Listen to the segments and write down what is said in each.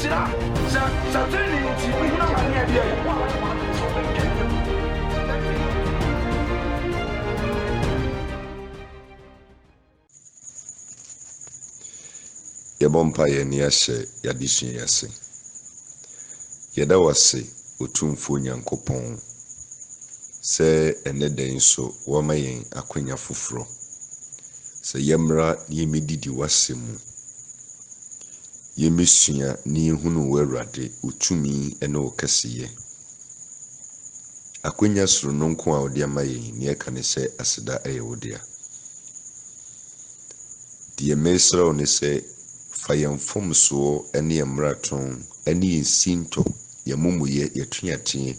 Mishra, Saturday, Una Mania. Yabompa yeni yashe yadishin yase. Yeda wase otumfo Nyankopon. Se eneden so wama yen akwanya foforo. Se yemra yemididi wase mu. Yemisua ni hunu w'Awurade utumi ene okasiye. Akwanya soro no nko a odi ama yen ne eka ne se aseda eyewodea. Die mesra one se fayemfom so ene emraton ene ensinto yemumuye yetunyate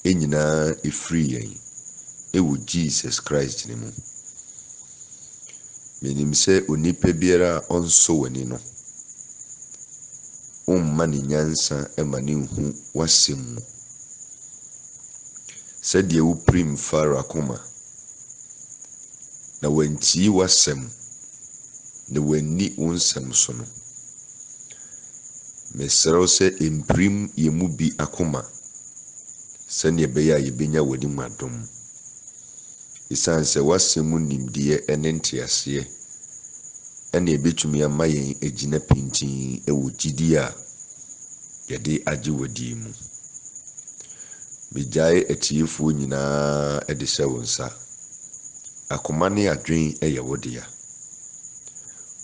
enyina efiri yen ewu Jesus Christ ne mu. Menim se onipa biara onso wani no mani nyansa emani hu wasem mu. Sɛdeɛ wo prim fara akoma na wanti wasem na wani wo nsɛm so no. Mesrɛw sɛ emprim yemu bi akoma sɛnea ɛbɛyɛ a yɛbɛnya w'ani mu adom. Ɛsiane sɛ wasem mu nimdeɛ ɛne nteaseɛ ɛne ɛbɛtumi ama yɛn agyina pintin ɛwɔ gyidi a yɛde agye w'adi mu. Megyae atiefoɔ nyinaa ɛde hyɛ wo nsa. Akoma ne adwen ɛyɛ wo dea.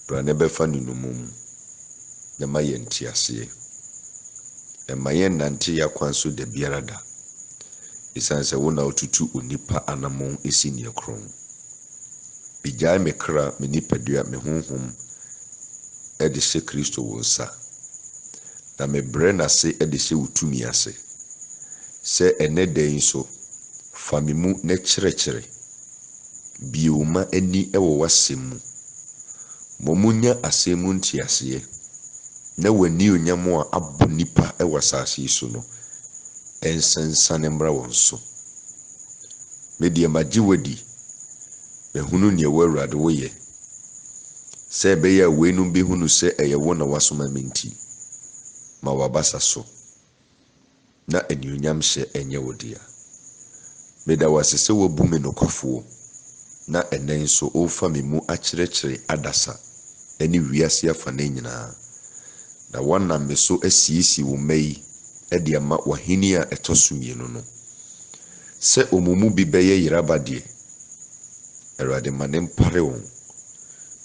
Bra ne bɛfa ne nomum na ma yɛn nteaseɛ. Ɛma yɛn nante yakwan so da biara da. Ɛsiane sɛ wo na wotutu onipa anamon esi ne kron. Megyae me kra me nipadua me honhom ɛde hyɛ Kristo wo nsa. Na mebrɛ n'ase ɛde hyɛ wo tumi ase. Sɛ ɛnɛ dan so fa me mu na kyerɛkyerɛ. Bioma ani ɛwɔ w'asɛm mu. Momunya asɛm mu nteaseɛ. Na w'ani onyam a abɔ nipa ɛwɔ asase yi so no ɛnsensane mmra wɔn so. Medeɛ magye w'adi. Mehunu nea w'Awurade woyɛ. Sɛ ɛbɛyɛ a w'enum behunu sɛ ɛyɛ wo na wasoma me nti. Ma wabasa so. Na anuonyam hyɛ ɛnyɛ wo dea. Meda wase sɛ wabu me nokwafoɔ. Na ɛnɛ nso ofa me mu akyerɛkyerɛ adasa ɛne wiase afa ne nyinaa. Na wanam me so asiesie wo mma yi ɛde ama waheni a ɛtɔ so mmienu no. Sɛ omumu bi bɛyɛ yeraba deɛ. Awurade ma ne mpare wɔn.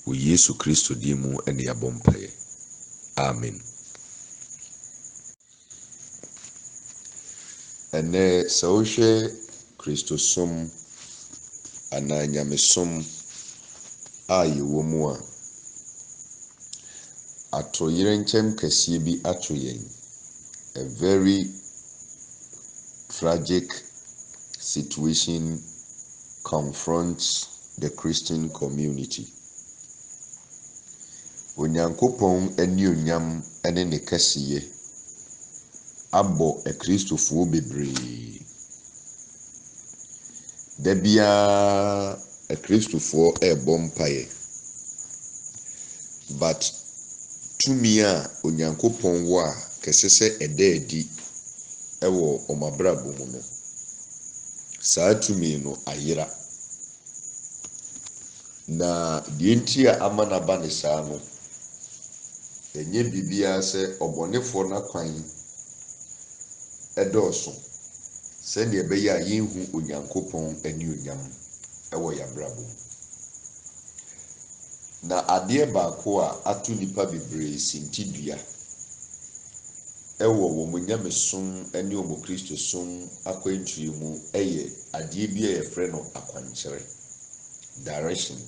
Wo Yesu Kristo din mu ɛne yɛabɔ mpaeɛ. Amen. Ɛnɛ sɛ wohwɛ Kristosom anaa Nyamesom a yɛwɔ mu a atoyerɛnkyɛm kɛseɛ bi ato yɛn. A very tragic situation confronts the Christian community. Onyankopɔn anuonyam ɛne ne kɛseɛ abɔ akristofoɔ bebree. Da biara akristofoɔ ɛbɔ mpaeɛ. But tumi a Onyankopɔn wɔ a kɛse sɛ ɛda adi ɛwɔ ɔmabrabɔ mu no. Saa tumi no ayera. Na deɛ nti a ama n'aba ne saa no ɛnyɛ biribiara sɛ ɔbɔnefoɔ n'akwan ɛdɔɔso. Sɛdeɛ ɛbɛyɛ a yɛnhu Onyankopɔn anuonyam ɛwɔ yɛabrabɔ mu. Na adeɛ baako a ato nipa bebree sintidua ɛwɔ wɔn Nyamesom ɛne wɔn Kristosom akwantuo mu ɛyɛ adeɛ bi a yɛfrɛ no akwankyerɛ. Direction.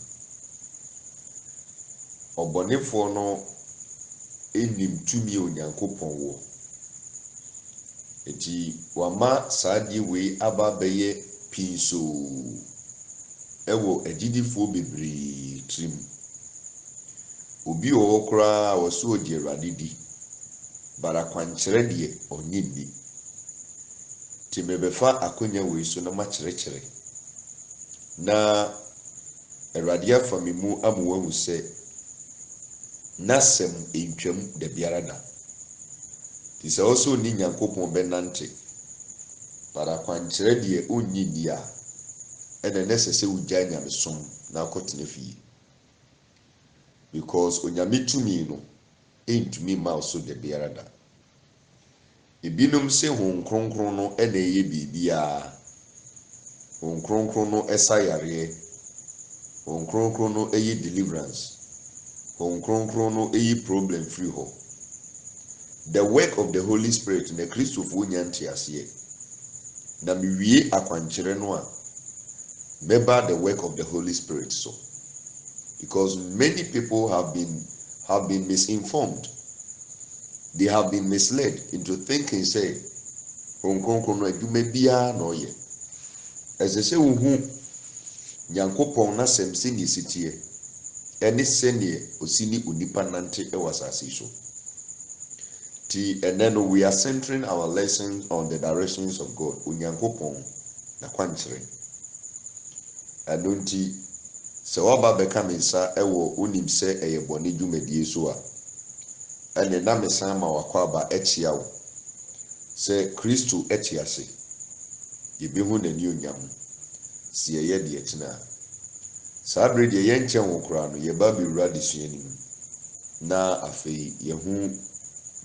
Ɔbɔnefoɔ no enim tumi a Onyankopɔn wɔ. Eti wama saa adeɛ wei aba bɛyɛ pinsoo ɛwɔ agyidifoɔ bebree tirim. Obi wɔ hɔ koraa wɔso ɔgye Awurade di. Bara kwankyerɛ deɛ ɔnye nni. Ti mebɛfa akonya wei so na makyerɛkyerɛ. Na Awurade afa me mu ama wahu sɛ n'asɛm ntwam da biara da. It's also ni nyankopon benante. Para kwankyerɛ deɛ onni dia ɛna necessary ugya nyamesom na akɔtena fie. Because onyame tumi no entumi ma so de biara da. Ebinom se hon kronkron no ɛna ɛyɛ biribiara. Hon kronkron no ɛsa yareɛ. Hon kronkron no ɛyɛ deliverance. Hon kronkron no ɛyɛ problem free hɔ. The work of the Holy Spirit na Christopher onyanti aseɛ. Na miwie akwankyerɛ no a meba the work of the Holy Spirit so. Because many people have been misinformed. They have been misled into thinking say hon kronkron no adwuma biara na ɔyɛ. Ɛsɛ sɛ wohu nyankopɔn na sɛm sɛ ne sitie ɛne sɛneɛ osi ne onipa nante ɛwɔ asase so. And then we are centering our lessons on the directions of God. Unyankopon na kwankyerɛ. Ɛno nti sɛ waba bɛka me nsa ɛwɔ onim sɛ ɛyɛ bɔne dwumadie so a ɛne na me san ma wakɔ aba ɛkyia wo sɛ Kristo ɛte ase yɛbɛhu n'ani onyam si ɛyɛ deɛ kyena saa bere deɛ yɛnkyɛn wo koraa no yɛba bɛwura desua nim na afei yɛhu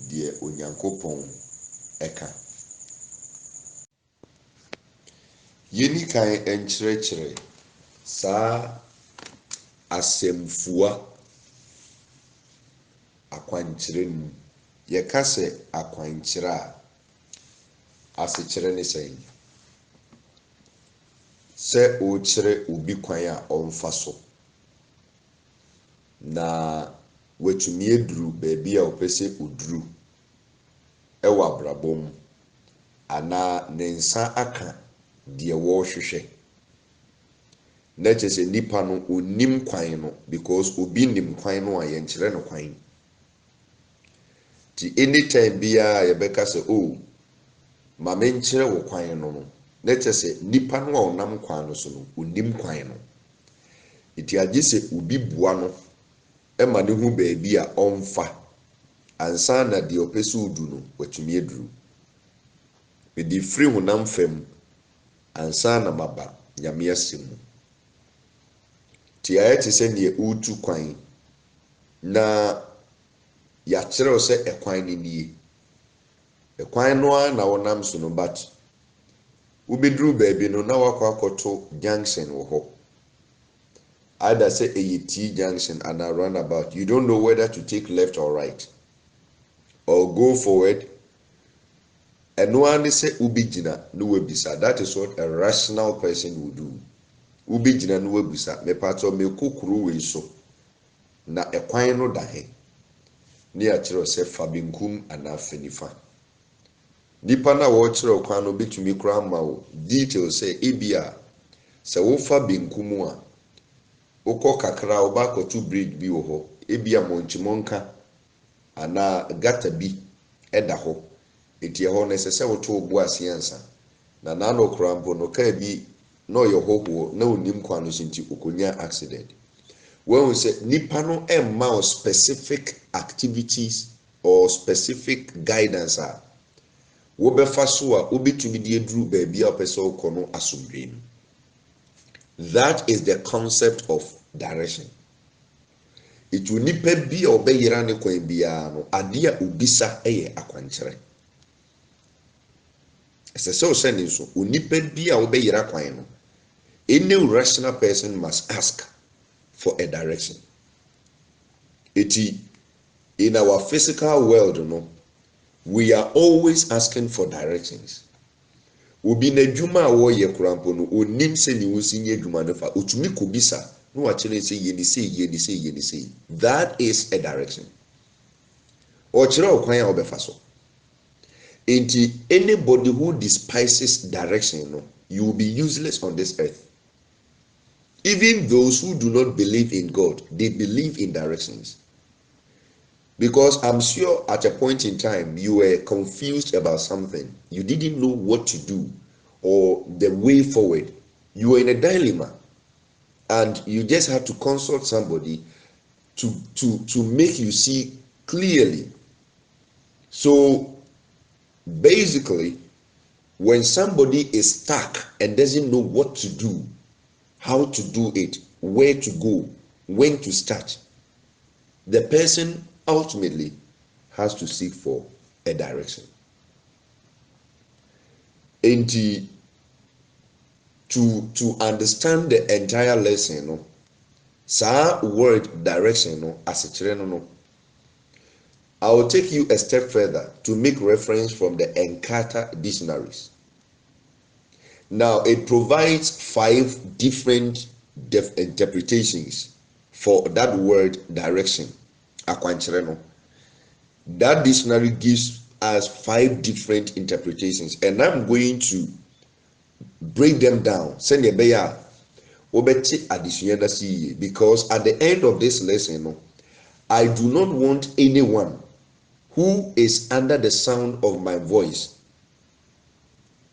deɛ onyankopɔn ɛka. Yɛni kan ɛnkyerɛkyerɛ saa asɛmfua akwankyerɛ mu. Yɛka sɛ akwankyerɛ a asekyerɛ ne sɛn. Sɛ ɔkyerɛ obi kwan a ɔmfa so na watumi aduru baabi a ɔpɛ sɛ ɔduru ɛwɔ abrabɔ mu anaa ne nsa aka deɛ wɔrehwehwɛ. Na kyerɛ sɛ nipa no onim kwan no because obi nim kwan no a yɛnkyerɛ no kwan. Ti anytime biara yɛbɛka sɛ oh ma menkyerɛ wo kwan no no na kyerɛ sɛ nipa no a ɔnam kwan no so no onim kwan no. Iti agye sɛ obi bua no ɛma ne hu baabi a ɔmfa ansa na deɛ ɔpɛ sɛ ɔdu no watumi aduru. Mede firi honam fam ansa na maba nyame asɛm mu. Ti ayɛ te sɛ neɛ ɔretu kwan na yɛakyerɛw sɛ ɛkwan no nie. Ɛkwan no a na wɔnam so no but wobɛduru baabi no na wakɔ akɔto junction wɔ hɔ. Either say a T junction and a roundabout. You don't know whether to take left or right or go forward. And no one say ubijina no webisa. That is what a rational person would do. Ubijina no webisa. Me pato me kukuru we so. Na ekwan no dahe. Ni achiro se fabinkum anafenifa. Nipa na watchiro kwan no bitumi kura ma wo. Details say ebia se wo fabinkum a Oko kakra oba kotu bridge bi wo ho ebia monchimonka ana gata bi eda ho eti ho na sese woto obu asiansa na no krampo no ka bi no ye hoho na onim kwa no sinti okonya accident. When we say nipa no emma specific activities or specific guidance a wo befa so a obetumi de eduru ba bia opese okono asomdwe. That is the concept of direction. It will nipa bi a obeyira ne kwan bia no ade a obisa eye akwankyere. Ɛsɛ sɛ ɔsɛ ne nso onipa bi a obeyira kwan no any rational person must ask for a direction. In our physical world no we are always asking for directions. Obi na dwuma a wɔyɛ kurampo no onim sɛ ne wosi nye dwuma no fa otumi kobisa no wa kyerɛ sɛ yɛ ni sei. That is a direction. Ɔkyerɛ kwan a ɔbɛfa so. Enti anybody who despises direction no you will be useless on this earth. Even those who do not believe in God, they believe in directions. Because I'm sure at a point in time you were confused about something. You didn't know what to do or the way forward. You were in a dilemma and you just had to consult somebody to make you see clearly. So Basically, when somebody is stuck and doesn't know what to do, how to do it, where to go, when to start, the person ultimately has to seek for a direction. And to understand the entire lesson, no, sa word direction, no, as a no, I will take you a step further to make reference from the Encarta dictionaries. Now, it provides 5 different interpretations for that word direction. Akwankyerɛ. That dictionary gives us 5 different interpretations, and I'm going to break them down. Send a beya obeti addition because at the end of this lesson, I do not want anyone who is under the sound of my voice,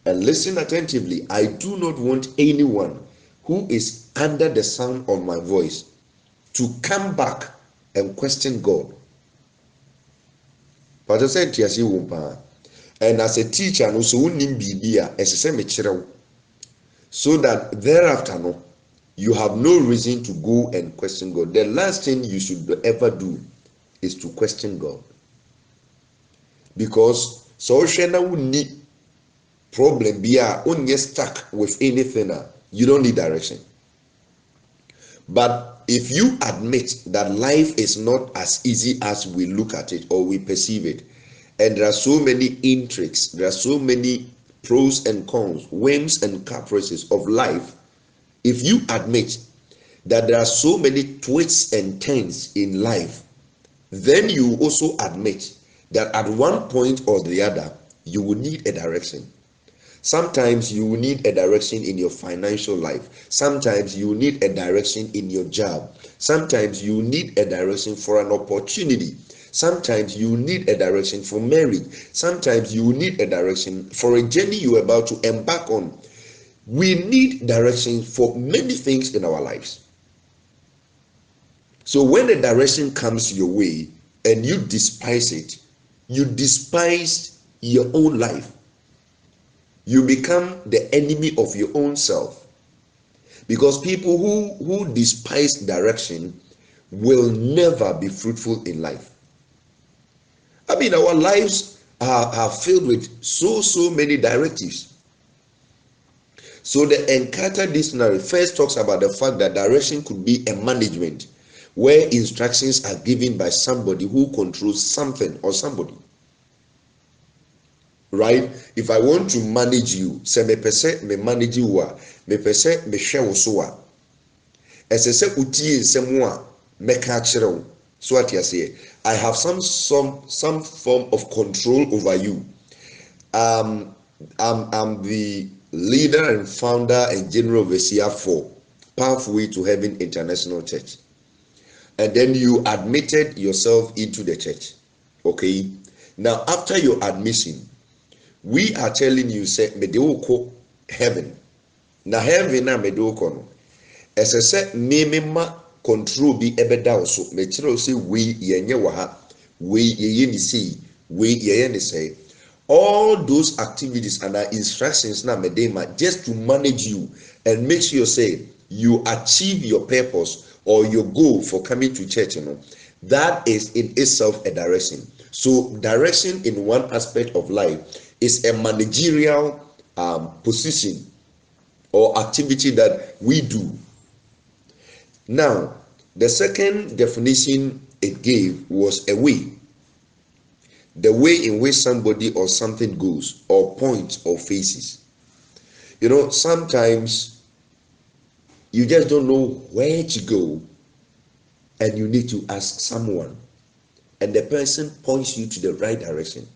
and listen attentively, I do not want anyone who is under the sound of my voice to come back and question God. But I said, and as a teacher, no, so so that thereafter, no, you have no reason to go and question God. The last thing you should ever do is to question God, because so need problem be when you're stuck with anything, you don't need direction. But if you admit that life is not as easy as we look at it or we perceive it, and there are so many intrigues, there are so many pros and cons, whims and caprices of life, if you admit that there are so many twists and turns in life, then you also admit that at one point or the other, you will need a direction. Sometimes you will need a direction in your financial life. Sometimes you will need a direction in your job. Sometimes you will need a direction for an opportunity. Sometimes you will need a direction for marriage. Sometimes you will need a direction for a journey you are about to embark on. We need direction for many things in our lives. So when the direction comes your way and you despise it, you despise your own life. You become the enemy of your own self, because people who despise direction will never be fruitful in life. I mean, our lives are filled with so many directives. So the Encarta dictionary first talks about the fact that direction could be a management where instructions are given by somebody who controls something or somebody. Right? If I want to manage you, say me pese me manage you me pese me hwe wo so a. Ese se utie nsem a me ka kire wo. So what you say, I have some form of control over you. I'm the leader and founder and general overseer for Pathway to Heaven International Church. And then you admitted yourself into the church. Okay? Now after your admission, we are telling you, say, medewoko heaven. Na heaven na medewoko no. Ese se me control bi ebeda so. Me kire say we yenye wa ha, we yeye ni sei, we yeye ni sei. All those activities and instructions na medema just to manage you and make sure say you achieve your purpose or your goal for coming to church, you know. That is in itself a direction. So direction in one aspect of life is a managerial position or activity that we do. Now, the second definition it gave was a way. The way in which somebody or something goes or points or faces. You know, sometimes you just don't know where to go and you need to ask someone, and the person points you to the right direction.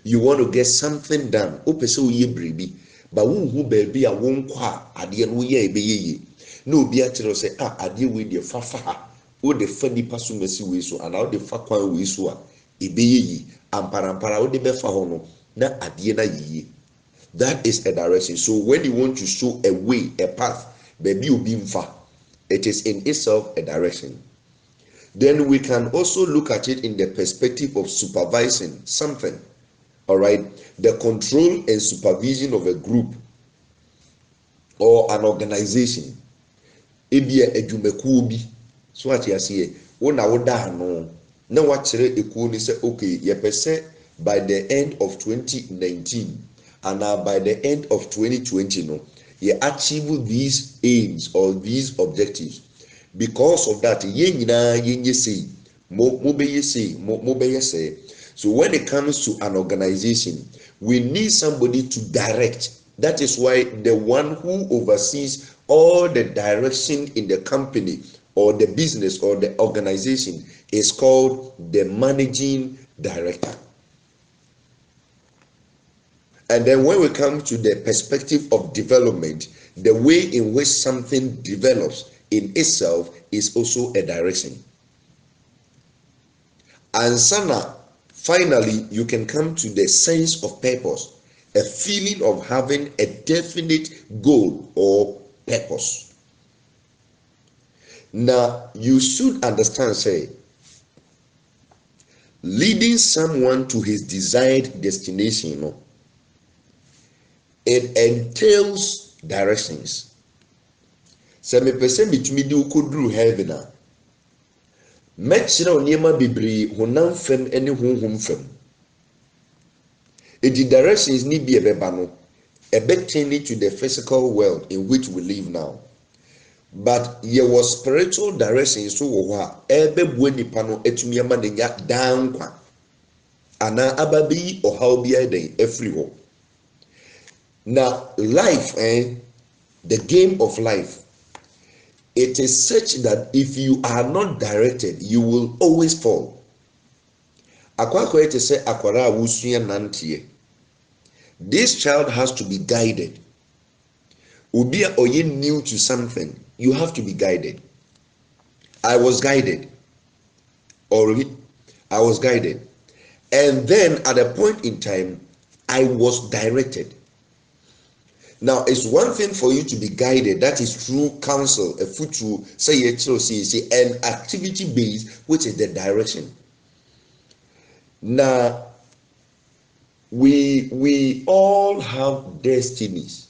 You want to get something done. O pese o ye bribi, ba wo hu baby a won kwa ade no ye ebeyeye. No obi a tell say ade we dey fafa. O de fa nipa so mesi we so and o de fa kwan we so a ebeyeye. Amparampara o de be fa ho no na ade na yeye. That is a direction. So when you want to show a way, a path, baby obi mfa, it is in itself a direction. Then we can also look at it in the perspective of supervising something. all right, the control and supervision of a group or an organization. Ebia adwumakuo bi so ate ase wo na woda ano na wachire ekuo ni say okay yepese by the end of 2019 and by the end of 2020 no ye achieve these aims or these objectives. Because of that ye nyina ye say mo be say mo be say. So when it comes to an organization, we need somebody to direct. That is why the one who oversees all the direction in the company or the business or the organization is called the managing director. And then when we come to the perspective of development, the way in which something develops in itself is also a direction. And sana, finally, you can come to the sense of purpose, a feeling of having a definite goal or purpose. Now, you should understand, say, leading someone to his desired destination, you know, it entails directions. So, me person between do kudru heaven. Mɛkyerɛ nneɛma bebree honam fam ne honhom fam. The directions ni bi ɛbɛba no ɛbɛtɛn to the physical world in which we live now. But there was spiritual directions so wɔ hɔ a ɛbɛbua nipa no atumi ama ne nya daa nkwa anaa aba bɛyi ɔhaw biara den afiri hɔ. Now life the game of life, it is such that if you are not directed, you will always fall. Akwakwa ete say akwara a wusua nantie. This child has to be guided. Obi a oye new to something, you have to be guided. I was guided. Already, I was guided. And then at a point in time, I was directed. Now, it's one thing for you to be guided, that is through counsel, a foot through, say, an activity base, which is the direction. Now, we all have destinies,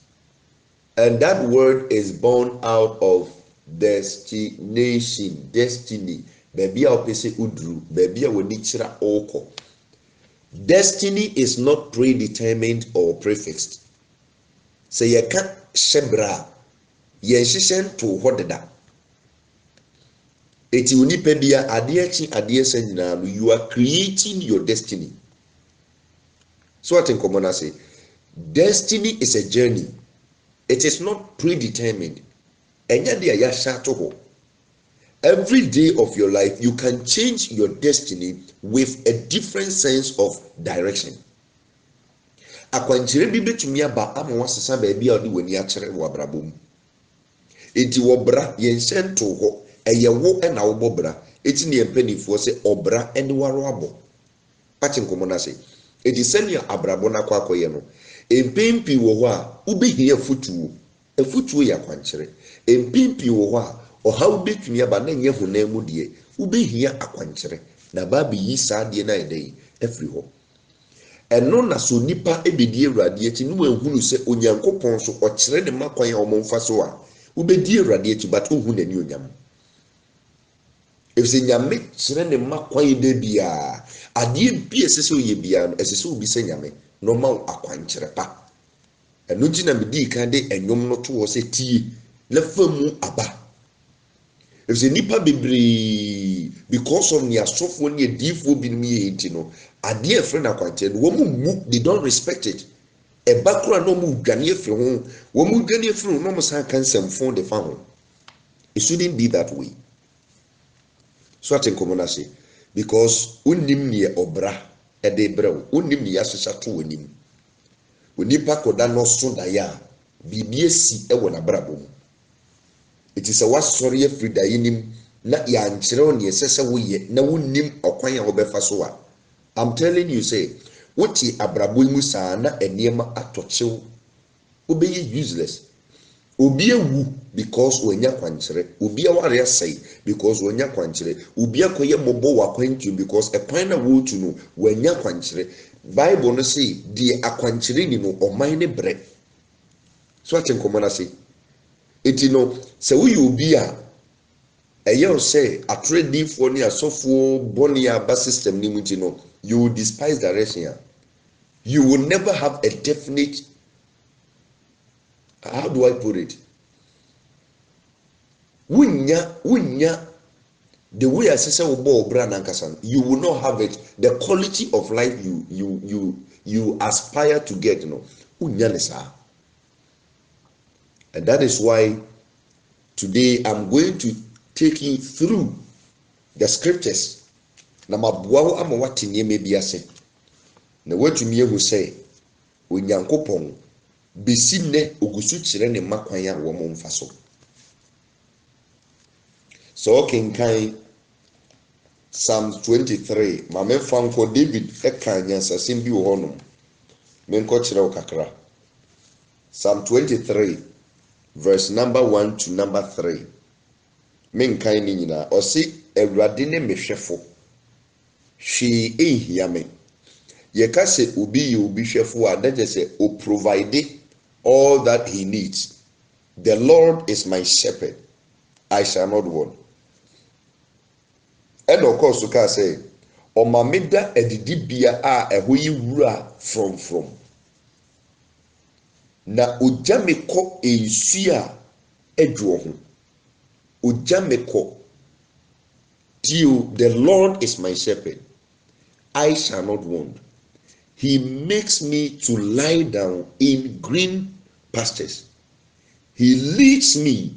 and that word is born out of destination, destiny. Baby, I'll say udru, baby, I will nichira oko. Destiny is not predetermined or prefixed. Say ye can't shebra, ye shishen to hodeda. Eti unipedia adiechi adiesen, you are creating your destiny. So what in common I say, destiny is a journey. It is not predetermined. Every day of your life, you can change your destiny with a different sense of direction. Akwankyere bi betumi aba ama wasesa ba bia odi wani akyere wo abrabom. Enti wo bra ye nhyɛ nto hɔ ɛyɛ wo na wo bobra eti ne mpanifo se obra ene waro abo. Patin komo na se eti sɛnea abrabo na kwa akoye no empempi wo hɔ a ubehia futuo efutuo ya akwankyere empempi wo hɔ a ɔhaw betumi aba na nyɛ honam mu de ubehia akwankyere na ba bi yi saa de na ɛdɛ afiri hɔ. Eno na so nipa ebedi Awurade akyi no ehunu se Onyankopɔn so ɔkyerɛ ne makwan a ɔmomfa so a ubedi Awurade akyi but ohu n'ani onyam. Efse nyame kyerɛ ne makwan de bia adeɛ bi esese oyɛ bia no esese obi se nyame no ma akwankyerɛ pa. Eno gyi na medi kan de enwom no to wɔ se tie na famu aba. Efse nipa bebree because of nia sofo ne adifo bi no yɛ enti no adeɛ frɛ na akwankyerɛ no wɔn they don't respect it. Ɛba kora no mu dwane afiri ho wɔn mu dwane afiri ho no mo san kan sɛmfo de fa ho. It shouldn't be that way. So I think common say because unim ne obra ɛde brɛw unim ne yasesa to wanim. Onipa koda no so da ya bibie si ɛwɔ na brabom. It is a wasɔre afiri da yinim na ya nkyerɛw ne yɛsɛsɛ woyɛ na wonim ɔkwan a wɔbɛfa so a I'm telling you, say, what ye abrabo mu saa na eniema atɔkyew obeye useless. Obi ewu because wanya kwankyere. Obi aware asai because wanya kwankyere. Obi akoye mobo wa kwantu because ekwan na wo tu no wanya kwankyere. Bible no say die akwankyere ni no oman ne bre. So aten komo na say. Eti no se wo you obi a eyo say atredifo ni asofo boni aba system ni mu ti no you will despise direction. You will never have a definite, how do I put it? Wunya, the way I say you will not have it. The quality of life you aspire to get, and that is why today I'm going to take you through the scriptures. Na mabuawo ama watini maybe ase. Na watumi ehu say Onyankopon besi ne ogusu kire ne makwan ya wo mo mfa so. So kenkan Psalm 23 ma me fanko David eka nyansasem bi wo honom. Me nko kire wo kakra. Psalm 23 verse number 1 to number 3. Me nkan ni nyina o si Awurade ne mehwefo. Hwe ehia me. Ye ka se obi ye obi hwefo a that is o provide all that he needs. The Lord is my shepherd, I shall not want. And of course, you can say, o mameda edidibia a eho yi wura from. Na ogya me kɔ ensu a edwo ho. Ogya me kɔ. The Lord is my shepherd, I shall not want. He makes me to lie down in green pastures. He leads me.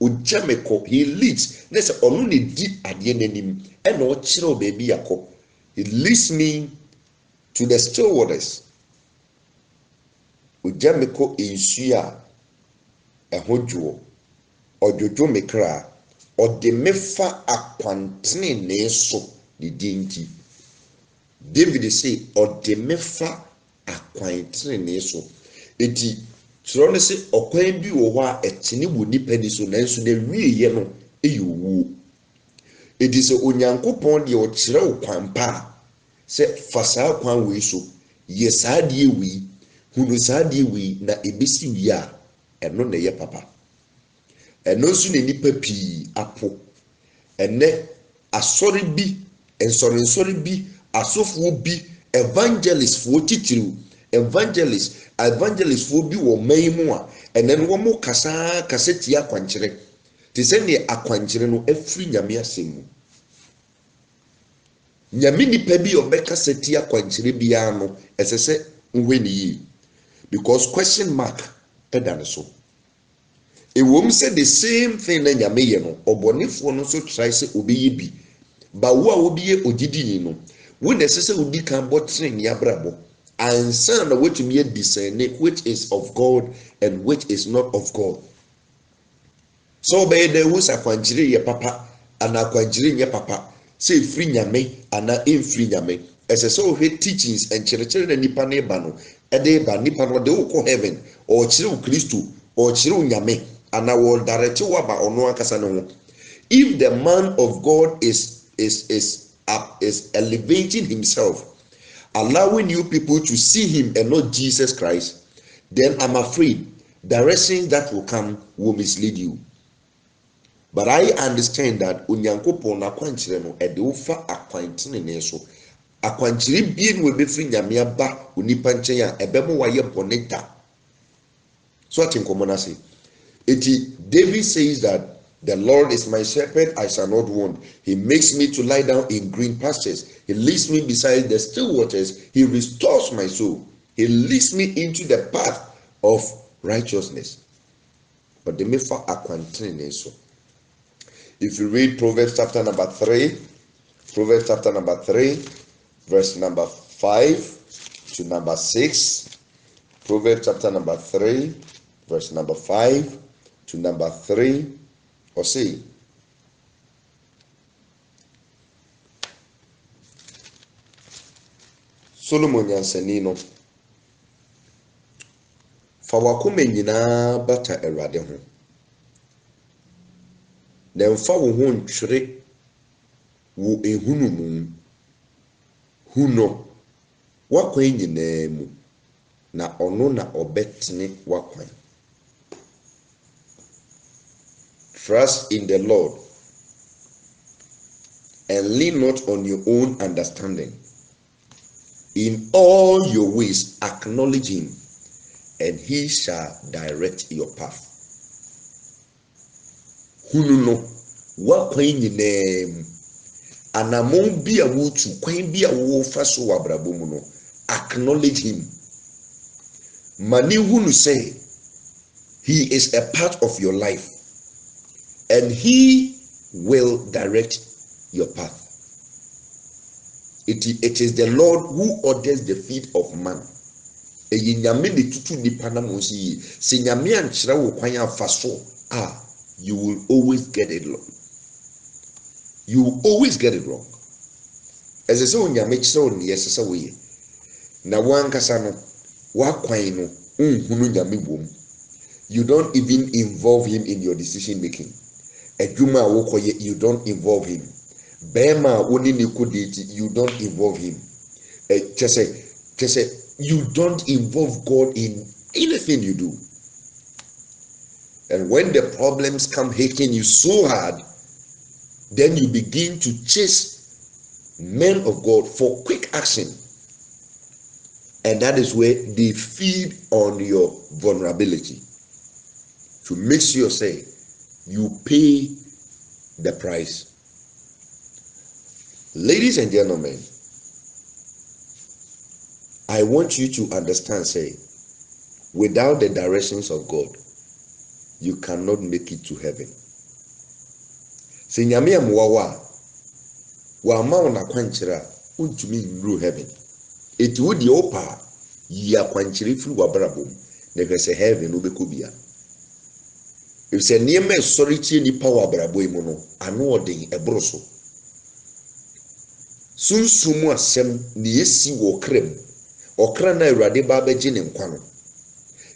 Ujameko, he leads. Let's only di adienenim. And no chiro baby yako. He leads me to the still waters. Ujameko insuya ehojuo. Ojojo mekra. Ode mefa akwantene neso di dinti. David say ode mefa akwantene neso. Eti tro say okwan bi wo ho a etene wo nipa ni so nanso na wieye no eyowu. Eti say Onyankopon de o kire wo kwan pa say fasa kwan we so ye saade wi hunu saade wi na ebisi wi a eno na ye papa. Eno nso na nipa pi apo ene asori bi ensori bi asofo bi evangelist fo titiru evangelist fo bi wo maimu a enen wo mo kasa tia kwankyere te se ne akwankyere no afiri nyame asemu nyame nipa bi obeka tia kwankyere bia no esese nhweni yi because question mark edan so ewom say the same thing na nyame ye no obonefo no so try say obeyi bi ba wo a obiye ogidi ni no wo na sese odi kan botren ni abrabo ansan na wetumi discern which is of God and which is not of God. So be the who sa kwanjire ye papa ana kwanjire ye papa say free nyame ana enfree nyame esese o he teachings and chere na nipa na eba no ede ba nipa no de wo ko heaven o chere wo Kristo o chere wo nyame ana wo direct wo ba ono akasa ne ho. If the man of God is elevating himself, allowing you people to see him and not Jesus Christ, then I'm afraid directions that will come will mislead you. But I understand that Onyankopon akwankyere no ede wo fa akwantene ne so akwankyere bien we be free nyame aba onipa nchen a ebemo waye boneta. So atinkomo na say eti David says that the Lord is my shepherd, I shall not want. He makes me to lie down in green pastures. He leads me beside the still waters. He restores my soul. He leads me into the path of righteousness. But the mefa akwantene so. If you read Proverbs chapter number 3, verse number 5 to number 6. Proverbs chapter number 3, verse number 5 to number 3. Or say, Solomon yansani no fa wakoma nyinaa bata Awurade ho na mfa wo ho ntwere wo ehunu mu huno wakwan nyinaa mu na ono na obetene wakwan. Trust in the Lord and lean not on your own understanding. In all your ways acknowledge him, and he shall direct your path. Hunu no wakwan nyinaa mu anamon bi a wotu kwan bi a wo fa so wabrabo mu no acknowledge him. Mani hunu say he is a part of your life and he will direct your path. It is the Lord who orders the feet of man. Eyi nyame ne tutu nipa na mo si se nyame ankyerɛ wo kwan afa so you will always get it wrong. You will always get it wrong. Ɛsɛ sɛ onyame kyerɛ wo ne ɛsɛ sɛ wo yɛ na wankasa no wakwan no nhunu nyame bom. You don't even involve him in your decision making. Adwuma a wokoye, you don't involve him. Bema woni ne koditi, you don't involve him. You don't involve God in anything you do. And when the problems come hitting you so hard, then you begin to chase men of God for quick action. And that is where they feed on your vulnerability. To make sure, say, you pay the price. Ladies and gentlemen, I want you to understand, say, without the directions of God, you cannot make it to heaven. Say nyame amwawa wa ma una kwankyira untumi nru heaven. It would the opa ya kwankyire firi wabrabom na kwese heaven obekọ bia. If say niema sorry tie nipa wabrabom mu no ano odin ebro so. Sunsumu asem ne yesi wo krem. Okra na Awurade ba beji ne nkwa no.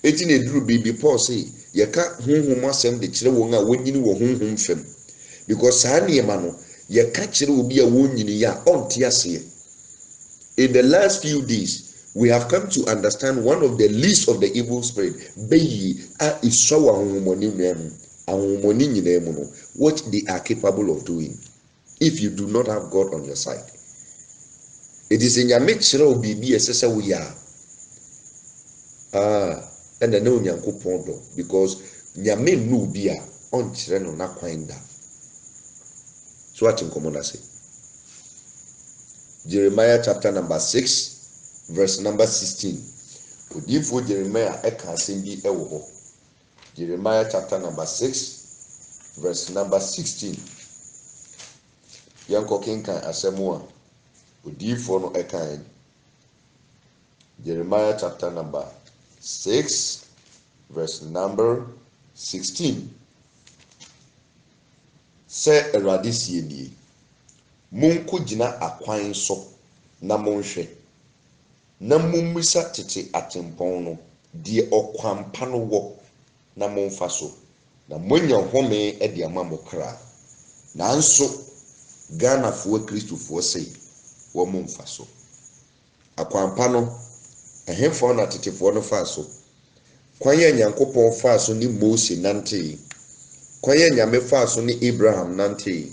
Eti na duru bibi Paul say yeka honhom asem de kire won a wonyini wo honhom fem. Because saa niema no yeka kire obi a wonyini ya onte ase. In the last few days, we have come to understand one of the least of the evil spirit. Beyi a isawa honhomoni nemu, ahomoni nyinemu no, what they are capable of doing if you do not have God on your side. It is in your mixture of bibi esese wo ya. And the no nyankopon do because nyame no bi a on kire no na kwan da. So what in common say? Jeremiah chapter number 6 verse number 16. Odifo Jeremiah eka asɛm bi ɛwɔ hɔ. Jeremiah chapter number 6 verse number 16. Yanko kenkan asɛm a odifo no eka. Jeremiah chapter number 6 verse number 16. Sɛ Awurade sie nie. Monko gina akwan so na monhwɛ na mummisa tete atempɔn no die ɔkwampa no wɔ na momfa so na monya home de ama mo kra nanso Ghanafoɔ Kristofoɔ sei wɔ momfa so. Akwampa no ɛhemfo na tetefoɔ no fa so kwan yɛ Nyankopɔn fa so ni Mose nante kwan yɛ Nyame fa so ni Abraham nante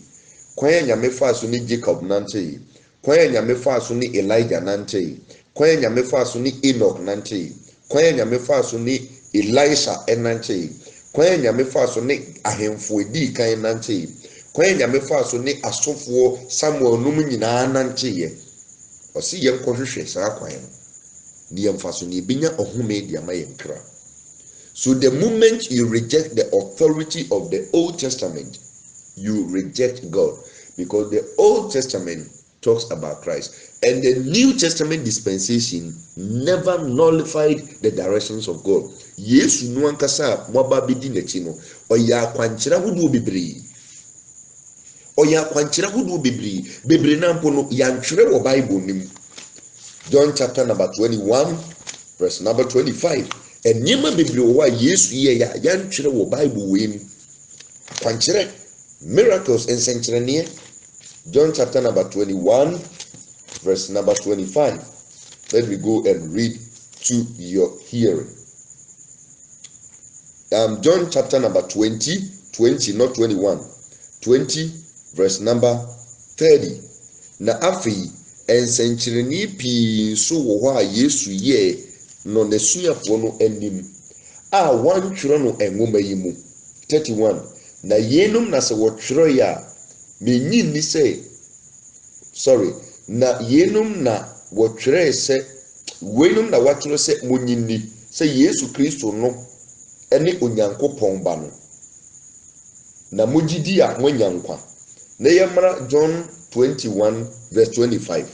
kwan yɛ Nyame fa so ni Jacob nante kwan yɛ Nyame fa so ni Elijah nante kwan yɛ Nyame fa so ni Enoch nante kwan yɛ Nyame fa so ni Elisha nante kwan yɛ Nyame fa so ni ahemfo edi kan nante kwan yɛ Nyame fa so ni asɔfoɔ Samuel num nyinaa nante yɛ ɔsi yɛn kɔhwehwɛ saa kwan no ni yɛn fa so ni binya ɔhome di ama yɛn kra. So the moment you reject the authority of the Old Testament, you reject God, because the Old Testament talks about Christ and the New Testament dispensation never nullified the directions of God. Yesu no ankasa moaba bedi n'akyi no oya kwankyera hodo bebree bebree na mpo no yantwere wɔ Bible nim. John chapter number 21 verse number 25. Enima bebre wo Yesu ye ya yantwere wo Bible we mu. Akwankyere miracles ensenkyerene. John chapter number 21 verse number 25. Let me go and read to your hearing. John chapter number 20 not 21. 20 verse number 30. Na afi ensenkyerene pi so wo ho a Yesu ye no nesuafo no anim a wantwere no enwoma yi mu. 31. Na yenum na se wotwere ya menyin ni se na yenum na wotwere se wenum na watwere se monyinni se Yesu Kristo no ene Onyankopɔn ba no na mogidi a monyankwa na yemra John 21 verse 25.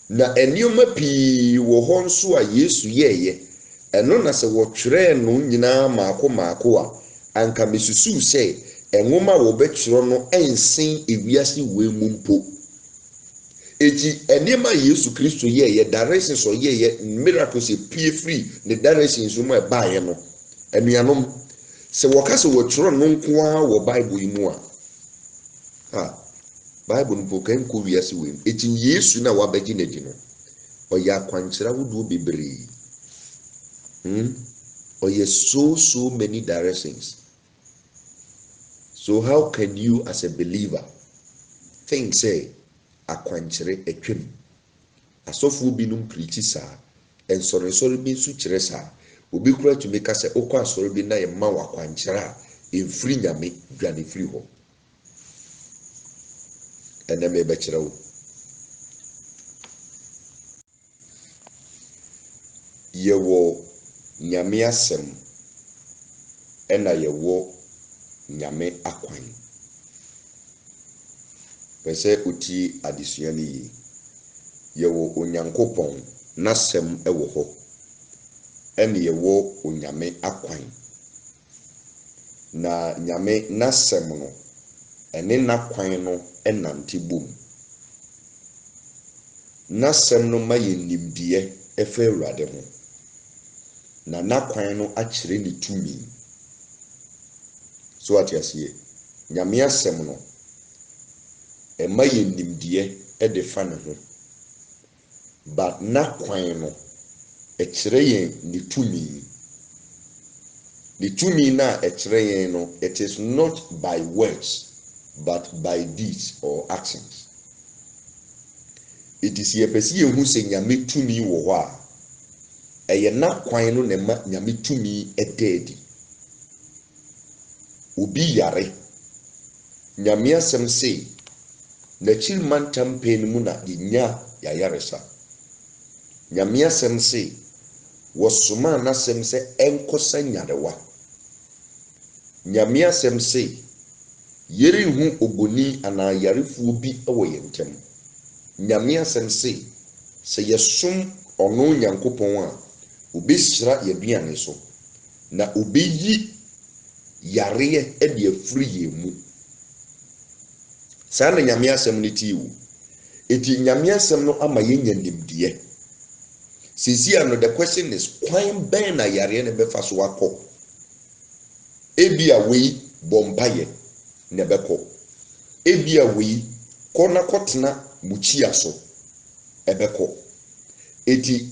Na enioma pi wo ho nso a Yesu yeye eno na se wotwere no nyina maako a anka mesusu se enwoma wo betwero no ensen ewiase we mu mpo. Eti enema Yesu Kristo yeye directions so yeye miracles e pie free the directions mo e baaye no enuanom se wokase wotwero no nko a wo Bible yi mu a Bible no kan ko wiase we eti Yesu na wabagi na di no oya kwankyera wudu bebre oya so many directions. So how can you as a believer think say akwankyere etwem asofo binum preach sa ensore bi su kyere sa obi kura to make say okọ asore bi na ye ma wa akwankyere a emfiri nyame dwane firi ho ene me be kyere wo yewo nyame asem ena yewo nyame akwan. Pese uti adesua ni yi yewo Onyankopɔn nasem ewo ho ene yewo onyame akwan na nyame nasem no ene nakwan no enante bom nasem no ma yenimdie efa Awurade ho na nakwan no akyere ne tumi. So what you see, nyame asem no ema yenimdie e de fa ne ho but na kwan no ekyere yen ne tumi na ekyere yen no it is not by words but by deeds or actions. It is ye pesi ye hu se nyame tumi wo ho a eye na kwan no ne ma nyame tumi ededi. Obi yare nyame asem se na chilman campaign mu na nya ya yaresa. Nyame asem se wosoma na asem se enkosa nyarewa. Nyame asem se yeri hu oboni ana yarefu bi ewo yentem. Nyame asem se yesom ono Nyankopɔn a obesira yaduane so na obeyi yare e de afiri yemu. Sa na nyame asem ne tiwu eti nyame asem no ama yenya nimdie. Sisi ano the question is kwan ben na yare ne befa so akọ ebia wei bompaye ne beko ebia wei kona kotena muchia so ebeko eti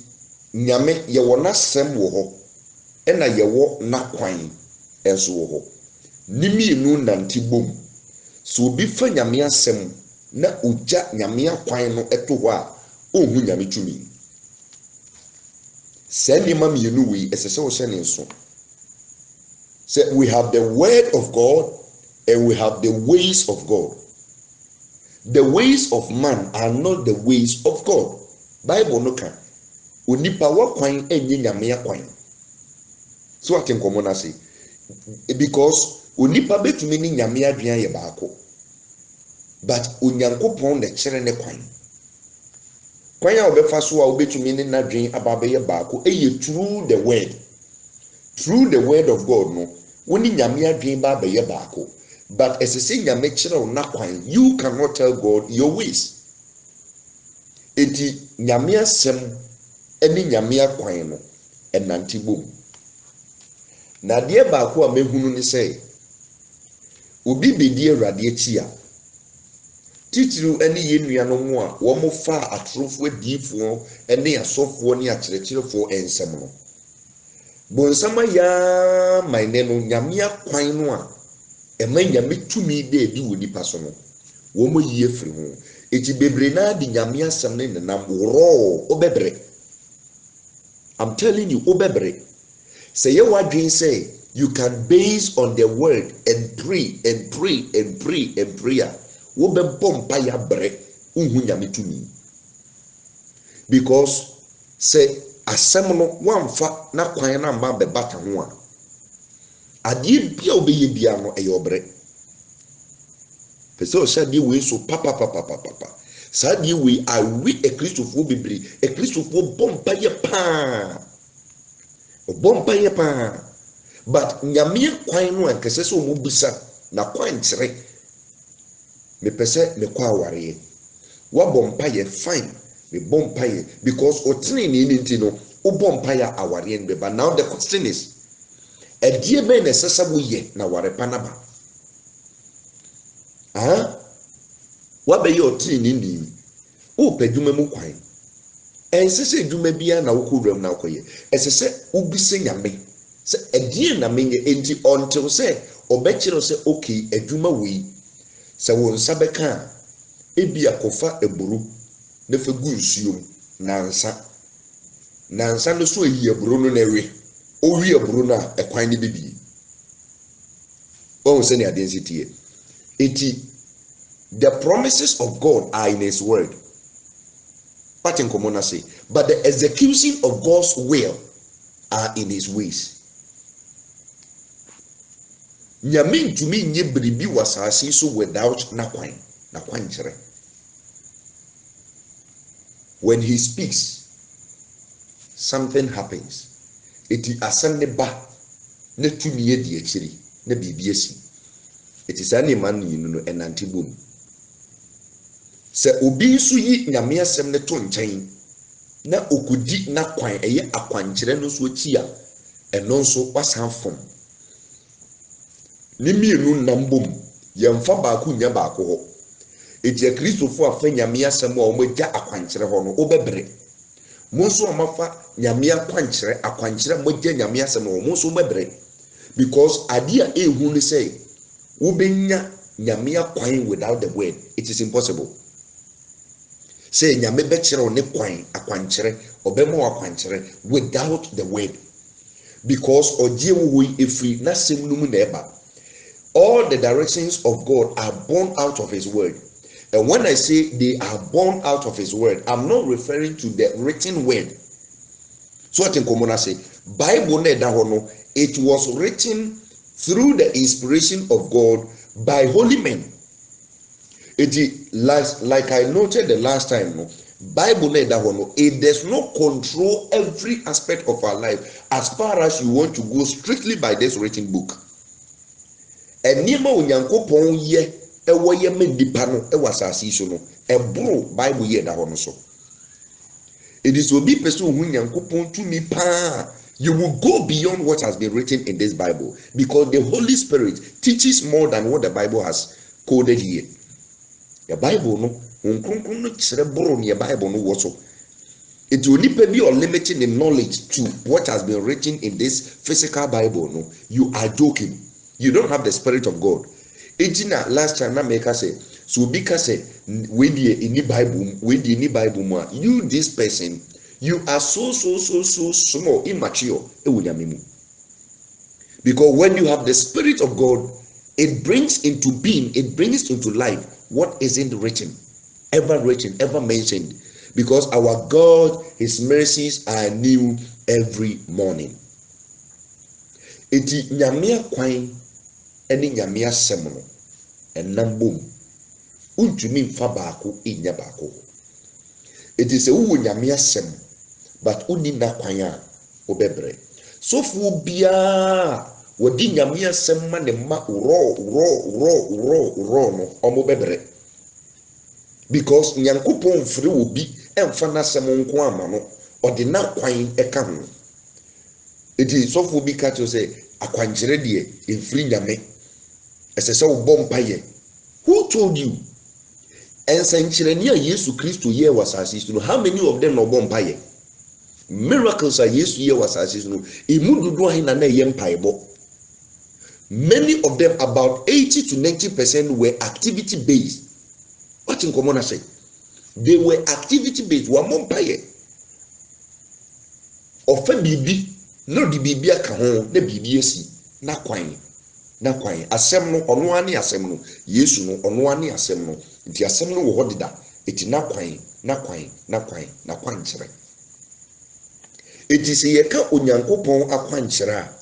nyame ye wona sem wo ho ena ye wo na kwan enso wo ho nimi nu nanti bom so obi fa nyame asem na oja nyame akwan no eto ho a ohu nyame tumi send ma mienu we esese wo hye ne nso. Say we have the word of God and we have the ways of God. The ways of man are not the ways of God. Bible no kan onipa wa kwan enye nyame akwan. So atin komo na say because onipa betumi ni nyame adwan ye baako but Onyankopɔn de kyere ne kwan. Kwan ya obefa so a obetumi ni nadwen ababe ye baako eye through the word. Through the word of God no woni nyame adwen ba be ye baako but esese nyame kyere na kwan you cannot tell God your ways. Enti nyame asem eni nyame akwan no enante bom na deɛ baako a mehunu ne sɛ obi bedi awurade akyi a titiriw ne yɛ nuanom a wɔn fa atorofo adiifoɔ ne asɔfoɔ ne akyerɛkyerɛfoɔ nsɛm no bonsam ya mane no nyame akwan no a ɛma nyame tumi da edi wɔ nipa so no wɔn yi afiri ho eti bebree na de nyame asɛm ne nenam worɔ obebre. I'm telling you obebre. Say you wadwin say you can base on the word and pray and pray and pray and prayer. Wo be bompa ya bre unhu nyame tumi. Because say asɛm no wamfa na kwan na mba be bata ho a ade bia obeye bia no ɛyɛ obre. Pese o sɛ de we so papa saa de we awi ekristofo bebre ekristofo bompa ye pa bompa ye pa but nyame kwan no ankese so mo bisa na kwan kyere me pese me kwa aware wa bompa ye fine me bompa ye because otene ni nti no o bompa ya aware no be. Now the question is edie be na sesa wo ye na ware pa na ba wa be ye otene ni o peduma mu kwan ensese dwuma bia na wokowram na akoye esese ubise nyame se edie na menye enti until se obekire se okay adwuma wei se won sabeka ebi akofa eburu na fa gu nsuom nansa no so eyi eburu no na ewe o wi eburu na ekwan ne bibi o se ne identity enti the promises of God are in his word. But the execution of God's will are in his ways. Nyame ntumi nye biribi wasase so without nakwan chere. When he speaks, something happens. Eti asem ne ba na tumi ye di akiri na bibi esi. Eti sa ne man yinu no enante bom. Se obi nso yi nyame asɛm ne to nkyɛn na okudi na kwan ɛyɛ akwankyerɛ no so akyi a ɛno nso wasan fom ne mienu nambom yɛmfa baako nya baako hɔ eti kristofo afa nyame asɛm a ɔmagya akwankyerɛ hɔ no obebre mo nso amafa nyame akwankyerɛ mogya nyame asɛm no mo nso obebre because ade a ehu ne sɛ wobenya nyame akwan without the word it is impossible. Say nyame bekere ne kwan akwankyere obemo akwankyere without the word because ogie wo efri na sem no mu na eba. All the directions of God are born out of his word, and when I say they are born out of his word, I'm not referring to the written word. So what in common I say Bible na da ho no, it was written through the inspiration of God by holy men. Like I noted the last time, no Bible it does not control every aspect of our life as far as you want to go strictly by this written book. And niema onyankopon ye ewo ye medipa no e wasasi so no ebro Bible ye da hono so. It is obi person hu nyankopon tumi pa. You will go beyond what has been written in this Bible because the Holy Spirit teaches more than what the Bible has coded here. The Bible no nkonkron no kyerɛ boro ne Bible no wo so it will nipa be limiting the knowledge to what has been written in this physical Bible no you are joking. You don't have the Spirit of God. Ejina last time na make us say so because say we dey in the Bible mu you this person you are so small immature because when you have the Spirit of God it brings into being, it brings into life what isn't written, ever mentioned, because our God, his mercies are new every morning. Eti nyamia kwan eni nyamia semono enambom untumi mfa baako enya baako. Eti se wo nyamia sem but uni na kwan a obebre. Sofu bia wodi nyame asem ma ne ma ro no omo bebre because nyankopon firi obi emfa na asem nko ama no odi na kwan eka ho edi sofo bi ka to say akwankyerɛ deɛ ɛmfiri nyame ɛsɛ sɛ wobɔ mpaeɛ. Who told you? Nsɛnkyerɛnne a Yesu Kristo yɛ wɔ asase so no, how many of them na ɔbɔ mpaeɛ? Miracles a Yesu yɛ wɔ asase so no, emu dodoɔ ahe na ɛyɛ mpaebɔ. Many of them, about 80 to 90%, were activity based. What in common I say? They were activity based. One more mpaeɛ. Ɔfɛ biribi no de biribi aka ho na biribi asi na kwan asɛm no ɔno ani asɛm no Yesu no ɔno ani asɛm no nti asɛm no wɔ hɔ deda eti na kwan kyerɛ eti sɛ yɛka Onyankopɔn akwankyerɛ a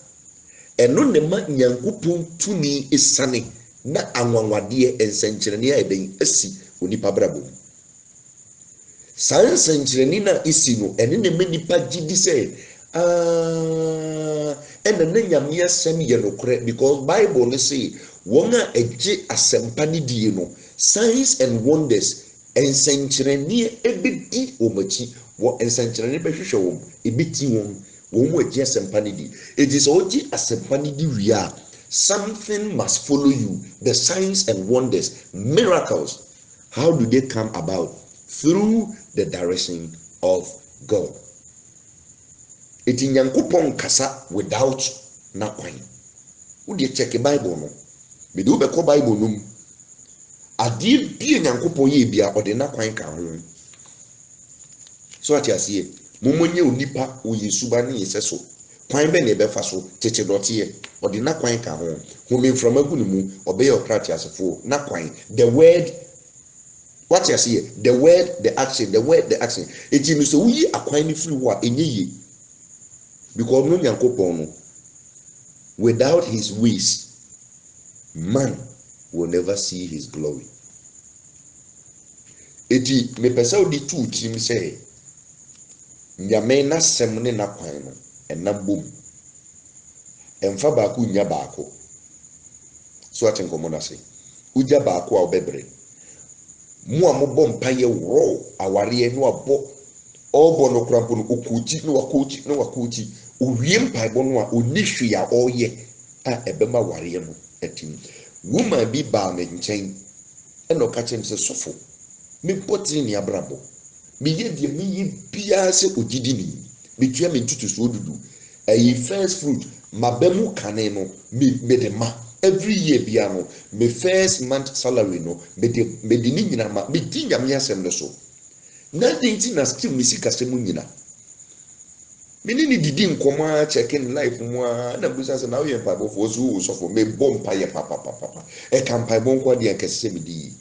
ɛno ne ma Nyankopɔn tumi esane na anwanwadeɛ nsɛnkyerɛnne a ɛbɛn asi onipa brabɔ mu. Saa nsɛnkyerɛnne na esi no ɛne ne ma nipa gidi sɛ ɛna ne nyame asɛm yɛ nokorɛ, because Bible no say wɔn a ɛgye asɛmpa ne die no, signs and wonders nsɛnkyerɛnne ɛbɛdi wɔn akyi, wɔ nsɛnkyerɛnne bɛhwehwɛ wɔn ɛbɛti wɔn mu agye asɛmpa ne di. It is ɔgye asɛmpa ne di wie a something must follow you. The signs and wonders, miracles, how do they come about? Through the direction of God. Eti Nyankopɔn kasa without na kwan. Wo de check Bible no. Me de wo bɛkɔ Bible no mu. Adeɛ bie Nyankopɔn yɛ bia ɔde na kwan ka ho. So ati aseɛ, momonye onipa wo Yesuba ne yɛsɛ so. Kwan bɛ na ɛbɛfa so tete dɔteɛ. Ɔde na kwan ka ho. Home mframa gu ne mu, ɔbɛyɛ ɔkrate asefo. Na kwan. The word, what you see, the word, the action, the word, the action. Eti no so wuyi akwan ne firi hɔ a enye yie. Because no Nyankopɔn no, without his ways, man will never see his glory. Eti me pesa odi tu tim say nyame na sem ne na kwan no enam bom. Emfa baako nya baako. So aten komo na say. Uja baako a obebre. Mu a mobɔ mpaye wo aware no abɔ. Obo no krampo no okuchi no wakochi owie mpaebɔ no a oni hwe a ɔyɛ a ɛbɛma ware no atim. Woman bi ba me nkyɛn ɛna ɔka kyerɛ me sɛ sɔfo me potri ni abrabɔ me yɛ deɛ me yɛ bia sɛ ogidi ni me tua me ntutu so odudu ɛyi first fruit mabamu kane no me de ma every year bia no me first month salary no me de ni nyina ma me di nyame asɛm no so. Nothing na still misi kasemu nyina. Mini ni didi nkoma checking life mo na busa say na we mpaebo fo so for me bom paye papa. E kan mpaebo nko de akese me di.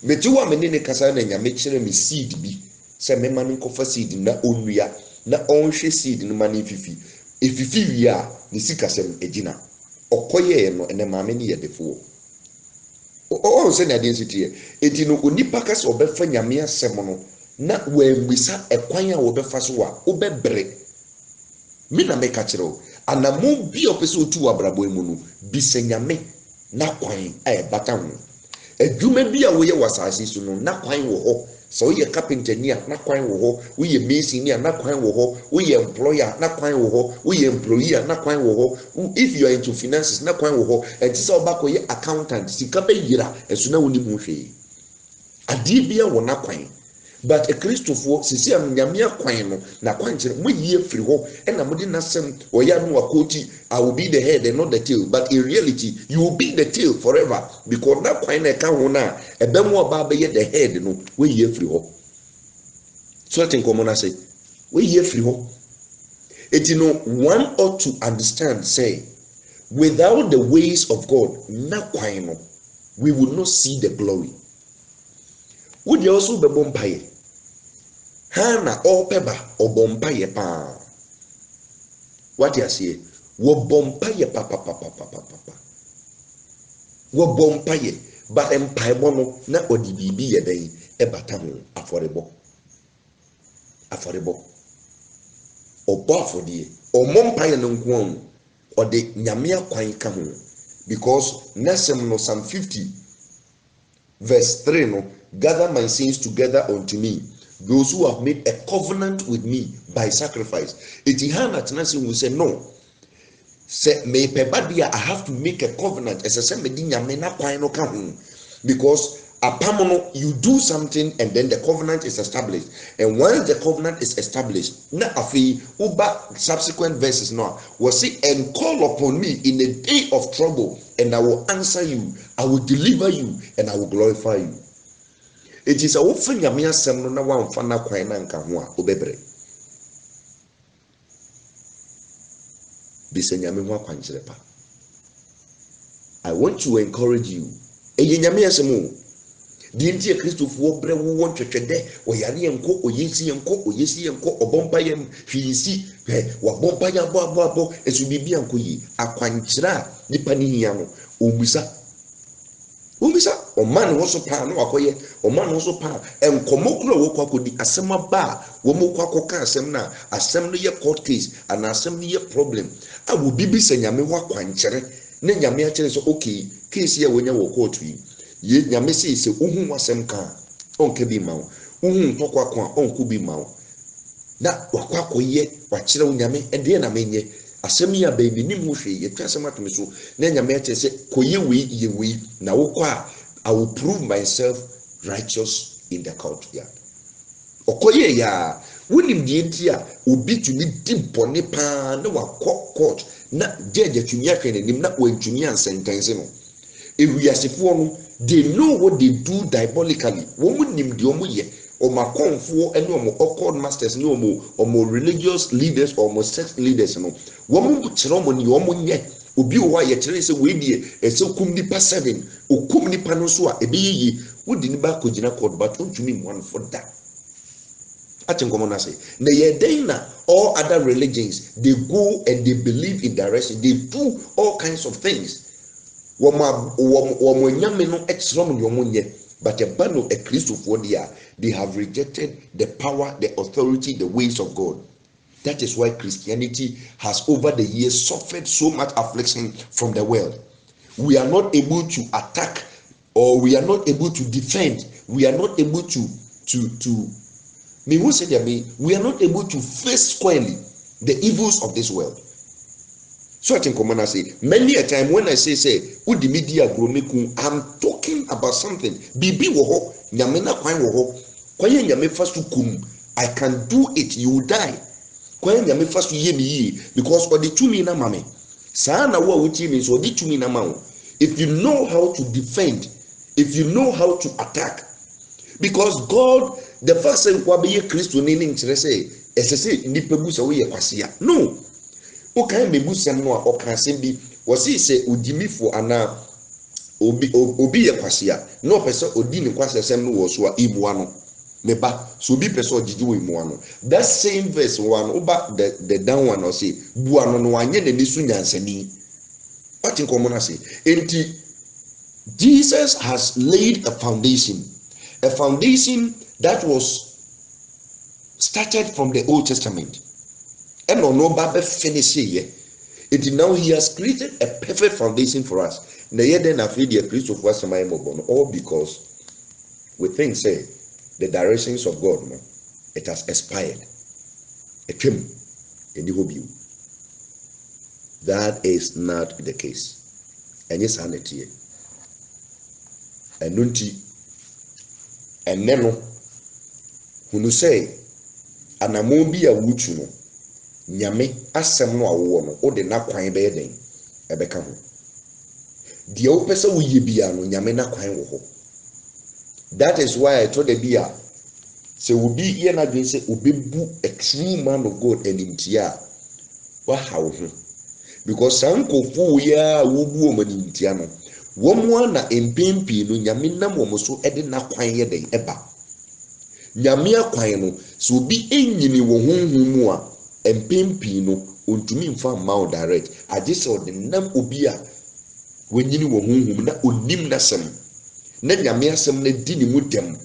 Me ti wa me ne kasa na nya me kire me seed bi. Se me ma nkofa seed na onua na onhwe seed no ma ne fifi. Efifi wi a ne sikasem egina. Okoye no ene ma me ne ye defo. O se na de nsitie. Eti no onipa kasa obefa nyame asem no na wembisa ekwan a wobefa so a wobebre. Me na meka kyerɛw anamo bi opese otu abrabo emu no bisa nyame na kwan a ebata ho. Adwuma bi a woyɛ wasase so no na kwan wo hɔ. So woyɛ carpenter ni a na kwan wo hɔ, woyɛ mason ni a na kwan wo hɔ, woyɛ employer na kwan wo hɔ, woyɛ employee na kwan wo hɔ. If you are into finances na kwan wo hɔ. Enti sɛ obakɔ yɛ accountant sika bɛ yira ɛso na woni mu hwee. Ade bia wo na kwan. But a Christopher sisi am nyame kwan no na kwan kyerɛ mo yie firi hɔ ɛna mo de nasɛm ɔya no akoti I will be the head and not the tail, but in reality you will be the tail forever because na kwan na ka ho na ɛbɛ mo ɔba bɛyɛ the head no we yie firi hɔ. So I think common say we yie firi hɔ. It you know one ought to understand say without the ways of God na kwan no we will not see the glory. Would you also be bompaye? Hana or peba or bompaye pa. What you say? Wo bompaye papa. Wo bompaye, but empire bono na odibibi ye day e batamu affordable. Or for the or mompaye nunquan or the nyamia kwai kamu because Nasem no Psalm 50 verse 3 no. Gather my sins together unto me, those who have made a covenant with me by sacrifice. Etihana Tanasi will say, no, Say me pebadia, I have to make a covenant. As I said, me di nyame na kwan no ka ho. Because apamono, you do something and then the covenant is established. And once the covenant is established, na afi uba subsequent verses now was see and call upon me in a day of trouble, and I will answer you, I will deliver you, and I will glorify you. It is a often nyame asem no na wamfa na kwan na nka ho a obebre. Bisa nyame ho akwankyere pa. I want to encourage you. Eye nyame asem o. Di nti Kristofo bre wo ntwetwede oyare enko oyesi enko oyesi enko obompa yam hwisi wa bompa ya bo esu bibia enko yi akwankyere nipa ni hia no omisa oman wo so pa no akoye oman wo so pa enkomokro wo kwakodi asem aba wo mo kwakoka asem na asem no ye court case ana asem no ye problem a wo bibi se nyame wa kwankyere ne nyame a kire so okay case ya wonya wo court yi ye nyame se ohun wasem ka onka bi mawo ohun tokwa onku bi mawo na wakwakoye wakire wo nyame ede na menye asem ya baby nim ho hwe ye twasem atome so na nyame a kire se koye we na wo kwa I will prove myself righteous in the court yard. Okoye ya wunim die ntia obi tumi dimpone pa na wakọ court na judge atumi ahwe nanim na wantumi ansentence no ewiasefo no they know what they do diabolically womu nim de omu ye omakonfo ene omo occult masters ne omo religious leaders omo sect leaders no womu kire omo ni omo nye obi wo ye kire se we die ese kum nipa 7 okum nipa no so a ebeyiyi wodi ni ba ko gina court but ontumi mo for that. Na say na all other religions they go and they believe in direction, they do all kinds of things. But a band of a Christopher they have rejected the power, the authority, the ways of God. That is why Christianity has over the years suffered so much affliction from the world. We are not able to attack, or we are not able to defend, we are not able to we are not able to face squarely the evils of this world. So I think I say many a time when I say udi media gromeku, I'm talking about something. Bibi woho nyamena kwan woho kwaye nyame fasu kum. I can do it, you will die. Kwaye nyame fasu ye mi ye because odi tumi na mame. Saa na wo wuti mi so odi tumi na mawo. If you know how to defend, if you know how to attack, because God, the first thing kwa be Christo ni nkyere say esese nipa bu se wo ye kwasea no o kan be bu sem no a o kan sem bi wo se odimifo ana obi ye kwasea no pese odi ni kwasea sem no wo so a imuwa no meba so bi pese ogigi wo imuwa no that same verse one oba the down one o say bu ano no anye na nisu nyansani what think common say enti Jesus has laid a foundation that was started from the Old Testament. And no Baba finish here. It now he has created a perfect foundation for us. All because we think say the directions of God, it has expired. It came in the hobby. That is not the case. And yes, sanity. And nunti and neno hunu say anamo bi a wutu no nyame asem no awo no o de na kwan be den ebeka ho de o pese wo ye bia no nyame na kwan wo ho. That is why I told the bia say wo bi ye na dwen say obebu a true man of God and intia wa hawo ho because sankofo ya wo bu o mani intia no womo na empempi no nyame nam wo so ede na kwan ye den eba nyame akwan no so bi enyini wo honhom mu a empempi no ontumi mfa ma direct agese ode nam obi a wenyini wo honhom na onim na sem na nyame asem na di ni mu dem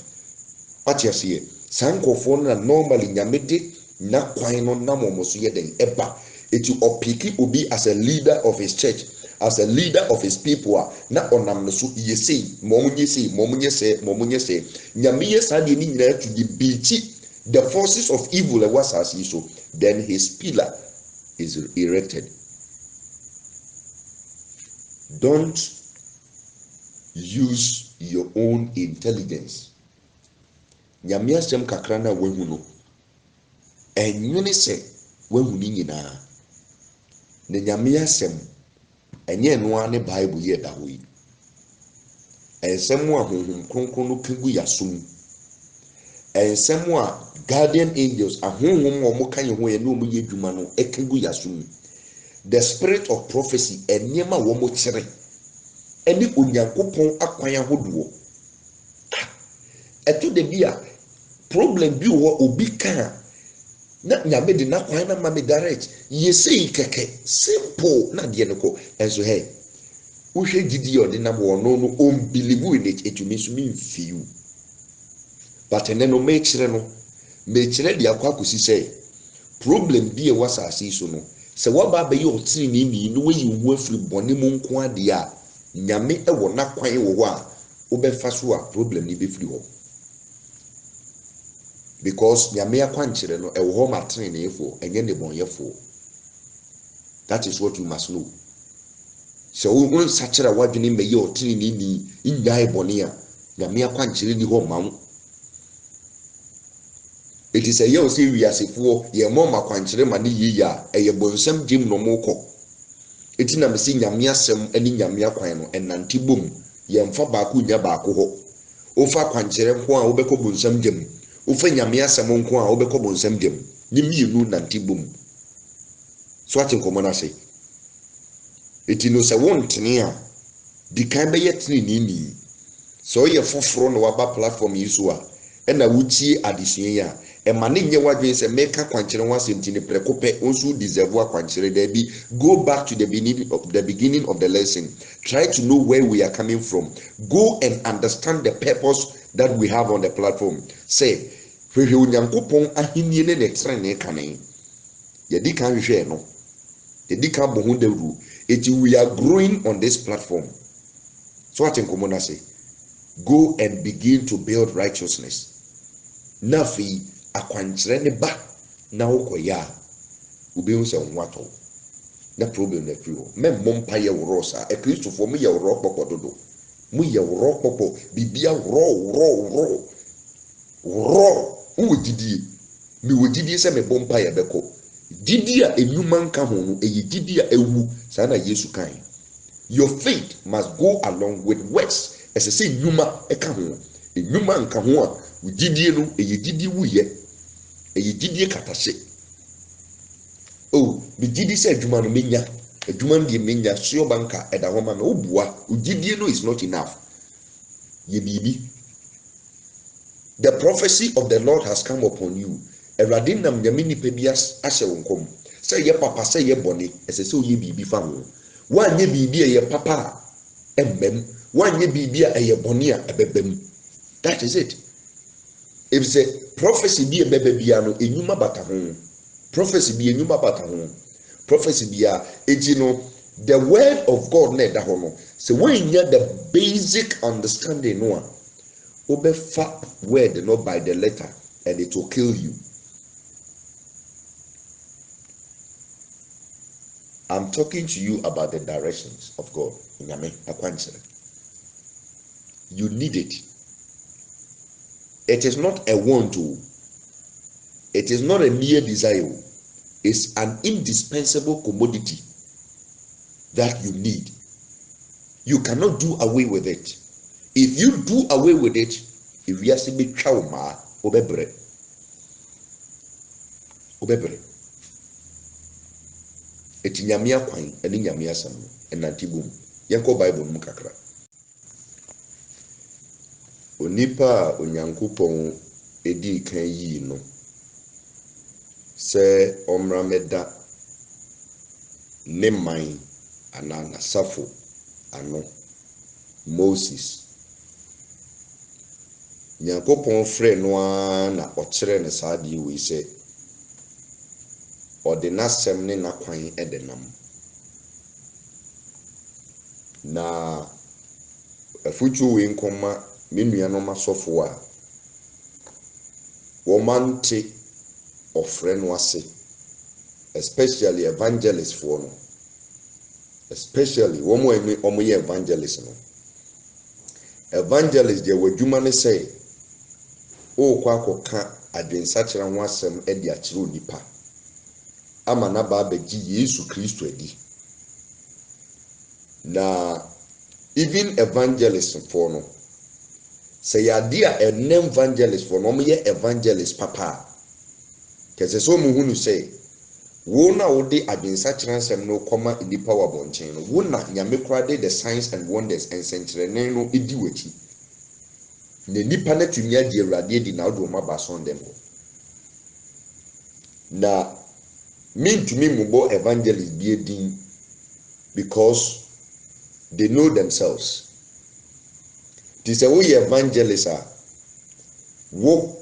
atiase sankofo na normally nyame de na kwan no nam wo so ye den eba eti opiki obi as a leader of his church, as a leader of his people, na onam no so yesi momunye se nyame yesa de ni nyina to the forces of evil was as so then his pillar is erected. don't use your own intelligence. Nyame asɛm kakra na wahu no ɛnwene sɛ wahu ni nyinaa. Na nyame asɛm ɛnyɛ noa ne Bible yɛ da hɔ yi. Ɛnsɛm a honhom kronkron no ka gu yasom. Ɛnsɛm a guardian angels ahonhom a ɔmo ka yɛ ho yɛ na ɔmo yɛ adwuma no ɛka gu yasom. The spirit of prophecy ɛnneɛma a wɔmo kyerɛ ɛne Onyankopɔn akwan ahodoɔ. Ɛto da bi a problem bi wɔ obi ka na nyame de n'akwan na ma me direct yɛsɛyi kɛkɛ simple na deɛ no kɔ ɛnso hɛ wohwɛ gidi ɔde nam wɔ no no ɔmbelieve in it etumi so me mfiu but ɛnɛ no mekyerɛ de akɔ akɔsi sɛ problem bi a ɛwɔ asase so no sɛ waba abɛyɛ ɔtiri no wɔyi wo afiri bɔne mu nko adeɛ a nyame ɛwɔ n'akwan wɔ hɔ a wobɛfa so a problem ni bɛfiri hɔ. Because nyame akwankyerɛ no ɛwɔ hɔ ma treneefo ɛnyɛ ne bɔnyɛfo. That is what you must know. Sɛ wo nsakyerɛ wadwene mɛyɛ ɔtene ni nyae bɔne a nyame akwankyerɛ ni hɔ ma wo. It is a yɛ ɔsɛ wiasefoɔ yɛ mɔ ma akwankyerɛ ma ne yie a ɛyɛ bɔnsɛm gyem no mo kɔ. Eti na mesi nyame asɛm ɛne nyame akwan no ɛnante bom yɛmfa baako nya baako hɔ. Ofa akwankyerɛ nko a wobɛkɔ bɔnsɛm gyem. Ofa nyame asɛm nko a wobɛkɔ bɔnsɛm gyem. Ni mienu nante bom. So ati nkɔmɔ na se. Eti no sɛ wontene a di kan bɛyɛ tene ni. Sɛ ɔyɛ foforo na waba platform yi so a ɛna wutie adesua yi a ɛma ne nyɛ wadwen sɛ meka kwankyerɛ ho asɛm ti ne prɛko pɛ nso deserve akwankyerɛ da bi. Go back to the beginning of the lesson. Try to know where we are coming from. Go and understand the purpose that we have on the platform. Say hwehwɛ Onyankopɔn ahenni ne ne trene kane. Yɛdi kan hwehwɛ no. Yɛdi kan bɔ ho dawuru. We are growing on this platform. So what nkɔmɔ na say? Go and begin to build righteousness. Nafi akwankyerɛ ne ba na wokɔyɛ a wobɛhu sɛ nwato na problem na firi hɔ. Mɛmmɔ mpa yɛ worɔ saa Kristofoɔ mo yɛ worɔ kpɔkɔ dodo. Mo yɛ worɔ kpɔkɔ bibia worɔ wo didie me wo didie sɛ me bɔ mpa yɛ bɛkɔ. Didi a enwuma nka ho no ɛyɛ didi a ewu saa na Yesu kan. Your faith must go along with works. Ɛsɛ sɛ enwuma ɛka ho. Enwuma nka ho a wo didie no ɛyɛ didi wuyɛ. Ɛyɛ didi katahye. Oh, me didi sɛ adwuma no menya. Adwuma no deɛ menya so banka ɛda hɔ ma me obua. Wo didie no is not enough. Ye bibi. The prophecy of the Lord has come upon you. Awurade nam nyame nipa bi ahyɛ wo nkɔm. Sɛ yɛ papa sɛ yɛ bɔne, ɛsɛ sɛ oyɛ bibi fa ho. Wanyɛ bibi a yɛ papa a ɛmbɛm. Wanyɛ bibi a ɛyɛ bɔne a ɛbɛbɛm. That is it. If say prophecy bi ɛbɛbɛ bia no enwuma bata ho. Prophecy bi enwuma bata ho. Prophecy bia eti no the word of God na ɛda hɔ no. So when you the basic understanding no a obefa word no by the letter and it will kill you. I'm talking to you about the directions of God. You need it. It is not a want to. It is not a mere desire. It's an indispensable commodity that you need. You cannot do away with it. If you do away with it, if you are simply trauma, obebre. Eti nyame akwan ene nyame asam enante bom yenko Bible mu kakra. Onipa Onyankopɔn edi kan yi no sɛ ɔmra meda ne man ana nasafo ano Moses Nyankopɔn frɛ no na ɔkyerɛ ne saade we sɛ ɔde n'asɛm ne n'akwan ɛdenam na afutu we nkɔma me nuanom asɔfo a wɔmante ɔfrɛ no ase, especially evangelists for no, especially omo ye evangelist no. Evangelist de wadwuma ne say o kwa akoka adwensakira ho asem e de akire onipa ama na ba abegi Yesu Kristo adi. Na even evangelist for no say adia a name evangelist for no me evangelist papa kese so mu hunu say wo na wo de adwensakira nsem no koma enipa wa bonchen no wo na nyame kra de the signs and wonders and senkyerene no edi wachi na nipa na tumi adi awurade di na wo ma ba son dem na me mubo evangelist be edin because they know themselves. This is a way evangelist are wo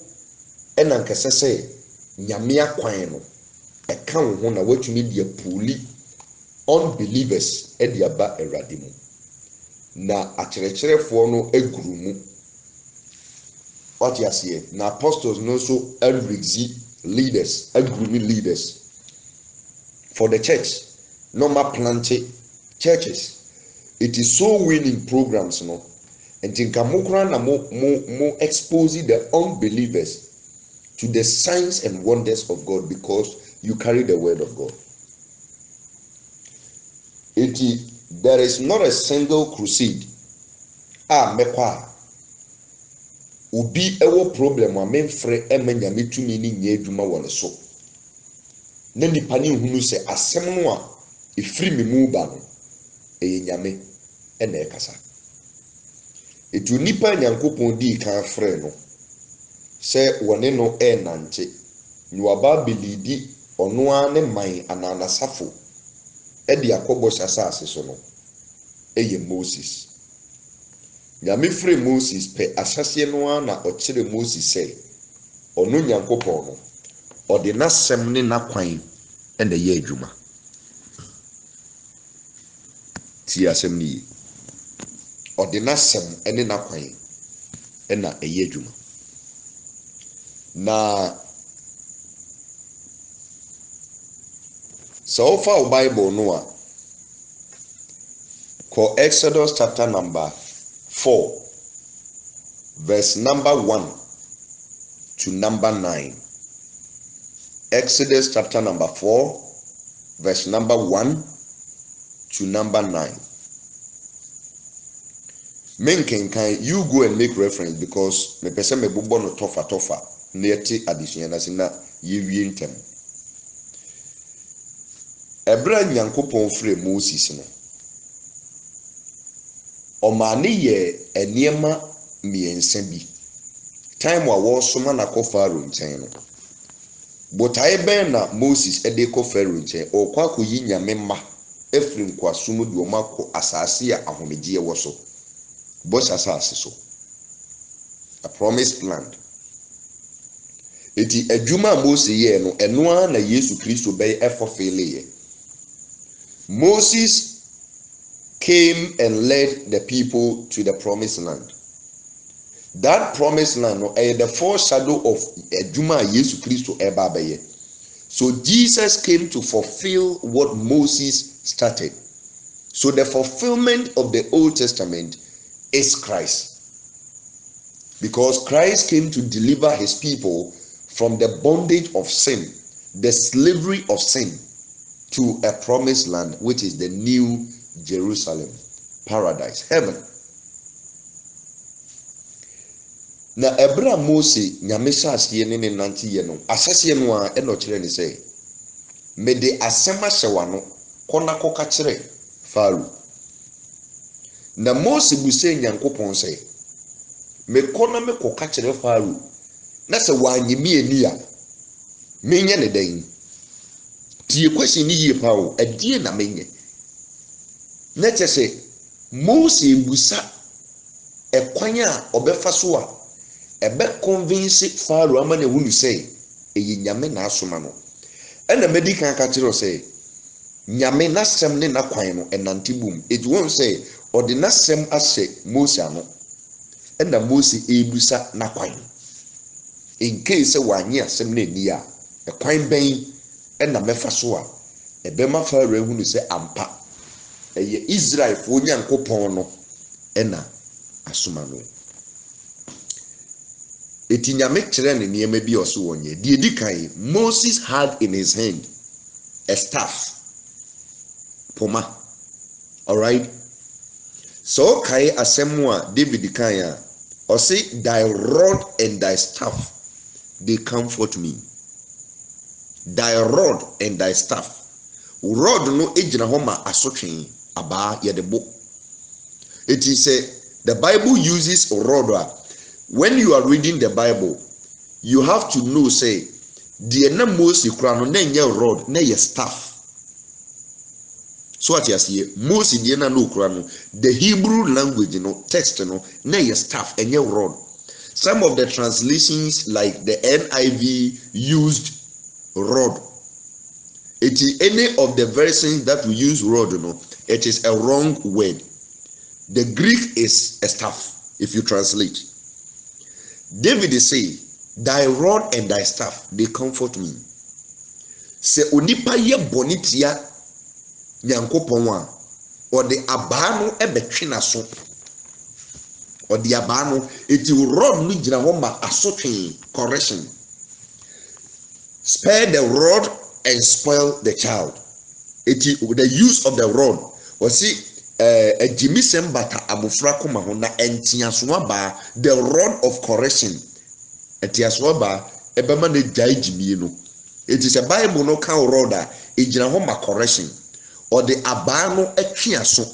enankasa say nyame akwan no e kan ho na watumi de puli unbelievers e de aba awurade mu na akyerɛkyerɛfoɔ no aguru mu what you see na apostles no so elrixi leaders aguru leaders for the church normal planted churches. It is so winning programs, no. And think more exposing the unbelievers to the signs and wonders of God because you carry the word of God. There is not a single crusade. Mekwa. Ubi ewo problem wa memfre emenya metumi ni nye adwuma wole so. Na nipa ni hunu se asem no a efiri me mu ba no nyame ena ekasa. Etu nipa nyankopon di kan frɛ no se wone no nante ni waba belidi ono a ne man ananasafo e de akɔbɔ sasase so no Moses. Nyame frɛ Moses pe asase no a na ɔkyerɛ Moses sɛ ɔno nyankopon no ɔde nasɛm ne nakwan ena yɛ adwuma. Ti asɛm ni ɔde nasɛm ene nakwan ena ɛyɛ adwuma. Na so far Bible no a ko Exodus chapter number 4 verse number 1 to number 9. Exodus chapter number 4 verse number 1 to number 9. Menkenkan, you go and make reference because me pese me bobo no tofa na yeti addition na sina yewie ntem. Ebra nyankopon frɛ Moses no. Ɔmane ye eniema miensa bi. Time wa wo soma na kɔ Pharaoh nkyɛn no. Botae ben na Moses ede kɔ Pharaoh nkyɛn, ɔkɔ akɔyi nyame mma efiri nkwasom de ɔmakɔ asase a ahomegye wɔ so. Boss asase so. A promised land. Eti adwuma Moses ye no eno na Yesu Kristo be fulfill ye. Moses came and led the people to the promised land. That promised land no the foreshadow of adwuma Yesu Kristo eba be. So Jesus came to fulfill what Moses started. So the fulfillment of the Old Testament is Christ. Because Christ came to deliver his people from the bondage of sin, the slavery of sin, to a promised land, which is the new Jerusalem, paradise, heaven. Na ebra Mose nyame hyase ne nante ye no asase no a e no kire ni say me de asema hyewa no kona koka kire Pharaoh. Na Mose buse nyankopon say me kona me koka kire Pharaoh na se wanyemi ani a menye ne dan tie question ni yie pa o adie na menye na kyese Mose busa ekwan a obefa so a ebe convince Pharaoh ama na hunu say eyi nyame na asoma no ena medikan ka kire say nyame nasem ne nakwan no enante bum it won't say or the nasem ase Mose ano ena Mose ebusa nakwan in case wanye asem na ni a ekwan ben ena mefa so a ebe ma Pharaoh hunu say ampa ɛyɛ Israel fo Nyankopɔn no ɛna asoma no eti nyame kyerɛ ne nneɛma bi ɔso wɔnyɛ die di kan Moses had in his hand a staff poma. All right, so kai asɛm a David kan a ɔse thy rod and thy staff they comfort me. Thy rod and thy staff. Rod no egyina hɔ ma asotwe aba yɛde bo. It is the Bible uses rod. When you are reading the Bible, you have to know say the na Moses kura no na nyɛ rod na yɛ staff. So what you see, Moses the na no kura no, the Hebrew language text na yɛ staff and yɛ rod. Some of the translations like the NIV used rod. It is any of the versions that we use rod it is a wrong word. The Greek is a staff if you translate. David say, thy rod and thy staff they comfort me. Se onipa ye bonitia Nyankopɔn a or the abaa no ebetwe naso or the abaa no eti rod no gyina hɔ ma asotwe correction. Spare the rod and spoil the child. Eti the use of the rod wɔsi ejimisem bata abofra koma ho na entiasoa ba the rod of correction entiasoa ba ebema na jai jimie no. It is a Bible no kan rod a ejina ho ma correction or the aba no etweaso.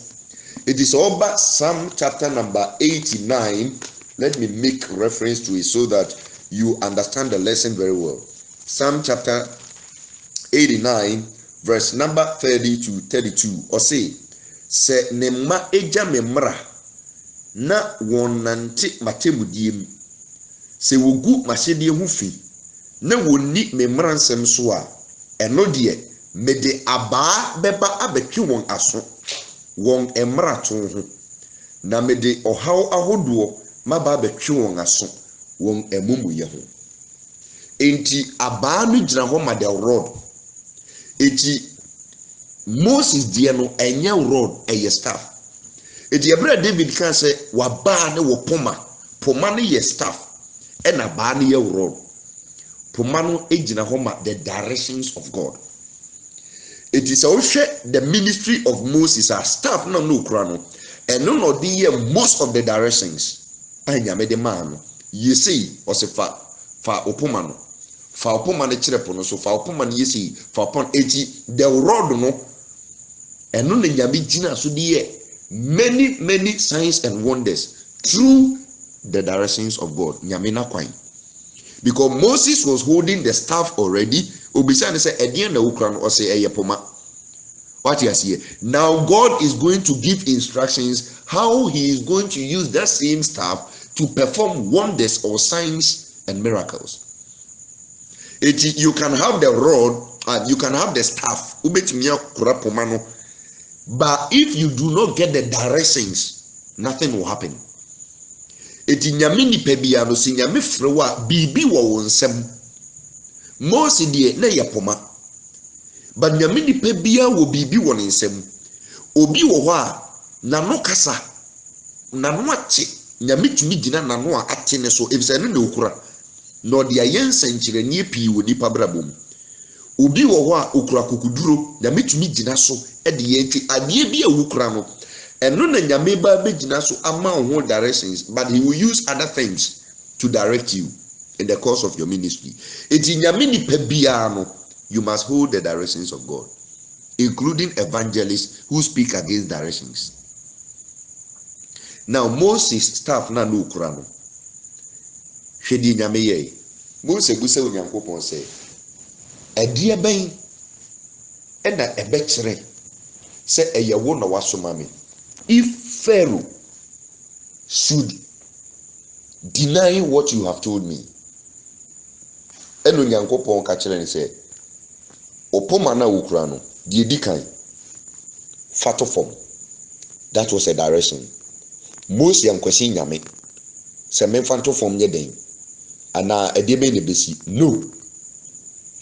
It is over Psalm chapter number 89. Let me make reference to it so that you understand the lesson very well. Psalm chapter 89 verse number 30 to 32 or say se ne ma eja me mra na wonante matemudiem se wogu mahyedie ho fi na wonni me mra nsem so a eno de me de aba beba abetwe won aso won emra to ho na me de ohaw ahodo maba abetwe won aso won emumuye ho enti aba no gyina ho ma the rod. Eti Moses die no enye rod eye staff. Eti ebra David kan say wa ba ne wo poma ne ye staff e na ba ne ye rod. Poma no egyina ho ma the directions of God. It is also the ministry of Moses as staff no kura no and no dey most of the directions. Anya me de man you see o se fa opoma no fa opoma ne kyerɛ no so fa opoma ne yesi fa upon eti the rod no eno ne nyame gina so de many signs and wonders through the directions of God nyame na kwan. Because Moses was holding the staff already obisa ne say edien na ukra no o say eye poma. What you see now, God is going to give instructions how he is going to use that same staff to perform wonders or signs and miracles. You can have the rod and you can have the staff, but if you do not get the directions, nothing will happen. Moses die na yapoma, but nyamini pebia wo bibi won nsem. Obi wo ho a na no kasa na no ache nyame tumi gina na no ate ne so ebisa ne na okura no de ayensa nkyerenie pii wo nipa brabom. Obi wo ho a okura kokuduro nyame tumi gina so e de yenti ade bi a wukura no eno na nyame ba be gina so ama ho directions, but he will use other things to direct you in the course of your ministry. Eti nyame ni pebia no, you must hold the directions of God, including evangelists who speak against directions. Now Moses staff na no kura no hwedi nyame ye Moses busa onyankopon say edie ben ena ebekere say eyewo na wasoma me. If Pharaoh should deny what you have told me, eno onyankopon ka kire ne say opoma na wukura no die dikan fato form. That was a direction. Moses yankwasi nyame se men fato form nye den ana ediebe ne besi no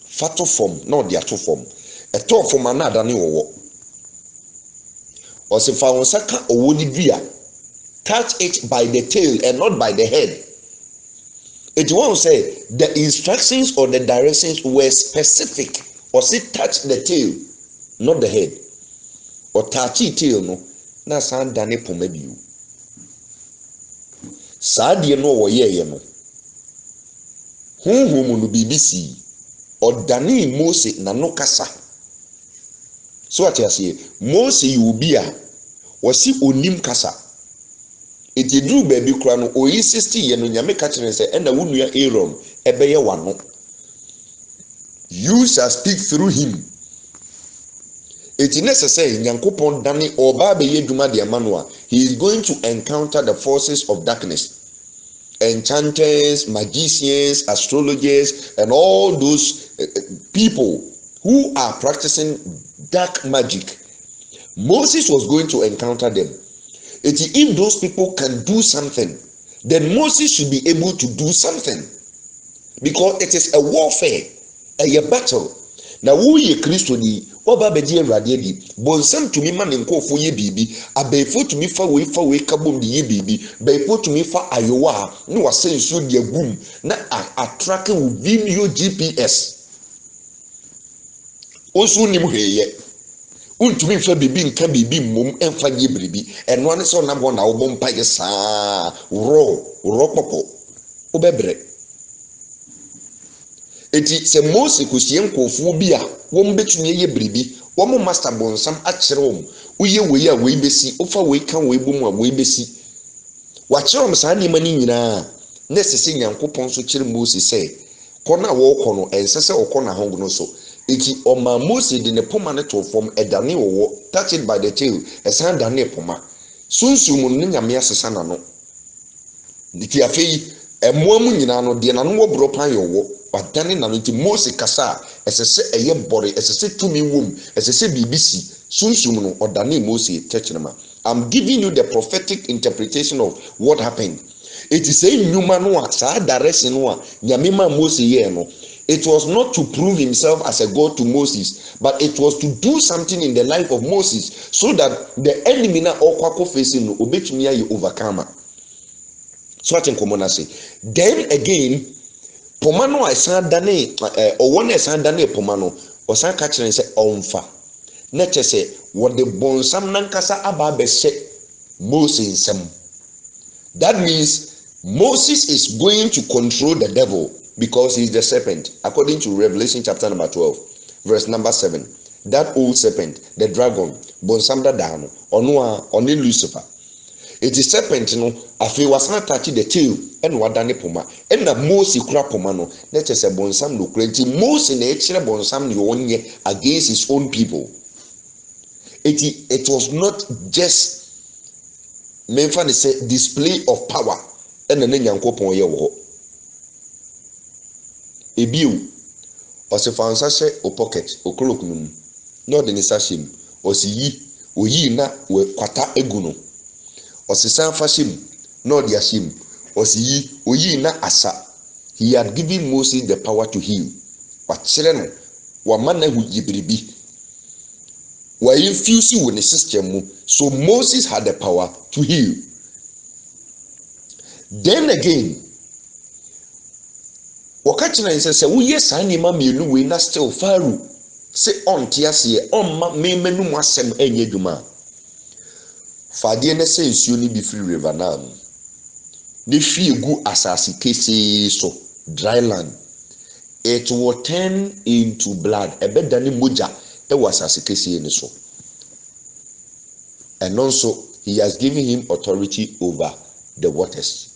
fato form no dia to form e to form ana adane wo ɔse fa wo nsa ka ɔwɔ ne dua, touch it by the tail and not by the head. It won't say the instructions or the directions were specific. Or say touch the tail, not the head. Or touch it tail no. Na san dane poma biu. Saa die no wo ye no. Honhom no BBC. Or dane Mose na no kasa. So what you say? Mose you be a wasi onim kasa. Eti dru baby kura no o insist ye no nyame ka kire say na wunua Aaron ebeye wano. You shall speak through him. Eti necessary nyankopon dane oba beye dwuma de manua. He is going to encounter the forces of darkness. Enchanters, magicians, astrologers and all those people who are practicing dark magic. Moses was going to encounter them. If those people can do something, then Moses should be able to do something. Because it is a warfare, a battle. Now who ye Christo di, oba beji erade di, bonsam to me man nkofo ye bibi, abefo to me fa we kabom di ye bibi, befo to me fa ayowa, no wase nsuo di agum, na attract with video GPS. Osu nim hweye. Untumi fa bibi nka bibi mom emfa ye bribi eno ane so na bo na wo bompa ye saa ro popo obebre eti se Mose kosie nkofo bi a wo mbetumi ye bribi wo mo master bonsam a kire wo uye we a we besi ofa we kan we bom a we besi wa kire wo saa ni mani nyina na sese nyankopon so kire Mose se kona wo kono ensese okona hongo so eki oma Mose de ne poma ne to form edane wo touch it by the tail esan dane poma sunsum no nyame asesa na no diti afei emoamu nyina no de na no wo bro pan yo wadane na no ti Mose kasa esese eye bore esese tumi wom esese BBC sunsum no odane Mose technema. I'm giving you the prophetic interpretation of what happened. It is a nyuma no a sa direction no a nyame ma Mose ye no. It was not to prove himself as a God to Moses, but it was to do something in the life of Moses so that the enemy na okwako facing no obetumi aye overcomer. So what in common say. Then again, pomano esan dane owone esan dane pomano osan ka kire say onfa. Na che say what the bonsam nankasa aba be she Moses nsem. That means Moses is going to control the devil. Because he is the serpent, according to Revelation chapter number 12, verse number 7. That old serpent, the dragon, Bonsamda Dano, Onua, Oni Lucifer. It is serpent, no, afi wasan touch the tail, and wadane poma, and the Mose kura poma no, let us say Bonsam no credit. Mose ne echere Bonsam ni onye against his own people. It was not just menfa say display of power, and the nyankopon ye wo. Ebiu osifansa she o pocket o krokunum no de ni sashim osiyi oyi na we kwata eguno osisan fashim no de ashim osiyi oyi na asa. He had given Moses the power to heal. Wachire no wa mana hu yibribi wa infuse wo ne system mu. So Moses had the power to heal. Then again, wakachina insese uye sani ma mienu we na still faru se on tiase on ma memenu mu asem enye dwuma fadie ne se nsuo ni bi free river na mu de hwie gu asase kese so dry land, it will turn into blood ebedani moja e wasase kese ni so. And also he has given him authority over the waters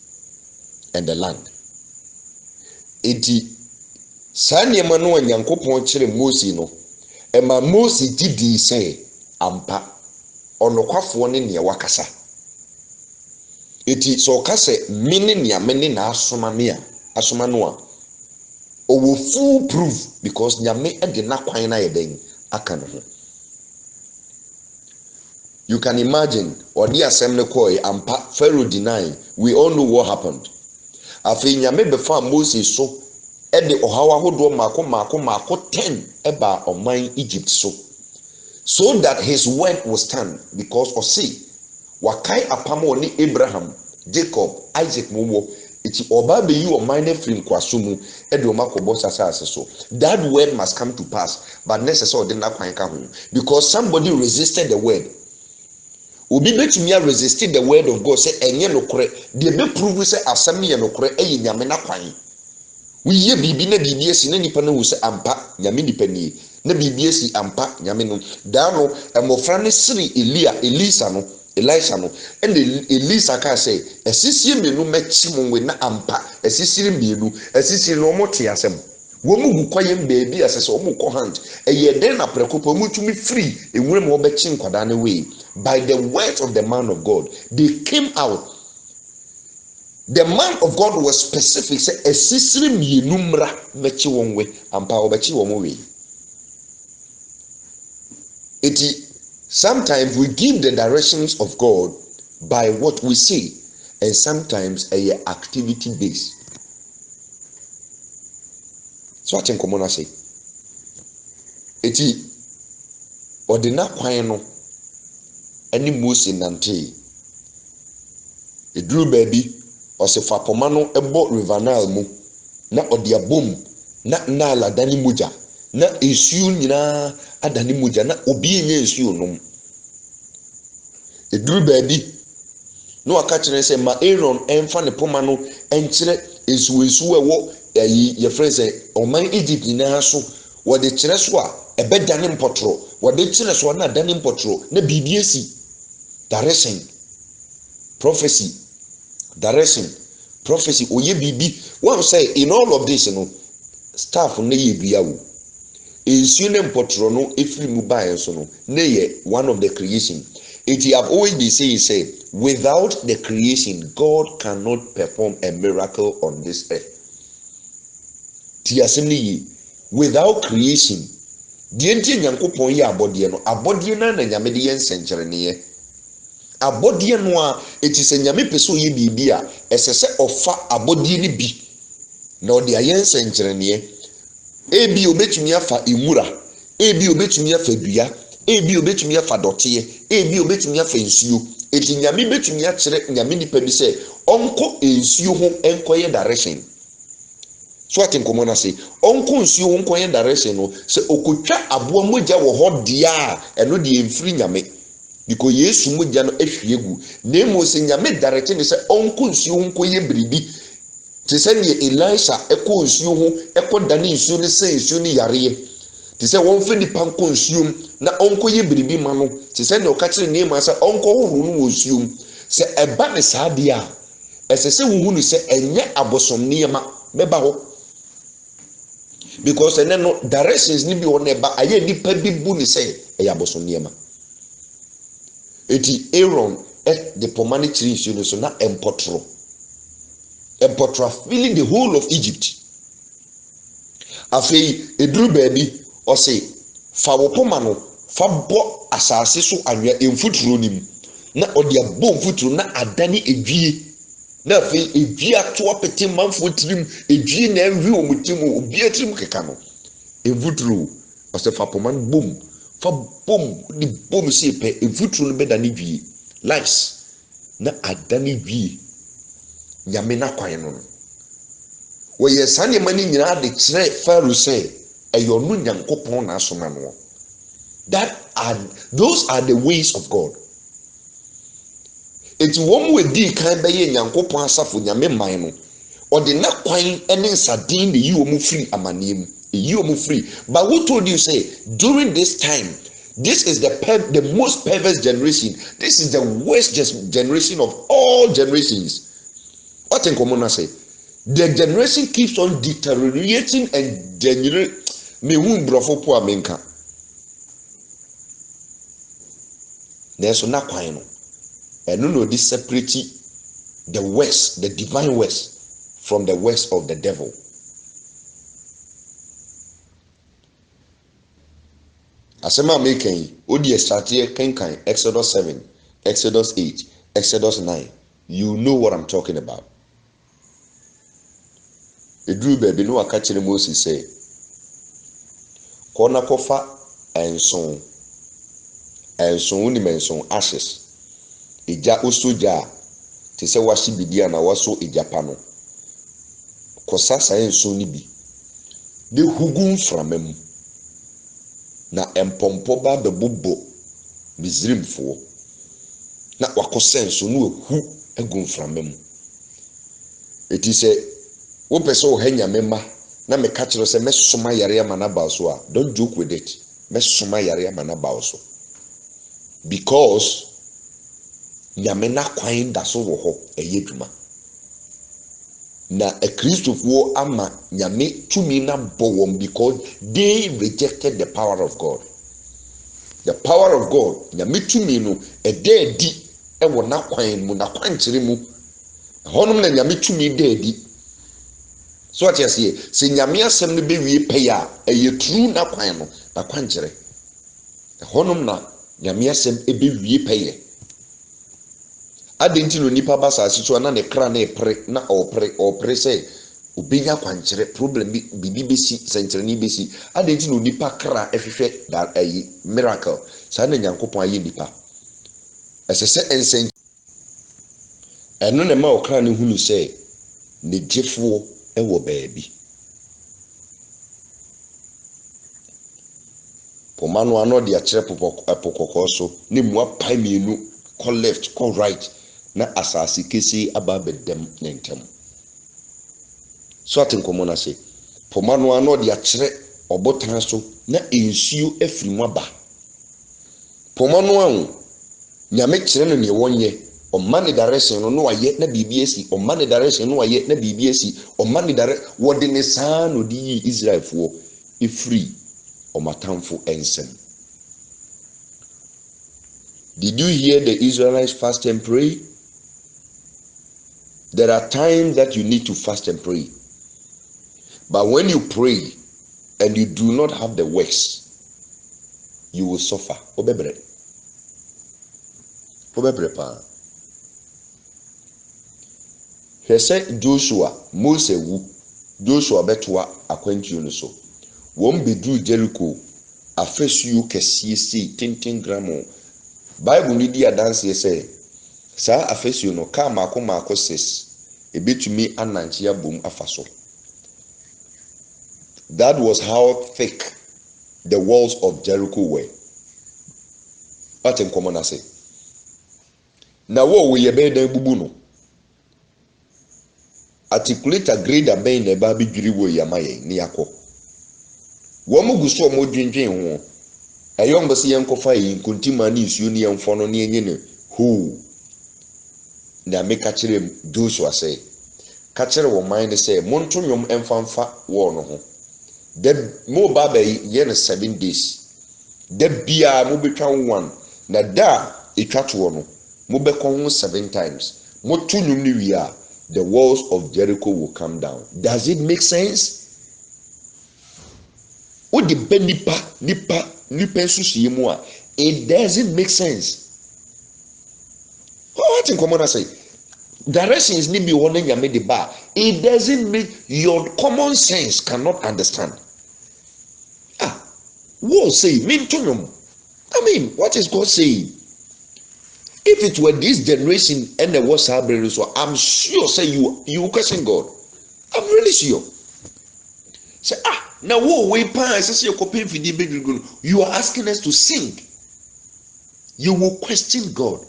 and the land. Eti sanye manu wanyankopon kire Mose no ema Mose didi say ampa onokwafo ne ne wakasa. Eti so kase mini ne mene na asoma me a asoma no a owo full proof because nyame e de na kwan na yeden aka no ho. You can imagine odi asem ne koi ampa Pharaoh deny. We all know what happened. Afi nyame befa Moses so e de ohawa hodo mako 10 eba oman Egypt so. so that his word will stand, because Osi wakai apamo ni Abraham, Jacob, Isaac muwo iti oba be you or minor film kwasumu edo makobo sasa so. That word must come to pass, but necessary did not quite come, because somebody resisted the word. Obi betumi resisted the word of God, say enye nokore de be prove say asem ye nokore eyi nyame na kwan. We ye bibi na bibi esi na nipa na hu say ampa nyame nipa ni na bibi esi ampa nyame no da no emofra ne siri Elisa no and Elisa ka say esisi mienu mechi mo we na ampa esisi mienu esisi no mo te asem wo mu gu kwayem beebi asese wo mu ko hand eye den na prekopo mu tumi free enwure mo be chi nkwada na we. By the words of the man of God, they came out. The man of God was specific. Say, "Esisiri mienumra mechi wonwe ampa obechi womowe." Sometimes we give the directions of God by what we say, and sometimes a activity based. So what in common say? Eti ordinary kwan no any Mose nante eduru baabi ɔsefa poma no ɛbɔ river Nile mu na ɔde abom na Nile adani muja na esuo nyinaa adani muja na obi enye esuo nom eduru baabi no aka kyerɛ sɛ ma Aaron ɛmfa ne poma no ɛnkyerɛ esuo ɛwɔ ye friend sɛ ɔman Egypt nyinaa so wɔde kyerɛ so a ɛbɛdane mpɔtoro wɔde kyerɛ so na adane mpɔtoro na biribi esi. Direction, prophecy, oye bibi. One say in all of this, staff ne ye biawo. Ensuing potro no efri mubaye so no ne one of the creation. It have always been say without the creation, God cannot perform a miracle on this earth. Tiasemi without creation, the enti nyankopon ye abodie no abodie na nyame de yen senkyere ne abodie no a eti se nyame peso ye bibi a esese ofa abodie ni bi na ode ayen senkyerene ebi obetumi afa emura ebi obetumi afa dua ebi obetumi afa dote ebi obetumi afa nsuo eti nyame betumi a kire nyame nipa bi se onko nsuo ho enkoye direction. So atin komo na se onko nsuo ho enkoye direction no se okotwa aboa mogya wo ho dia eno de emfiri nyame. Because Yesu mogya no ehwie gu na emo se nyame direct ne se onko nsuo ho koye bribi te se ne Elisha eko nsuo ho eko dane nsuo ne se nsuo ne yare te se won fe nipa nko nsuo na onko ye bribi ma no te se ne okakire ne ma se onko horo no wo nsuo se eba ne saade a ese se wuhu no se enye abosom ne ma beba ho because ene no directions ni bi won eba aye nipa bi bu ne se eya abosom ne ma. Eti Aaron the pomani tree so na empotro filling the whole of Egypt. Afei eduru baabi o say fa wo poma no fa bo asase so anwa emfuturo nim na odi abom futuro na adane edwie na afei edwie ato apete manfo tirim edwie na enwi omutim obi atirim keka no emfuturo o say fa poma no bom fa bom di bom se pe evutru no beda ni dwie lives na adani dwie nyame na kwan no wo ye sane mani nyina de kire Pharaoh say eyo no nyankopon na asoma no. Those are the ways of God. Eti wom we di kan be ye nyankopon asafo nyame man no ode na kwan ene nsadin de yi wo mu free amanem. You are free. But who told you say during this time, this is the most perverse generation. This is the worst generation of all generations. What in common I say? The generation keeps on deteriorating and degenerating. Me who brofo po amenka. There's no kwano. And no this separate the west, the divine west, from the west of the devil. Asema making odi strategy kenkan Exodus 7, Exodus 8, Exodus 9. You know what I'm talking about. Edru baby no aka kire Moses say kona kofa enson enso woni menso ashes eja osoja te se wahye bidia na waso ejapa no kosa enso ni bi de hugun framam na empompo ba bebobo Misraimfo na wakosa enso no ehu egun framam eti se wo pese o hanya mema na me ka kire se mesoma yare ama na ba so a don't joke with it mesoma yare ama na ba so because nyame na kwan da so wo ho eyeduma na a Christopher ama nyame tumi na bowom because they rejected the power of God. The power of God nyame tumi no edi e wo na kwan mu na kwankire mu honum na nyame tumi edi so what you say nyame asem no be wie peya eye true na kwan no na kwankire honum na nyame asem ebe wie peye adenti no nipa basa so na ne kra na epre na opre say obenya kwankire problem bibi besi sentre ni besi adenti no nipa kra efhwehwe da ayi miracle sa na nyankopon ayi nipa esese ensen eno ne ma okra ne hunu say ne jefo ewo baabi pomano ano de akire popokoko so ne mu apai mienu call left call right na asasi kesi aba bedem nentem so atenkomo na se pomano ano de akire obotan so na ensuo afiri mu aba pomano an nyame kire no ne wonye o mani direction no waye na BBS o mani direction no waye na BBS o mani direct wode ne saa no di Israelfo e free o matamfo ensem. Did you hear the Israelites fast and pray? There are times that you need to fast and pray. But when you pray and you do not have the works, you will suffer. Obebre pa. He said Joshua, Moses wu, Joshua betwa akwantuo no so. Won bedru Jericho, afesuo kesiye si 10 gramo. Bible ni di adanse say sa afesuo no ka mako 6 ebetumi ananche abom afaso. That was how thick the walls of Jericho were. What in common say? Na wo we ye be dan bubu no. Articulate a grade aben na ba bi dwiri wo yamaye ni yakọ. Wo mo guso mo dwendwen ho. Eyom bese yenkofa yi kontima ni isuo ni yemfo no ne enye ne ho. Na me ka kire Joshua say ka kire wo man ne say monto nyom emfanfa wo no ho. The mo baba ye ne 7 days. The bia mo betwa one na da etwa to no mo be kon 7 times. Mo to nyom ni wi a the walls of Jericho will come down. Does it make sense? O de nipa susu mu a it doesn't make sense. What in common I say? Directions need be one nyame de ba. It doesn't make your common sense cannot understand. What say? I mean, what is God saying? If it were this generation and the WhatsApp, so I'm sure say you question God. I'm really sure. Say now what way pan say you copy video you are asking us to sing. You will question God.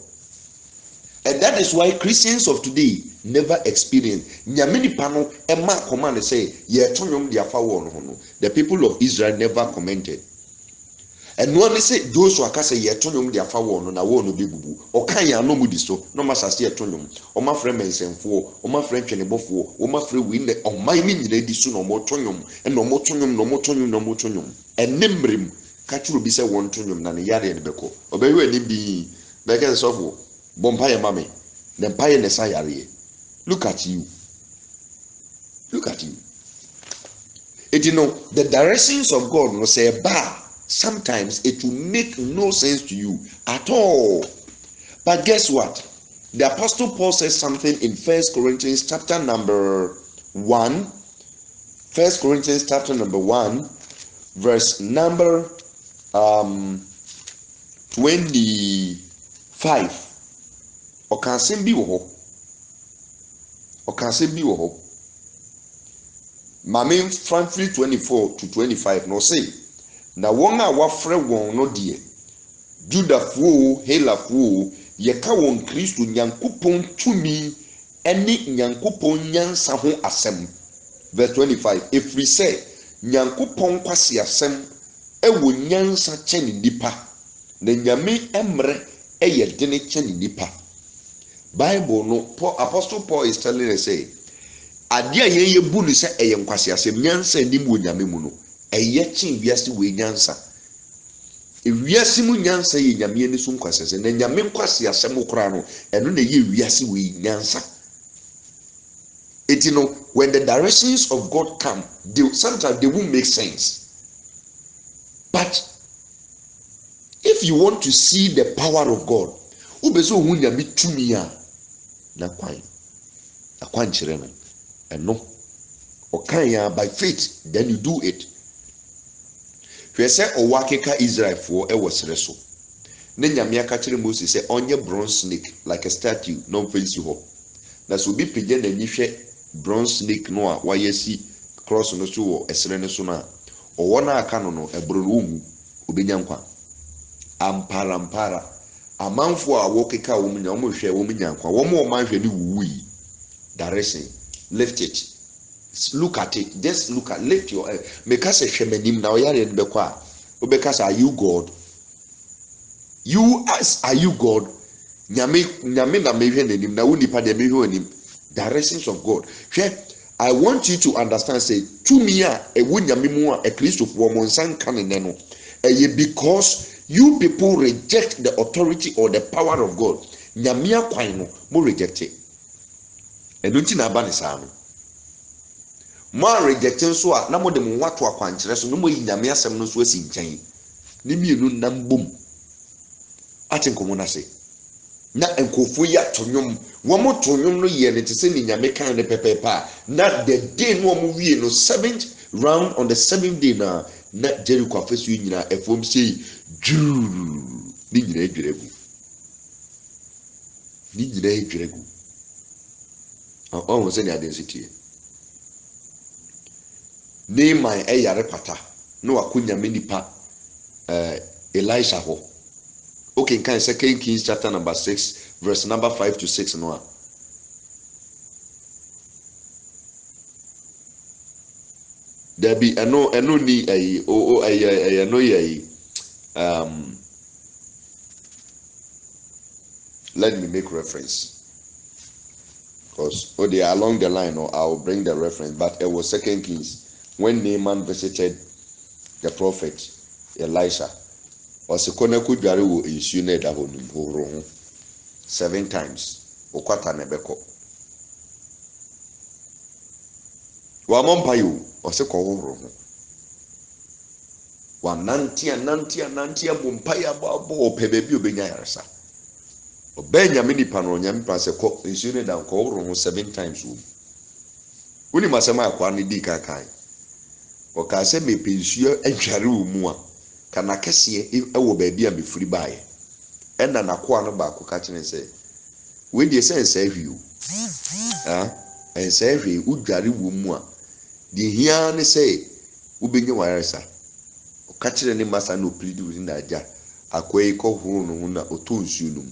And that is why Christians of today never experience. Nyamini pano ema command say ye tonyom dia fa wo no. The people of Israel never commented. And no one say Joshua ka say ye tonyom dia fa wo no na wo no bebubu. O kan ya no mudi so no masase ye tonyom. O ma frɛ mensemfo, o ma frɛ twenebofo, o ma frɛ wi ne o man ni nyina di so no mo tonyom. And no mo tonyom. Enemrem ka churu bi say won tonyom na ne yare ne beko. Obehu ani bi beke sofo. Bompaye mame. Nempaye nesa yare. Look at you. It you know the directions of God will say sometimes it will make no sense to you at all. But guess what? The Apostle Paul says something in 1 Corinthians chapter number 1. 1 Corinthians chapter number 1, verse number 25 ɔka asɛm bi wɔ hɔ Mame Franklin 24 to 25 no say na wɔn a wafrɛ wɔn no deɛ Judafoɔ Helafoɔ yɛka wɔn Kristo Nyankopɔn tumi ɛne Nyankopɔn nyansa ho asɛm. Verse 25 ɛfiri sɛ Nyankopɔn kwasi asɛm ɛwɔ nyansa kyɛ ne nipa na Nyame ɛmrɛ ɛyɛ dene kyɛ ne nipa. Bible no Apostle Paul is telling us say adeɛ a yɛyɛ bu no sɛ ɛyɛ nkwasi asɛm nyansa anim wɔ Nyame mu no ɛyɛ kyen wiase wɔ nyansa. Wiase mu nyansa yɛ Nyame ani so nkwasi asɛm na Nyame nkwasi asɛm koraa no ɛno na yɛ wiase wɔ nyansa. You know, when the directions of God come, sometimes they won't make sense. But if you want to see the power of God, ubezo hunya mitumia na kwan chirena and no okanya by faith, then you do it. We say owakeka Israel for was reso. Then Nyame aka kire Moses say onye bronze snake like a statue no fancy ho. Na so bi pege na nhwe bronze snake no a wayesi cross no so wo esere ne so na owo na aka no ebro no wu obenya nkwa ampara amanfo a wokeka wo munya wo hwe wo munya nkwa wo mo man hwe ni wuwi direction lift it, look at it, just look at, lift your make us a hwemanim na oyare ne bekwa obeka say are you God? You as are you God? Nyame na mehwe nanim na wo nipa de mehwe onim. Directions of God. I want you to understand, say, to me, a wunyamimua, a Christopher Monsan Cananeno, because you people reject the authority or the power of God. Nyamia Quino, more reject it. And don't you know Banisano? More rejecting so, no more than what to a quanch, no more in Yamia Semnos was in chain. Nimi num boom. I think Comunase. Na enkofuya tonyom womo tonyom no ye ne tese ni Nyame kan ne pepepa na the day no mo wie no 7th round on the 7th day na Jericho afesu nyina efom sei juu ni nyina edweregu on se ni identity ne man eyare pata no akonya menipa Elisha ho. Okay, can 2 Kings chapter number 6, verse number 5 to 6 no. There be no ni let me make reference. Because they are along the line, or I'll bring the reference. But it was 2 Kings when Naaman visited the prophet Elisha. Osikona kudware wo ensu na da honum horo 7 times okwata na beko wa mompayo osiko horo wa nantia bompaya bo opebe bi obenya yaresa obenya minipa no nyame pa se ko ensu na da ko horo 7 times wo woni masema akwa ne di kakai o ka se me pensuo adware wo mu a kana kese ewo baabi a mefiri baaye ena nakoa no ba ko ka kire se we die sense ahwiu ense ahwi udware wo mu a de hia ne se ubenye waresa o ka kire ne masa no pridi wuri na aja akwai ko huru no na otonsu num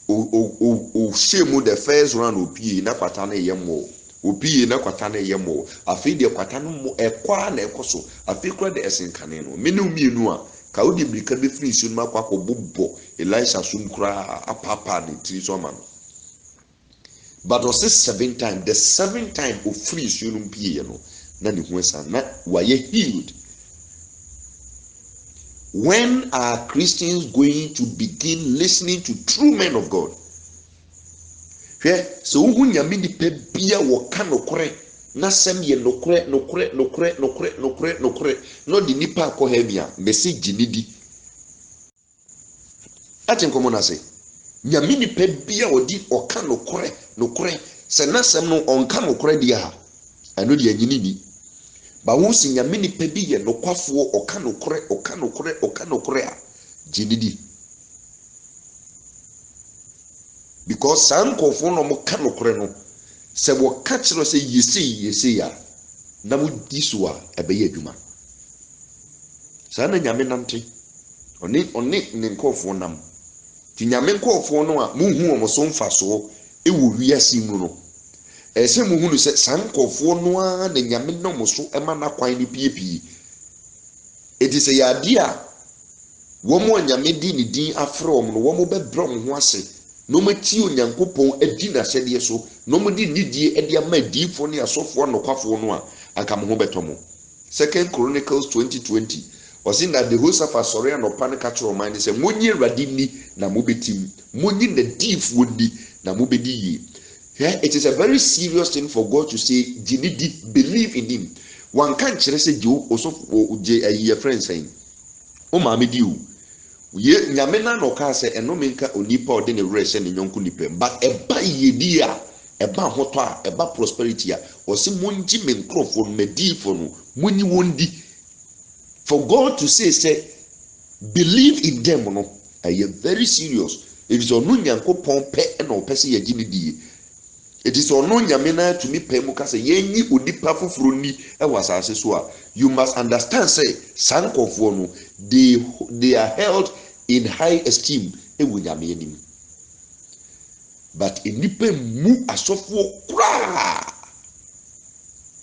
o shemu the first round opie na kwata na yemo opie na kwata na yemo afi de kwata no mo ekwa na ekoso afi kura de esinkane no menu mienu a ka odi brika be free su no makwa ko bobbo Elisha sum kura apapa ne tiri so ma no but was 7 times the 7th time of free su no pie no na ne hu esa na waye healed. When are Christians going to begin listening to true men of God? So who nyame ni pe bia wo ka nokore na sem ye nokore no di nipa ko ha bia message ni di atin komo na se nyame ni pe bia odi o ka nokore se na sem no on ka nokore di ha ano di anyini ni ba wo si nyame ni pe bi ye nokwafo o ka nokore a jinidi because san kofo no mo ka nokore no se wo ka kire se yesi ya na mo di so a ebeye adwuma sa na nyame nante oni ne nkofo nam ti nyame nkofo no a mo hu o so mfa so e wo wiase mu no ese mo hu no se san kofo no a na nyame no mo so e ma na kwan ni piepie eti se ya dia wo mo nyame di ni din afre o mo no wo mo be bro mo ho ase no mati onyankopon adi na sede so no mo di nidie ade ama difo ne asofo no kwafo no a aka mo ho betomo. 2 Chronicles 20:20 was in that the host of Assyria and Opan catch your mind say monyi radini na mo betim monyi the diff wodi na mo bedi yi. Here it is a very serious thing for God to say jinidi believe in him. One can't say you also your friend saying o ma me di o ye nyame na no ka se eno menka onipa ode ne wrese ne nyonko nipa but eba yedi a eba hoto a eba prosperity a o se monji me nkrofo medifo no monyi wondi for God to say believe in them no are very serious. It is onu nyankopon pe na opese ye gini die. It is onu nyame na to me pe mu ka se yenyi onipa foforo ni e wasase so a you must understand say sankofo no they are held in high esteem ewunyame anim but enipa mu asofo kura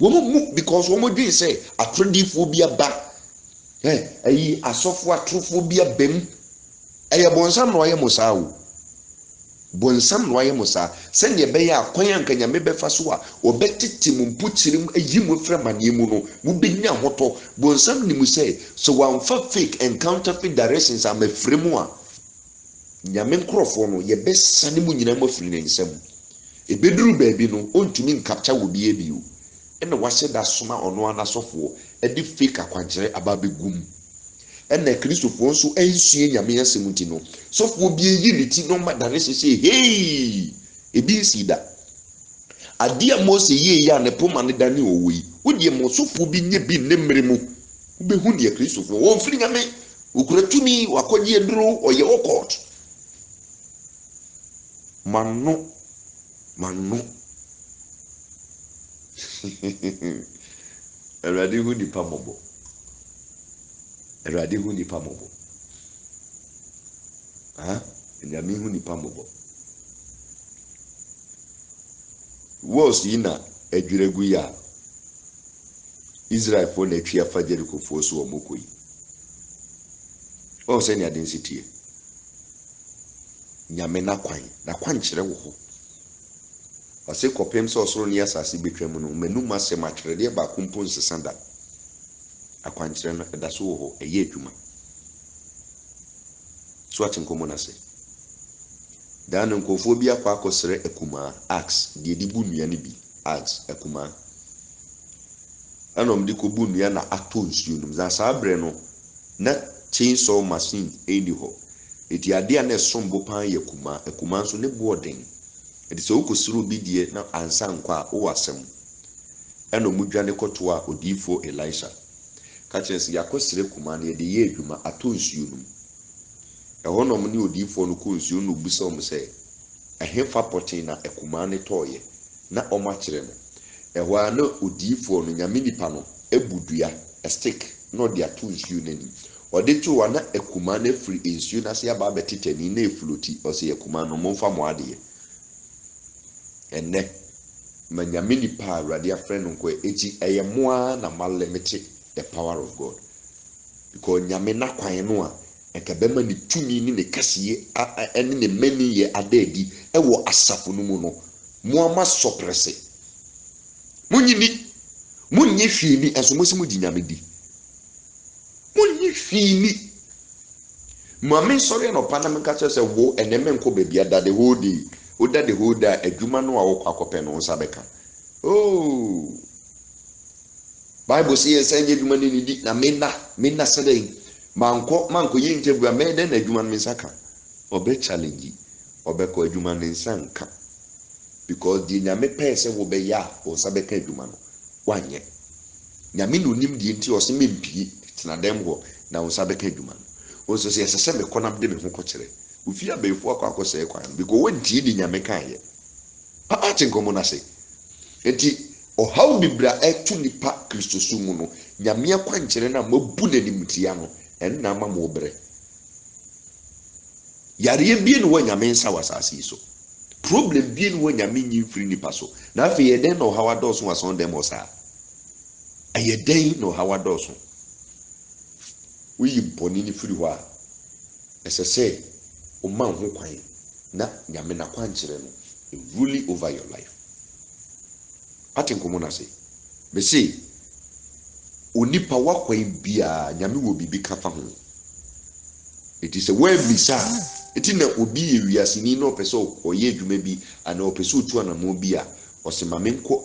womo mu because womo dwen say atrodifo bi aba ayi asofo atrofo bi abam eye bonsam no aye musawo bonsam no aye musa sene be ya kwan anka nyame befa so a obetete mu mputirim ayi mu fremane mu no mu benya hoto bonsam ni mu say so one fake and counterfeit directions am afremu a nyame nkrofo no ye besane mu nyina mu afiri nensam ebeduru baabi no ontumi nkapcha wo bie bio ene wahye da soma ono anasofo edi fake akwankere ababegum ene kristofo nso ensue nyame asemuti no sofo bie yi niti no madare sese hey ebi sida adia Mose ye ya ne poma ne dani owi wodie mo sofo bi nye bi nemre mu ubehu ne kristofo wo mfiri nyame ukuratumi wakoje duro oye okot manu Eradi hu nipa mobo nyame hu nipa mobo wos yina adwiregu ya Israel for na twa fa Jericho fo so omokoyi o se ni adensitie nyame na kwan kire wo ho ose kopem so osoro ni asase betwam no manum asem atwere ba kumpo nsesanda akwan kire no da so wo ho eye adwuma so atinkomo na se dan nkofo bi akwa akosere akuma ax de bu nua ne bi ax akuma anom de ko bu nua na ato nsuo num za sabre no na chainsaw machine eni ho eti ade a na sombo pan yakuma nso ne boarding eti so ukosuru bi die na ansa nkwa a wo asem eno mudwane koto a odifo Elisha ka chensi yakosere kuma na de ye adwuma ato nsuo num ehonom ne odifo no ko nsuo no busa om se ehefa potin na akuma ne toye na oma kire no ehwa na odifo no nyame nipa no ebudua a stick no de ato nsuo nani ode to wa na akuma na free nsuo na se aba betitani na efloti o se akuma no momfa mo ade enne manyame nipa awrade afrɛ no nko eji eyemoa na malemete the power of God because nyame na kwan no a ekabema ni tumi ni ne kasiye ene ne mani ye adadi ewo asafo no mu no mo ama soprese munyi hwini enso mo simu di nyame di munyi hwini mame sori no pana menka se wo eneme nko baabi ada the whole day oda the whole day adwuma no a wo akopɛ no nsa beka oh Bible says enye adwuma ni di na mena sɛdɛn manko yinje bua me den adwuma no nsaka obe challenge obekɔ adwuma no nsanka because di nyame pɛ sɛ wo be ya wo nsa beka adwuma no wanyɛ nyame no nim di nti ɔse mempie tena dem ho na wo nsa beka adwuma no wo so se yɛsɛ me konam de me ho kɔkyerɛ Ufi abefo akọ say kwan because wontie di nyame kan ye. Ate nkomo na say. Enti ohaw bibra etu nipa Kristo su mu no nyame akwankyere na mabu n'animtia no en na ma mo bre. Yare bie no nyame nsa wasase so. Problem bie no nyame nyi free nipa so. Na afi ye den no hawa dɔso wason dem osa. Aye den no hawa dɔso. Uyi boni ni free hɔ a ɛsɛ o man ho kwan na nyame na kwankyere no really over your life. Ati nkomo na say me say onipa wakwan bia nyame wo bibi kafa ho. It is a way bisa eti na obi ewiase ni na opese oye adwuma bi ana opese otu anamo bi a osema menko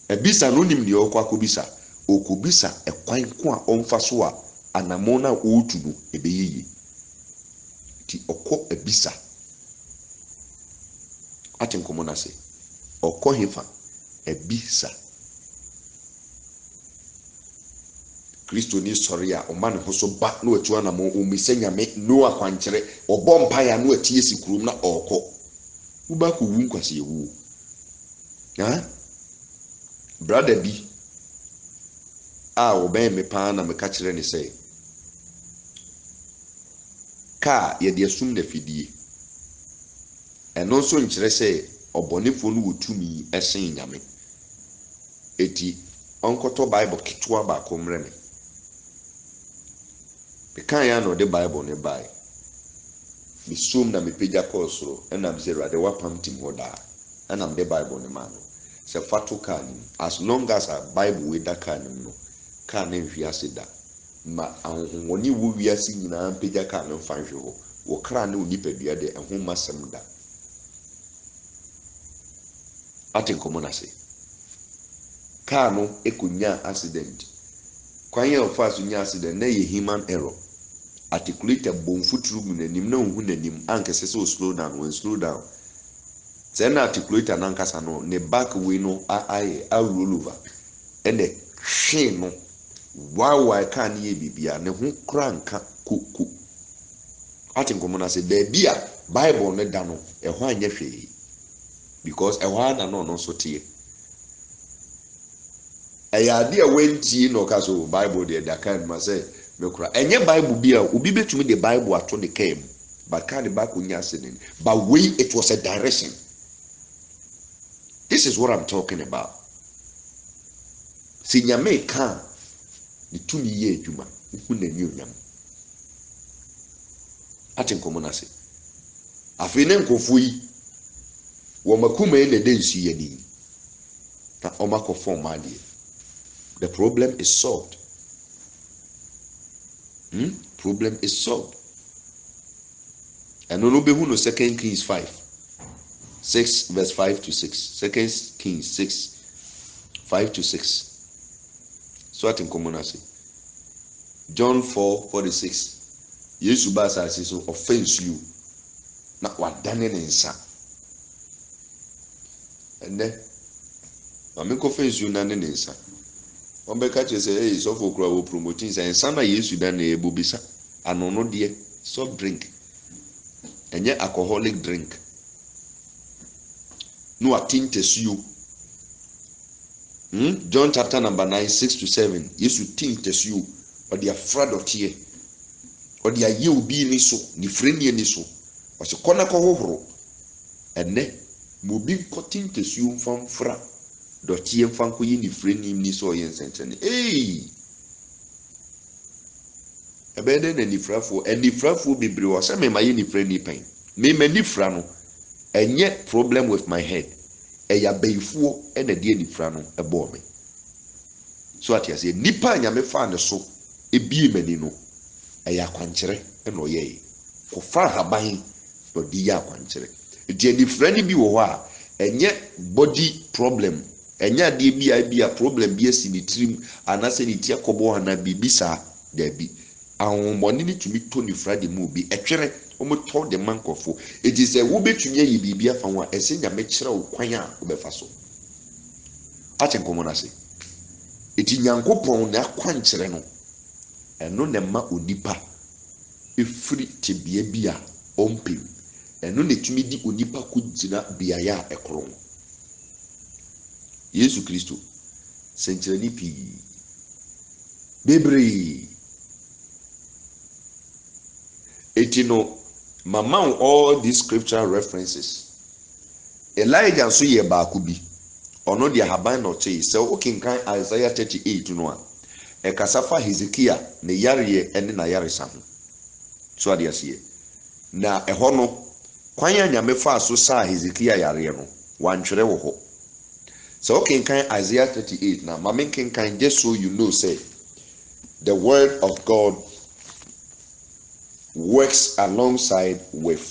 ebisa no nim ne okwa kobisa okobisa ekwan ko a omfa so a anamo na otu no ebeyeye ti okọ ebisa. Ati nkomo na say okọ hefa ebisa. Kristo ni sori a o man ho so ba na otu anamo o mise nyame no akwankyere obọ mpaya no atie sikurum na okọ uba ko wu nkwase yewu. Brother bi obey me pa na me ka kire ni say ka ye de asum na fidie eno so nkire say obonefo no wotumi esen nyame eti onkoto bible kitwa ba ko mre me kan ya no de bible ne bai mi sum na me peja kosoro na me say rade wapam tim hoda na me de bible ne ma no se fatu kan as long as a bible we da kan no kan ne hwiase da ma ahonwoni wo wiase nyina peja kan no fanhwe ho wo kra ne onipadua de ehon masem da. Ati nkomo na say car no ekonya accident kwan ye ofa so nya accident na ye human error articulator bomfuturu mu nanim na ohun nanim ankese so slow down when slow down say na articulator na nkasa no ne back way no I roll over and the hwe no why can ye bibia ne ho kranka kuku. Ati nkomo na say there be a bible ne da no ehwa anya hwe because ehwa na no so tie ayade a wenti no ka so bible de da kan ma say me kura enye bible bia obi betumi the bible ato the came but can the back unya accident but way it was a direction. This is what I'm talking about. Si nyame kan ni tumi ye adwuma hu na ni onyam. Ati nkomo na say afi ne nkofo yi wo makuma e na densu ye ni na omako form ade. The problem is solved. Problem is solved. And no be who no 2 Kings 6 verse 5 to 6. 2 Kings 6 5 to 6. So I think common say John 4:46. Yesu ba sa so offense you. Na wadane ne nsa. Ene mame ko offense you na ne nsa. Ombeka che say hey so for wo promoting say nsa na Yesu dan na ebobisa. Anono de soft drink. Enye alcoholic drink. No atintest you. John chapter number 9 6 to 7. Yesu tintest you. Or they are afraid of tear. Or they are you be ni so. Ni friendly ni so. Or se kona ko hohoro. Ene mobi ko tintest you from fra. Do tear fanko yi ni friendly ni so yen sentene. Hey. Ebede na ni frafo. And ni frafo bebre wa se me maye ni friendly pain. Me mani fra no. Enye problem with my head. Eya beifuo e na die nifra no ebo me. So atia say nipa nyame fa ne so ebie mani no eya kwankyere e no ye. Ko fa haban do di ya kwankyere. Die nifra ni bi wo ho a enye body problem. Enye de bi a problem bi esi ni trim anase ni tia kobo ana bibisa da bi. Ahomoni ni tumi to nifra de mu bi etwere omo to de mankofo it is a wo betumi yi bibia fa ho a ese nyame kire wo kwan a wo befa so ate nkomo na se eti nyankopon na kwan kire no eno ne ma onipa efiri tebea bi a ompem eno na tumi di onipa ko gyina biaya a ekoro Yesu Kristo senkyerani pii bebre etino mama all these scriptural references Elijah nso ye baako bi ono de haban no che se okinkan Isaiah 38 no a ekasafa Hezekiah ne yareye ene na yaresa ho so ade ase na eho no kwan ya nyame fa so sa Hezekiah yareye no wantwere wo ho so okinkan Isaiah 38 na mama kinkan just so you know say the word of God works alongside with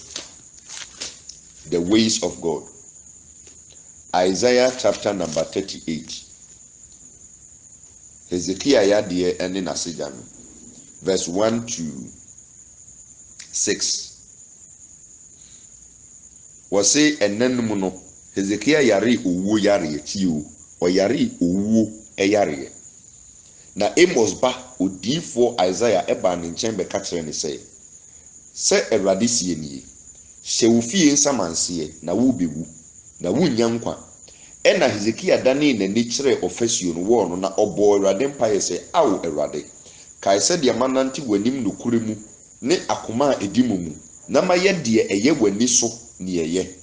the ways of God. Isaiah chapter number 38. Hezekiah yadie ene naseja no. Verse 1 to 6. Wase enenum no Hezekiah yare owo yare tio o yare owo yare. Na Amos ba odifo Isaiah eba ne nchen be ka kire ne se Awurade sie nie hye wo fie nsamanse na wo bewu na wo nyankwa ena Hezekiah dane na ni kire ofasuo no wo no na obo Awurade mpaye se awo Awurade kai se de manante wanim no kuremu ne akoma a edimumu na maye de eye wani so ne eye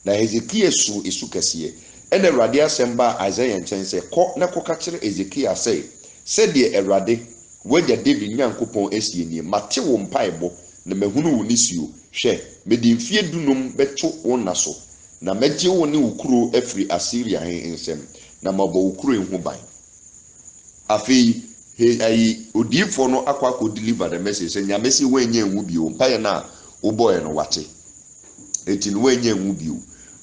na Hezekiah su esu kase ena Awurade asemba Isaiah nchen se kọ na koka kire Hezekiah se de Awurade wagya David nyankopon esie nie mate wo mpaebo na mahunu wo nisio hwe mede mfie dunum beto wo naso na megye wo ne ukuro afiri Assyria hen nsem na mabo ukuro ehu ban afei ayi odifo no akwa deliver the message say nyamesi wenye enwu bio mpaye na wo boy no wate etin wenye enwu bio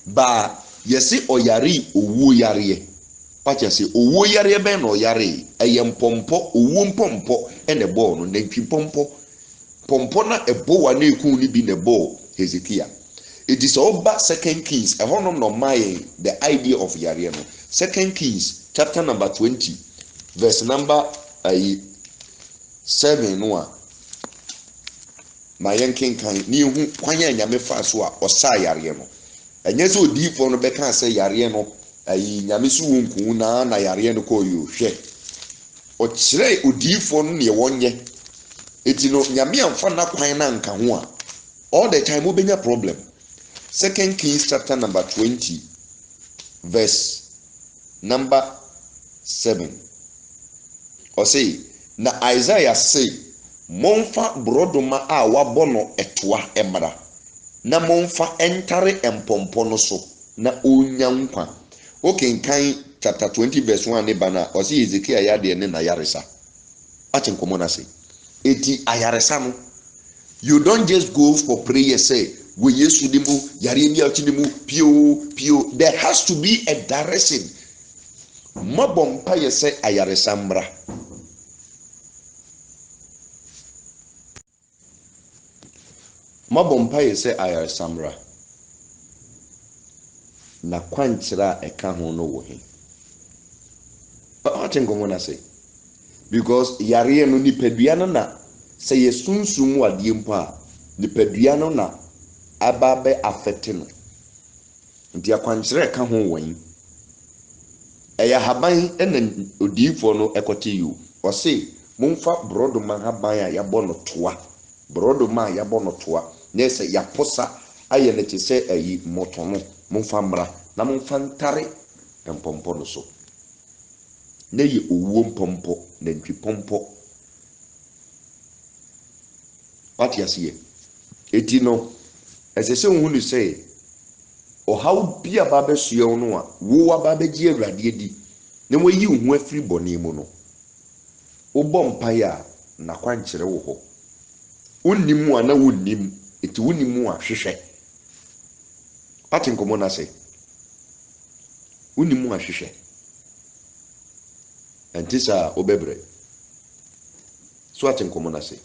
ba yesi oyari owu yare pacha se owu yare ben no yare empompo owu mpompo ene bo no nantwi pompo na ebo na eku ni bi na ebo Hezekiah. It is over 2 Kings ahonom no my the idea of yare no 2 Kings chapter number 20 verse number 7 no a mayen kenkan ni hu kwanya nyame fa so a osa yare no enye so odifo no beka say yare no nyame so wonku na yare no ko yo hwe o kire odifo no ne wonye etino nyame amfa na kwan na nka ho a all the time obenya problem. 2 Kings chapter number 20 verse number 7 or say na Isaiah say monfa brodoma a wabono etoa emra na monfa entare empompo no so na onyankwa okenkan chapter 20 verse 1 ne bana o say Ezekiel yade ne na yaresa achenkomo na say eti ayaresa no you don't just go for prayer say we yesu dimu yare mi achidimu pio there has to be a direction mabompa yese ayaresa mbra mabompa yese ayaresa mbra na kwankyira eka ho no wo he achenkomo na say because yare no nipadua no na say yesunsum ade mpo a nipadua no na ababe afete no ntia kwankyere ka ho wan eya haban ena odifo no ekote yu o say momfa brodoma haban a yabo no toa brodoma yabo no toa na say yaposa aye ne te say ayi moto no momfa mra na momfa ntare empompo no so na ye owuo mpompo na ntwi pompo what you see eti no esese ohunu say o how bia babe suye no a wo ababe gi Awurade adi na wayi hu afiri bone mu no wo bompa ya na kwankyere wo ho unnimu ana wunnim eti wunnimu a hwehwe patin komo na say unnimu a hwehwe antisa obebre so atin komo na say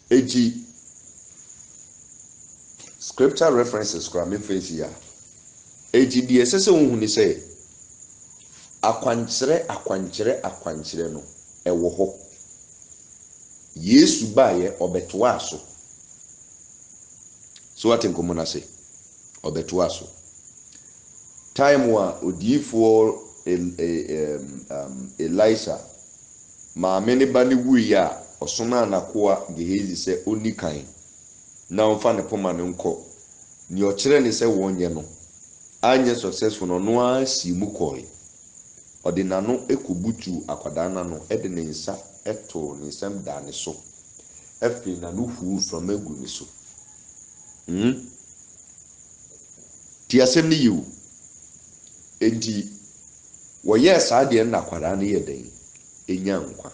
eti scripture references kwa me face ya eti die sese ohun ni say akwankyere no ewo ho yesu baayɛ ɔbɛtoa so so what nkɔmmɔ no ase ɔbɛtoa so time a odiyifoɔ Elisha maame ne ba ne wuyi a ɔsoma anakoa Gehazi sɛ ɔni kan na ɔmfa ne poma ne nkɔ ne ɔkyerɛ ne sɛ wɔnyɛ no anyɛ successful no no a si mu kɔe ɔde n'ano ekɔbutu akwadaa n'ano ɛde ne nsa ɛto ne nsam da ne so ɛfiri n'ano huu from egu ne so ti asɛm ne yiw enti wɔyɛ saa deɛ na akwadaa no yɛ den enya nkwa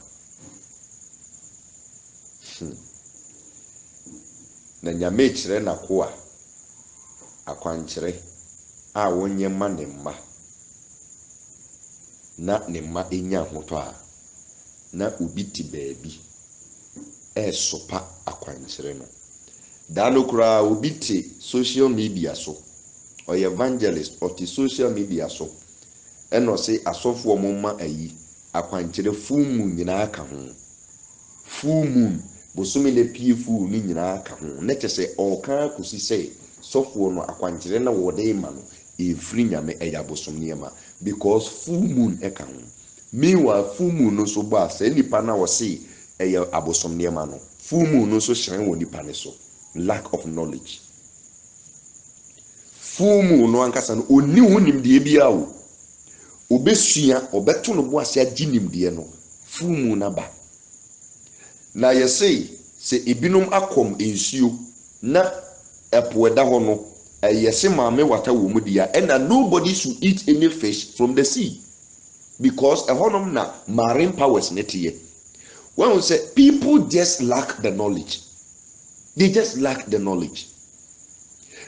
na nyame kyerɛ n'akoa akwankyerɛ a wɔnyɛ ma ne mma na ne mma enya ahotɔ a na obi ti baabi ɛsopa akwankyerɛ no daa no koraa obi te social media so ɔyɛ evangelist ɔte social media so ɛna ɔse asɔfoɔ mo ma ayi akwankyerɛ full moon nyinaa ka ho full moon bosome na pie full no nyinaa ka ho na kyɛ sɛ ɔka kosi sɛ sɔfoɔ no akwankyerɛ na wɔde ma no ɛfiri nyame ɛyɛ abosom nneɛma because full moon ɛka ho meanwhile full moon no so ba sɛ nipa na wɔse ɛyɛ abosom nneɛma no full moon no so hyerɛn wɔ nipa ne so lack of knowledge full moon no ankasa no onni ho nimdeɛ bia o obesua obeto no bo ase agye nimdeɛ no full moon na ba na yɛsɛ sɛ ebinom akom ensuo na ɛpo ɛda hɔ no yɛsɛ maame wata wɔ mu dia ɛna nobody should eat any fish from the sea because ɛhɔnom na marine powers ne teɛ when we say people just lack the knowledge they just lack the knowledge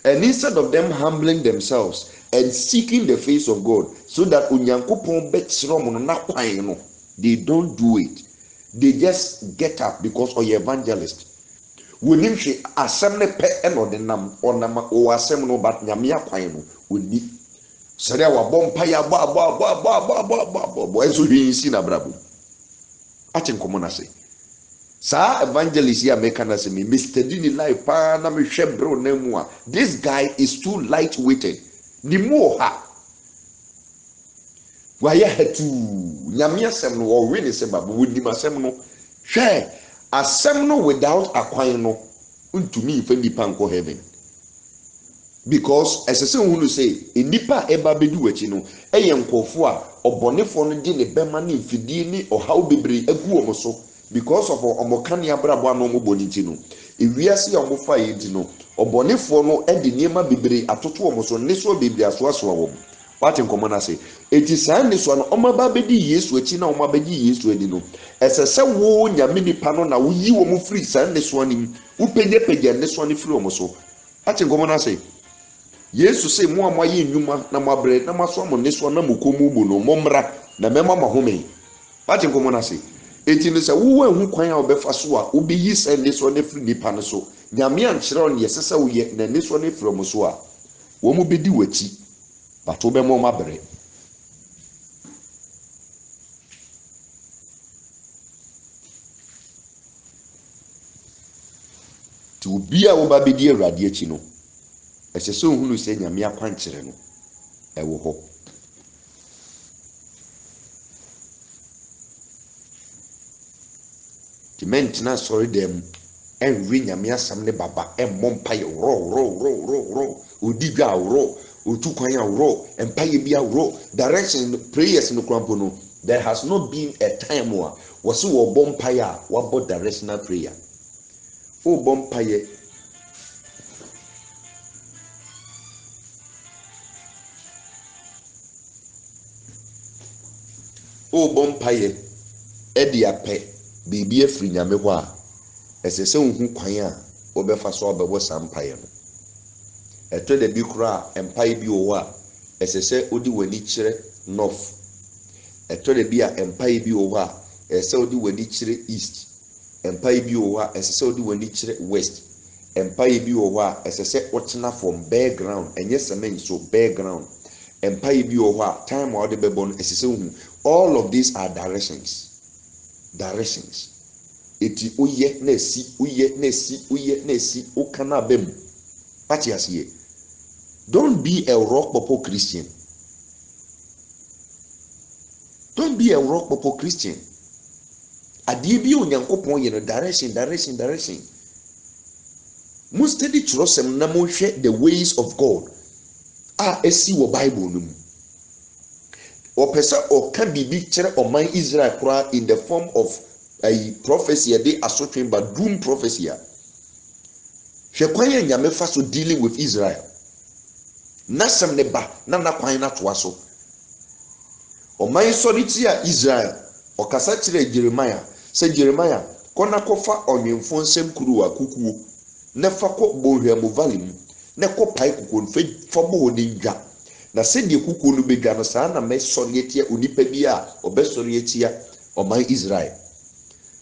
and instead of them humbling themselves and seeking the face of God so that onyankopɔn bɛkyerɛ mo no na kwan no they don't do it they just get up because ɔyɛ evangelist wonim hwe asɛm ne pɛ ɛna ɔde nam ɔnam ɔwɔ asɛm no but nyame akwan no onni sɛdeɛ wabɔ mpa yɛ abɔ ɛnso hwee nsi na brabo ate nkɔmmɔ no ase saa evangelist yi a meka na sɛ me study ne life paa na mehwɛ bro na mu a this guy is too lightweighted ni mu ha wayɛ hatu nyame asɛm no ɔwe ne sɛ baba wonim asɛm no hwɛ asɛm no without akwan no ntumi mfa nipa nkɔ heaven because ɛsɛ sɛ wohunu sɛ nipa a ɛba bɛdi w'akyi no ɛyɛ nkɔfo a ɔbɔnefoɔ no de ne bɛma ne mfidie ne ɔhaw bebree agu wɔn so because of ɔmo ka ne abrabɔ ano ɔmo bɔ ne ti no ewiase a ɔmo fa yɛ ti no ɔbɔnefoɔ no ɛde nneɛma bebree atoto ɔmo so ne so bebree asoasoa wɔn wate nkɔmɔ n'ase eti saa ne so no ɔmo aba bɛdi yesu akyi na ɔmo abɛdi yesu ani no ɛsɛ sɛ wo nyame nipa no na woyi wɔn firi saa ne so anim wopegyapegya ne so ani firi ɔmo so wate nkɔmɔ n'ase yesu sɛ mo a mo ayɛ nnwuma na mo abrɛ na mo aso mo ne so na mo kɔ mu no mo mmra na mɛma mo home wate nkɔmɔ n'ase eti ne sɛ wo ehu kwan a ɔbɛfa so a wobɛyi saa ne so ne firi nipa no so nyame ankyerɛ no yɛsɛ sɛ woyɛ na ne so ne firi ɔmo so a wɔn mo bɛdi w'akyi bato bɛma ɔmo abrɛ ti obi a wɔba bɛdi awurade akyi no ɛsɛ sɛ ohunu sɛ nyame akwankyerɛ no ɛwɔ hɔ ti mɛntena sɔre dɛm ɛnwe nyame asɛm ne baba ɛmmɔ mpa yɛ worɔ odi dwa worɔ otu kwan worɔ mpa yɛ bi worɔ direction prayers no krampo no there has not been a time where wɔse wɔbɔ mpa yɛ a wɔabɔ directional prayer o bɔ mpa yɛ ɛde apɛ biribi afiri nyame hɔ a ɛsɛ sɛ wohu kwan a wɔbɛfa so ɔbɛbɔ saa mpaeɛ no ɛtɔ da bi koraa mpaeɛ bi wɔ hɔ a ɛsɛ sɛ wode w'ani kyerɛ north ɛtɔ da bi a mpaeɛ bi wɔ hɔ a ɛsɛ sɛ wode w'ani kyerɛ east mpaeɛ bi wɔ hɔ a ɛsɛ sɛ wode w'ani kyerɛ west mpaeɛ bi wɔ hɔ a ɛsɛ sɛ wotena from bare ground ɛnyɛ cement so bare ground mpaeɛ bi wɔ hɔ a time a wode bɛbɔ no ɛsɛ sɛ wohu all of these are directions eti oye na esi oye na esi oye na esi okana bem pati asiye. Don't be a rock popo Christian. Don't be a rock popo Christian. Adie bi onyankopon ye no direction. Mo study trosem na mo hwe the ways of God. Esi wo Bible no mu. Opesa o kan bibi kire oman Israel kura in the form of a prophecy de asotwen ba doom prophecy a. Hwe kwan ya nyame fa so dealing with Israel. Nasem ne ba na kwan na toa so. Oman soriti a Israel okasa kire Jeremiah se Jeremiah kona kofa onwemfo nsem kuru wa kukuo na fa ko bohwemu valley mu na ko pai kukuo fa bo ne ndwa na se de kukuo no bedwa no saa na me sori etia onipa bi a obesori etia oman Israel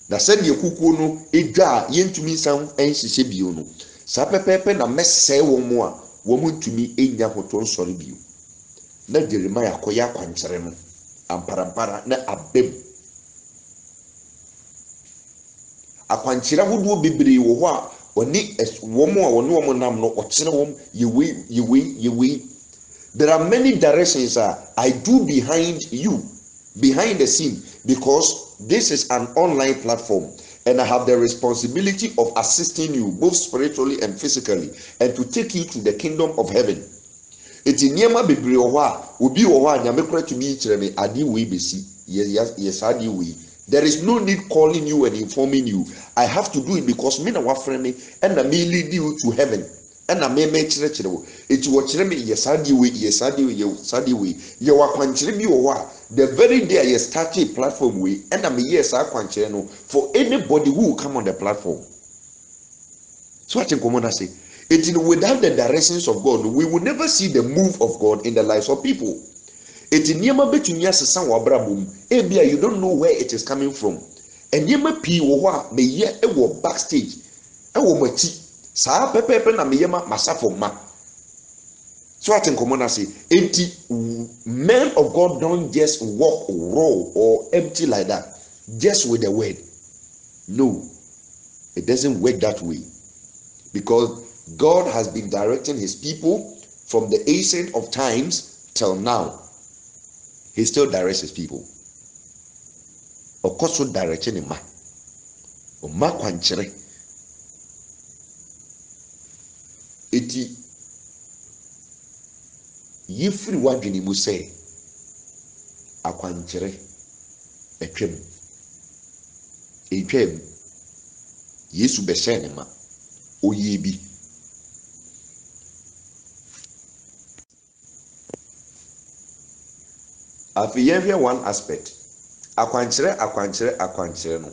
na se de kukuo no edwa yentumi nsan enhyehyɛ bio no saa pepepe na mesɛe wo mu a wo mu ntumi enya hoto nsori bio na Jeremiah koya kwankyere no amparampara na abem akwankyere hodo bebree wo ho a oni wo mu a wo nam no okyere wo yewe. There are many directions I do behind the scene, because this is an online platform and I have the responsibility of assisting you both spiritually and physically and to take you to the kingdom of heaven. Eti niema bebree wo ho a obi wo ho a nyame kora tumi kyerɛ me ade we besi yes ade we. There is no need calling you and informing you. I have to do it because me na wa frɛ me and na me lead you to heaven. And na me kyerɛ wo. Eti wo kyerɛ me yes ade we ye wa kwankyerɛ bi wo ho a the very day I started platform we and na me yes akwankyerɛ no for anybody who will come on the platform. So what you come on say? Without the directions of God, we will never see the move of God in the lives of people. Niema betumi asesa wo abrabom ebia you don't know where it is coming from. Niema pii wo ho a me ye e wo backstage e wo machi saa pepepe na me ye masafo ma. So what nkomo na say men of God don't just walk raw or empty like that just with the word. No, it doesn't work that way, because God has been directing his people from the ancient of times till now. He still directs his people. Of course, so direction him. O ma kwanchere. Eti yefiri wadwene mu sɛ akwanchere etwem. Etwem. Yesu bɛhyɛ ne ma. Oye bi. Afiyehwe one aspect. Akwanchere no.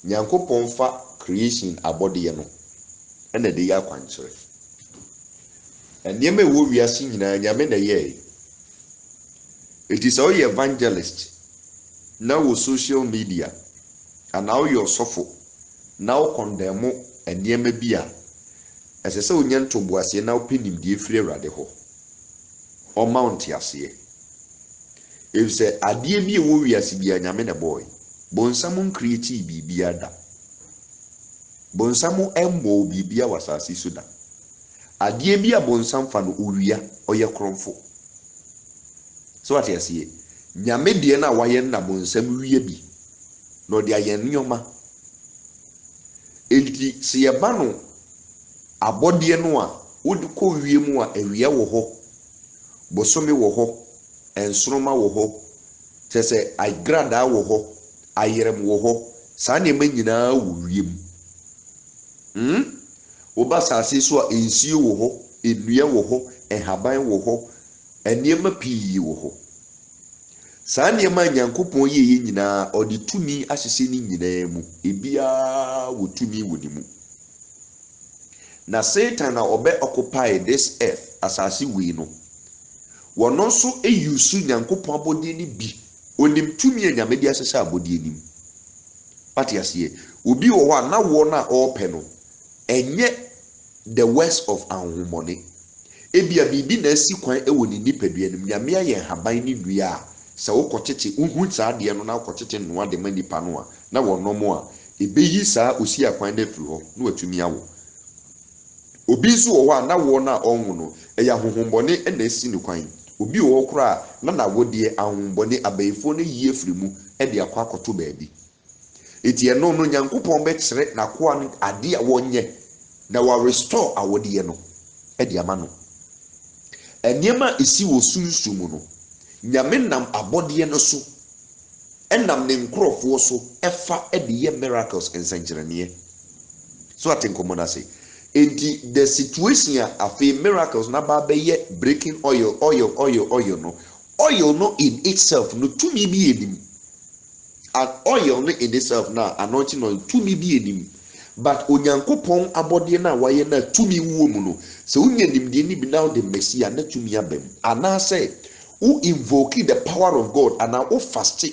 Nyankopon fa creation abode no. Ena de ya akwanchere. Eniyeme wo wiase nyina nyame na ye. It is all evangelist. Now social media. And now your sofo. Now condemn eniyeme bia. Esese onye ntoboase na openim die firi awrade ho. O mount yase. If say adie bi wo wiase bia nyame na boy. Bonsam create bibia da. Bonsam embo bibia wasase so da. Adie bi a bonsam fa no owia oye kromfo. So what you see? Nyame de na waye na bonsam wiye bi. No de aye nyoma. Enti se ye ba no abode no a wodi ko wie mu a awia wo ho. Bosome wo ho, ensroma wo ho. Tese agrada wo ho, ayerem wo ho. Sa ne ma nyina wo wiem. Oba sase so a ensio wo ho, enua wo ho, enhaban wo ho, eniema pii wo ho. Sa ne ma nyankopon ye nyina odi tumi ahyese ni nyina mu. Ebia wo tumi wo ni mu. Na Satan na obe occupy this earth asase we no. Wono so eyusu nyankopon abode ni bi. Onim tumi anyame di ahyese abode ni mu. Pati ase obi wo ho na wo na ope no. Enye the worst of anhumone. Ebia bibi na asi kwan ewo ni nipadua nim nyame aye haban ni dua a se wo kotete unhu saa de no na kotete no ade manipa no a na wono mo a ebeyi saa osi akwan da firi hɔ na watumi awo obi nso wɔ hɔ a na wɔ na ɔnwo no ɛyɛ ahohombɔne ɛna esi ne kwan obi wɔ hɔ koraa na nawɔdeɛ ahohombɔne abayifo no yie firi mu ɛde akɔ akɔto baabi eti ɛno no Nyankopɔn bɛkyerɛ n'akoa no ade a wɔnyɛ na wa restore awɔdeɛ no ɛde ama no nneɛma esi wɔ sunsun mu no Nyame nam abɔdeɛ no so ɛnam ne nkorɔfoɔ so ɛfa ɛde yɛ miracles nsɛnkyerɛnneɛ so ate nkɔmɔ na se enti the situation a afei miracles na ba bɛyɛ breaking oil no in itself no tumi bi enim and oil no in itself na anointing oil tumi bi enim but Onyankopɔn abɔdeɛ na wayɛ na tumi wuo mu no sɛ wonya nimdeɛ ni bi na de mercy na tumi abam anaasɛ who invoke the power of God and now fast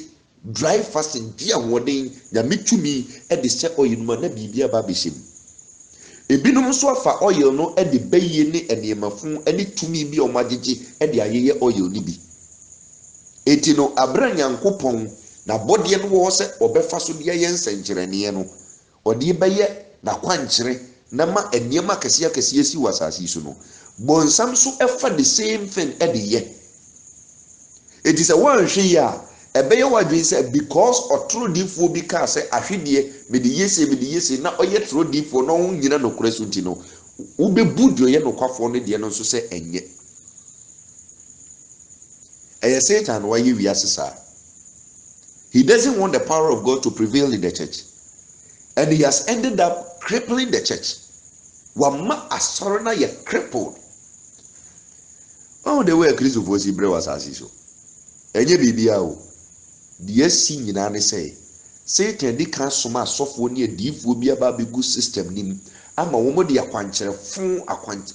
dry fasting dia hoden Nyame tumi e de se oil no na bibia ba behim ebinom so afa oil no e de bayie ne eniemafun ene tumi bi o magege e de ayeye oil ni bi eti no abra Nyankopɔn na bɔde no wo se obefa so de ye nsenkyerene no ode bɛyɛ na kwankyere na ma eniema kɛse si wasase so no bonsam so efa the same thing e de ye it is a one hwe ya ebeye wadwen say because otrodifo bi ka say ahwedie me de yese na oye trodifo no ho nyina no kora so nti no wo be budio ye no kwafo no de no so say enye eye Satan why you wiase sa he doesn't want the power of God to prevail in the church and he has ended up crippling the church wama asoro na ye crippled oh the way Christ was Hebrew was asiso enye bibia o de si nyina ne sɛ Satan di kan soma asɔfo ne adiifo bi aba begu system nim ama wo mo de akwankyerefo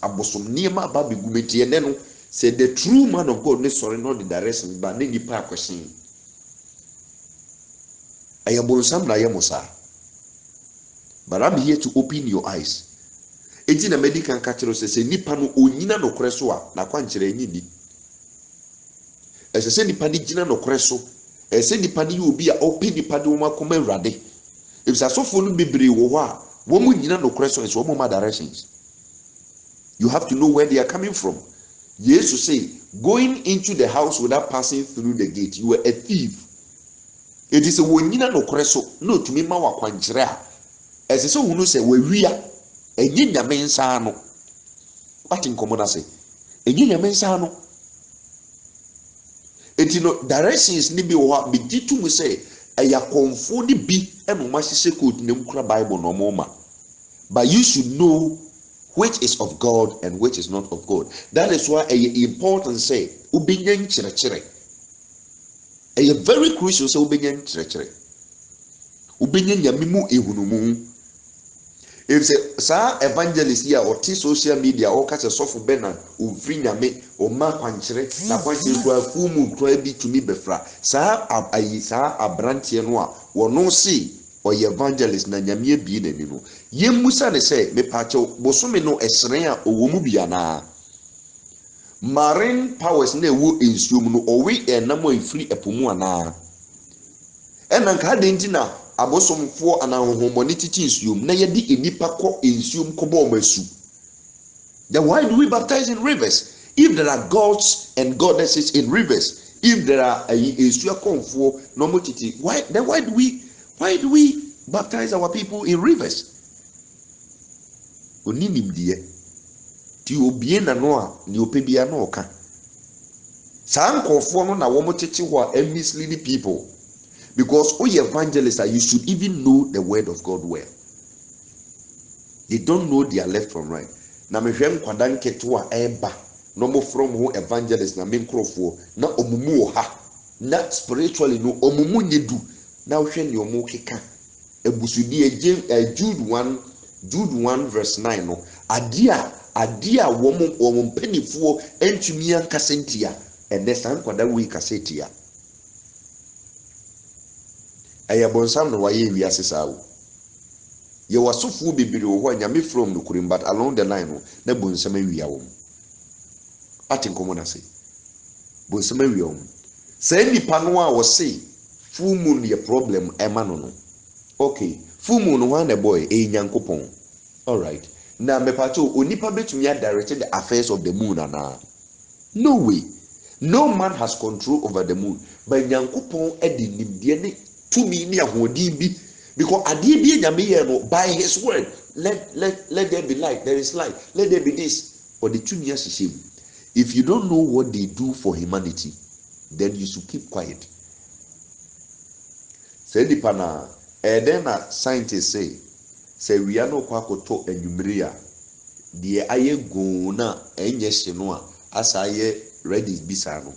abosom niema aba begu metie ne no say the true man of God ne sorry not the direction but ne nipa akwɛsen ayabonsam na yemosa but I'm here to open your eyes enti na medical catcher say nipa no onyina no kore so a na kwankyere enyi di ɛsɛ nipa ni gyina no kore so ɛsɛ nipa ni obi a open nipa de wo makoma awurade ebisa sofo no bebre wo hɔ a wo mu nyina no kore so ɛsɛ wo ma directions you have to know where they are coming from. Jesus say going into the house without passing through the gate you were a thief. It is a wo nyina no kore so no tumi ma wa kwankyere a ɛsɛ sɛ wo no sɛ wawia enyi nyame nsa no what in common say enyi nyame nsa no etino directions ni bi wo ha bi ditu mu say eya konfo ni bi eno ma hye code nem kura Bible no mo but you should know which is of God and which is not of God. That is why a important say ubenya nkyerɛkyerɛ a very crucial say ubenya nkyerɛkyerɛ ubenya nyame mu ehunumu. If say sa evangelist here or social media or catch a soft bena o free nyame o ma kwankyere na kwankyere kwa fumu kwa bi tumi befra sa ayi sa abrantie no a wono si o evangelist na nyame bi na ni no yemusa ne say me pache bosome no esren a owo mu bia na marine powers na ewo ensuom no owe enam a free epomu ana enanka de ntina abosomfo anahohomoni titi nsuom na yedi enipa kɔ nsuom kɔbɔ masu. Then why do we baptize in rivers if there are gods and goddesses in rivers? If there are esua konfo no motiti, why do we baptize our people in rivers? Oninim die ti obie na no a ni opebia no oka saa nkɔfo no na wo motete ho a misleading people. Because all evangelists are, you should even know the word of God well. They don't know their left from right. Na me hwem kwadan keto a eba no mo from who evangelists na me nkrofo na omumu oha na spiritually no omumu nyedu na hwe ne omu keka ebusudi Jude 1 verse 9 no adia wo mpanifo entumi ankasentia ene san kwada wi kasetia ayabonsam no waye wiase sawo ye wasofo bibiri wo ho nyame from no kurim but along the line no na bonsam awia wo atin komo na say bonsam awia wo say nipa no a wo say full moon ye problem ema no okay full moon one a boy e nyankopon. All right. Now me pato onipa betumi direct the affairs of the moon ana. No way. No man has control over the moon. But nyankopon e di nimdie ne tumi ne ahodin bi because adie bi nyame ye no by his word let there be light, there is light, let there be this or the tumi asihim. If you don't know what they do for humanity, then you should keep quiet. Say the pana then scientists say we are no kwakoto enumere a de aye go na enye hye no a asa aye ready bisa no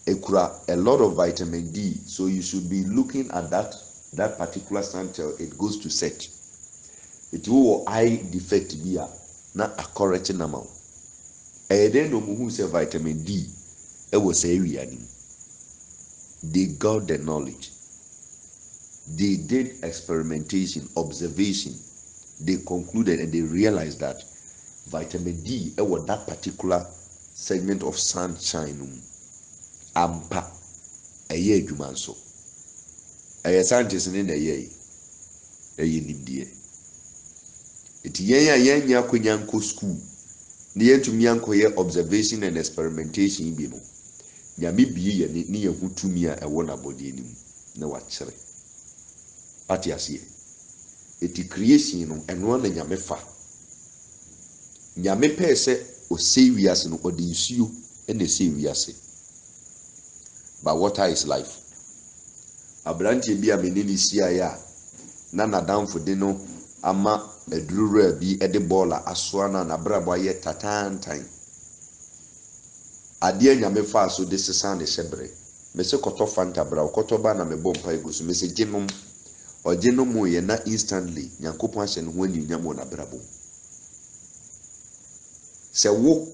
ekura a lot of vitamin D, so you should be looking at that particular stand till it goes to set. It will eye defect be na a correct number. Then no who say vitamin D e was say we anim. They got the knowledge. They did experimentation, observation. They concluded and they realized that vitamin D was that particular segment of sunshine. Ampa eye adwuma nso. Eye scientists ne na eye nimdie. Eti yen nya akonya nko school. Ne yentumi ankoye observation and experimentation bi no. Nyame bie ye ne ye hutumi a ewo na body anim na wa kire. Pati asie. Eti creation no eno na nyame fa. Nyame pese o sei wiase no odi nsuo na sei wiase. But water is life. Abrantie bi a menini sia ya na nadamfo de no ama edurura bi ede bola asoa na brabo aye tatantan. Ade nyame fa so de sesa ne hyebre. Me se koto fanta bra koto ba na me bompa egusu me se ginom oginom ye na instantly nyankopon ahye ne ho ani nyamo na brabo. Se wo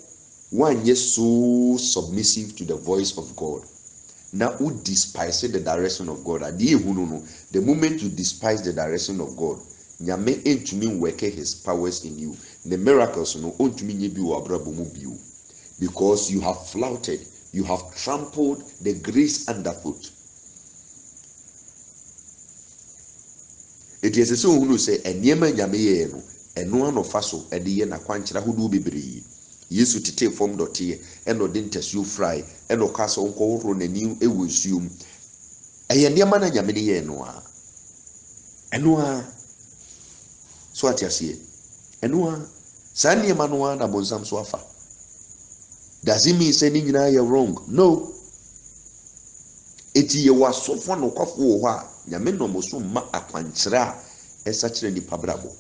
one yes so submissive to the voice of God. Now who despise the direction of God? The moment you despise the direction of God, nyame entumi work his powers in you. The miracles no ontumi nyebi wo abrabo mu bio, because you have flouted, you have trampled the grace underfoot. It is so who say eniema nyame ye no eno anofa so ede ye na kwankyera hodo bebree. Yesu tete form dotie eno de ntasuo fry eno kasa onko woro nani ewo nsuom eye ndeema na nyame ne ye eno a so atiasie eno a sa ndeema no a na bonsam so afa. Does it mean say ni nyina you wrong? No. Eti ye wasofo no kwafo wo ho a nyame no mo so ma akwankyere a esa kire ni pabrabo.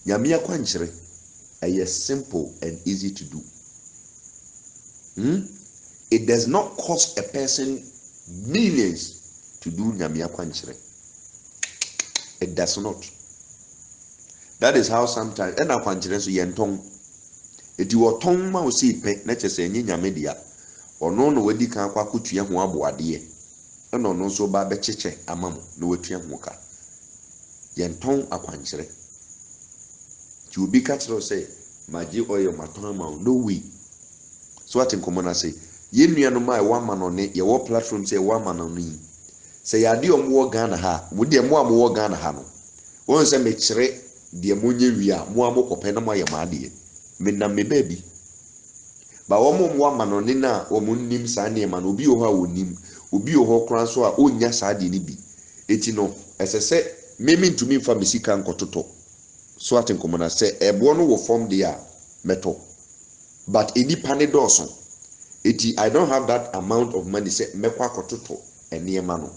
Nyame akwankyere simple and easy to do. It does not cost a person millions to do nyame akwankyere. It does not. That is how sometimes and akwankyere so yenton. Eti wo ton ma o si pe na chese enye nyame dia. Ono no wadi kan akwa kotua ho aboade. Eno no so ba be cheche amamo na watua ho ka. Yenton akwankyere. You be catch say maji oil maton ma no way. So what in common say ye nuanu ma e wa ma no ne ye wo platform say wa ma no ni. Say ya de omwo Ghana ha, wo de mo amwo Ghana ha no. Won say me kire de mo nya wi a mo amokopɛ na mo ye ma de. Me na me baby. Ba wo mo ma no ne na wo mo nim sa ne ma no obi o ha wonim, obi o ho kran so a onya sa de ni bi. Eti no esese memi ntumi mfa mesika nkototo. So what in common say ebo no wo form there metal. But any panedoson. Eti I don't have that amount of money say mekwa kototo eniema no.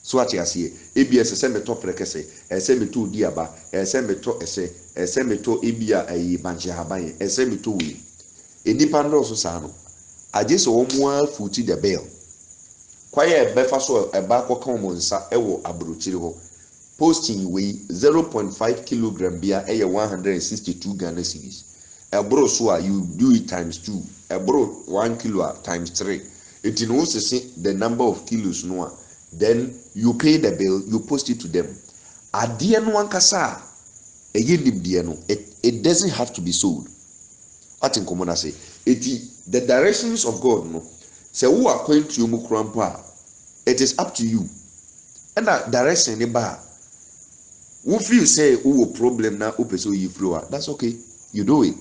So what you see EBS say meto prekese, ese meto diaba, ese meto ese meto ebia ayi banche haban, ese meto we. Eni pandoso sa no. Aje so omo futi the bell. Kwaye befa so eba kwa mo nsa ewo abrochiri ho. Posting we 0.5 kilogram beer 162 Ghana cedis. A bro so you do it times 2. A bro 1 kilo times 3. It in also see the number of kilos no. Then you pay the bill, you post it to them. Adie no ankasa it doesn't have to be sold. What in common I say? The directions of God no. Say who are to you it is up to you. And that direction ba who feel say who problem na who person you flow, that's okay, you do it.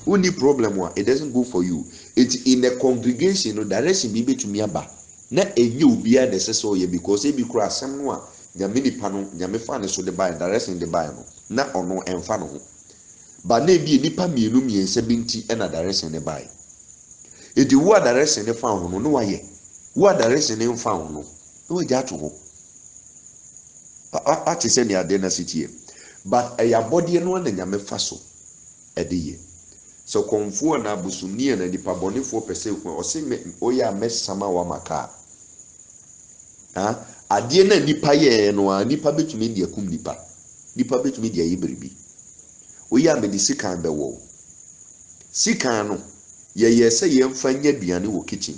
Only problem one, it doesn't go for you. It's in a congregation, no direction be to me aba. Na enye obi a necessary because e be kura asem no a nyame nipa no nyame fa ne so de buy direction de buy no na ono emfa no ho. Ba na bi nipa mienu miense binti e na direction de buy. E di wo direction de fa ho no no waye. Wo direction de mfa ho no. No ja to ho. Ati se ni ade na sitie. But e ya body no na nyame fa so e de ye. So konfuo na busumni na nipa bonefo pese ko o se oya mesama wa maka. Ade na nipa ye no a nipa betumi de akum nipa. Nipa betumi de ayibiribi. Oya me di sikan be wo. Sikan no ye se ye mfa nya duane wo kitchen.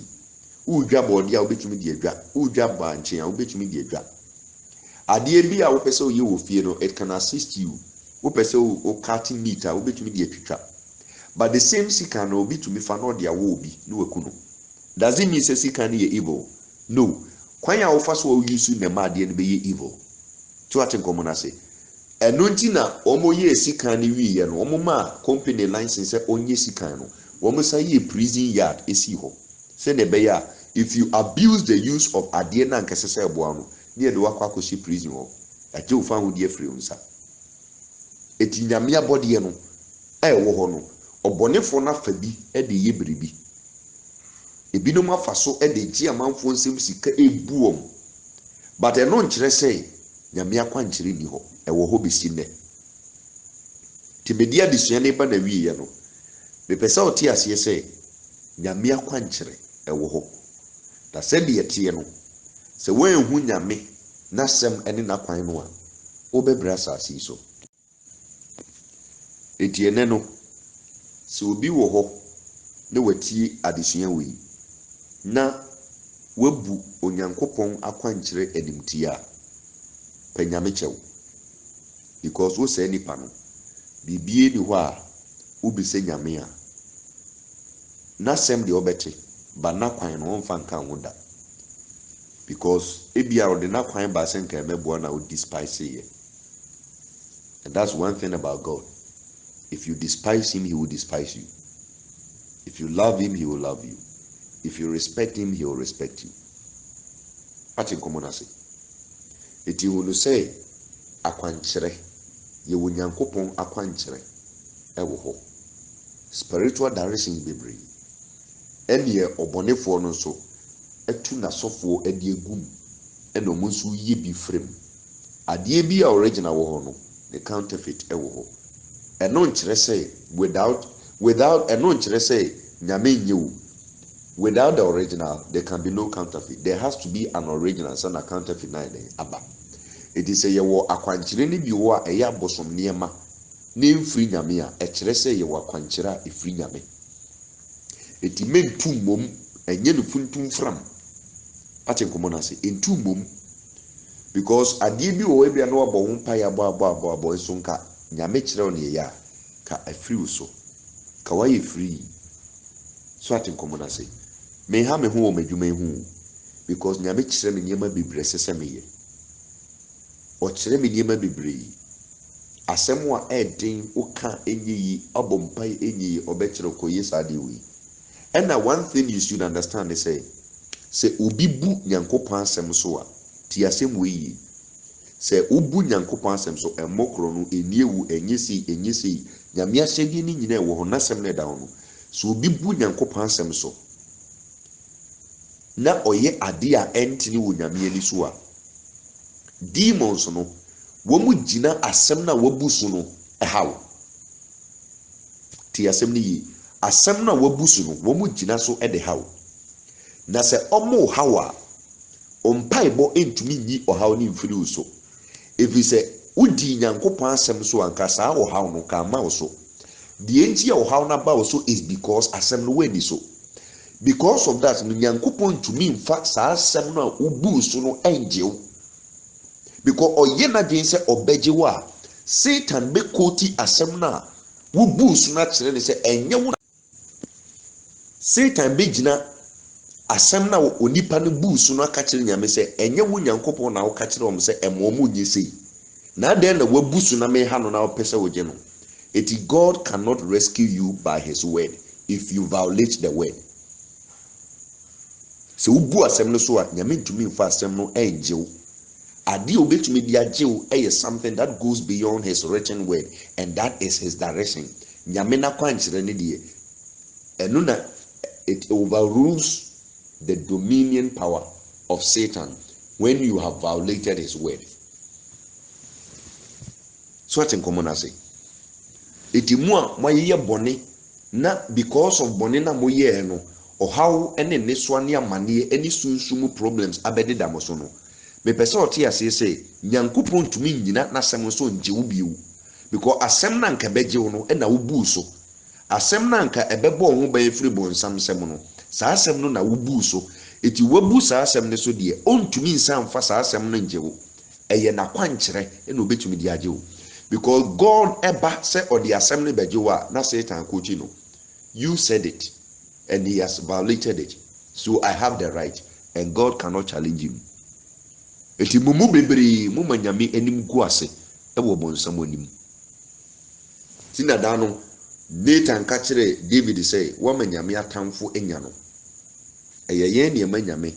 Udwa body a obetumi de adwa. Udwa banche a obetumi de adwa. Ade bi a wo pese oye wo fie no it can assist you. Wo pese o cutting meat a obetumi de atwitwa. But the same sikan no be to me fa no dia wo obi no akuno. Does it mean say sikan ye evil? No. Kwan ya wo fa so wo use na ma de no be ye evil. To atin komo na say. Eno nti na omo ye sikan ni wi ye no omo ma company license say onye sikan no. Omo say ye prison yard esi ho. Say ne be ya if you abuse the use of ade na nkese say ebo no, ne de wakwa akosi prison ho. Ate wo fa ho de afri unsa. Eti nyame abode no wo ho no. Obonefo na fa bi e de ye biribi. Ebinom afa so e de gi amanfo nsem sika ebuom. But e no nkyere say nyame akwa nkyere ni ho. E wo ho besi ne. Timedia de suane ba na wi ye no. Me pesa oti ase say nyame akwa nkyere e wo ho. Da se de yete no. Se wo enhu nyame na sem ene na kwan no a. Wo bebra asase so. Etiene no so obi wo ho ne watie adesua wi na wabu onyankopon akwankyere animti a panyame chew because wo say nipa no bibie ni ho a wo bi se nyame a na sem de obete ba na kwan no mfa nka ho da because ebia ro de na kwan ba se nka mebo na wo despise ye. And that's one thing about God. If you despise him, he will despise you. If you love him, he will love you. If you respect him, he will respect you. What in common say? It you will say, akwanchere, ye will yankopon akwanchere, ewo ho. Spiritual direction bebre. Enie obonefo no so, etu na sofo edi egum, eno munsu ye bi frem. Adie bi a original wo ho no, the counterfeit ewo ho. Eno nkyere say without eno nkyere say nyame nyewu. Without the original there can be no counterfeit. There has to be an original and a counterfeit na dey aba. It is say yewo akwankyere ni bi wo a eya abosom niema na mfiri nyame a ekyere say yewo akwankyere a efiri nyame. Eti mentum mom enye no funtum fram. Ati nkomo na say entum mom because adie bi wo ebia no abo ho pa ya abo so nka nyame kyerɛ wo ne ya ka afiri so ka waye free so atin komona say me ha me ho o madwuma hu because nyame kyerɛ me niema bebre sese me ye o kyerɛ me niema bebre asɛm a ɛden wo ka enyi abompai enyi obɛkyerɛ ko yesa de wi. And one thing you should understand is say obi bu nyankopɔn asɛm so a ti asɛm we se ubu nyankopɔn asɛm so emokro no eniewu enyesi nyame ahyɛde ni nyina wo ho nasɛm ne da ho no so obi bu nyankopɔn asɛm so na ɔyɛ ade a ɛntini wo nyame ani so a demons no wo mu gina asɛm na wabu so no ɛhaw ti asɛm ni yi asɛm na wabu so no wo mu gina so ɛde haw na sɛ ɔmo haw a ɔmpaebɔ entumi nyi ɔhaw ne mfiri wo so. If you say udi nyankopɔn asɛm so anka saa ɔhaw no ka ma wo so the enti a ɔhaw na ba wo so is because asɛm no wani so. Because of that no nyankopɔn tumi mfa saa asɛm no a ubu so no angel because ɔyɛ na dwen sɛ ɔbɛgye wo a Satan be koti asɛm no a wubu so na kyerɛ ne sɛ ɛnyɛ wo. Satan be gyina asɛm na onipa no bu so no aka kyerɛ nyame sɛ ɛnyɛ wo nyankopɔn na wo ka kyerɛ wɔn sɛ ɛmo mu nyi sei na den na wabusu na me ha no na opese oje no. Eti God cannot rescue you by his word if you violate the word. So ubu asem no so a nyame ntumi mfa asem no enjew. Ade obetumi dia jew is something that goes beyond his written word, and that is his direction. Nyame na kwankyere ne de enu na it overrules the dominion power of Satan when you have violated his word. So what in common I say? Iti mu a moyeye bone na because of bone na moye no ohaw ene ne so ane amane eni sunsumu problems abede da mo so no. Me pese oti ase say nyankopon tumi nyina na asem so nje wo biu because asem na nka beje wo no na wo bu so. Asem na nka ebebo ho ba efiri bonsam sem no saa asem no na wo bu so. Eti wabu saa asem ne so de ontumi nsan fa saa asem no nje wo eye na kwankyere ena obetumi di age wo. Because God eba say or the assembly bejewa na Satan kochi no. You said it and he has violated it. So I have the right and God cannot challenge him. Eti mumu bebre mu manyame enim gu ase e wo bonsam onim. Tina da no Nathan ka kire David say wo manyame atamfo enya no. Eye ne manyame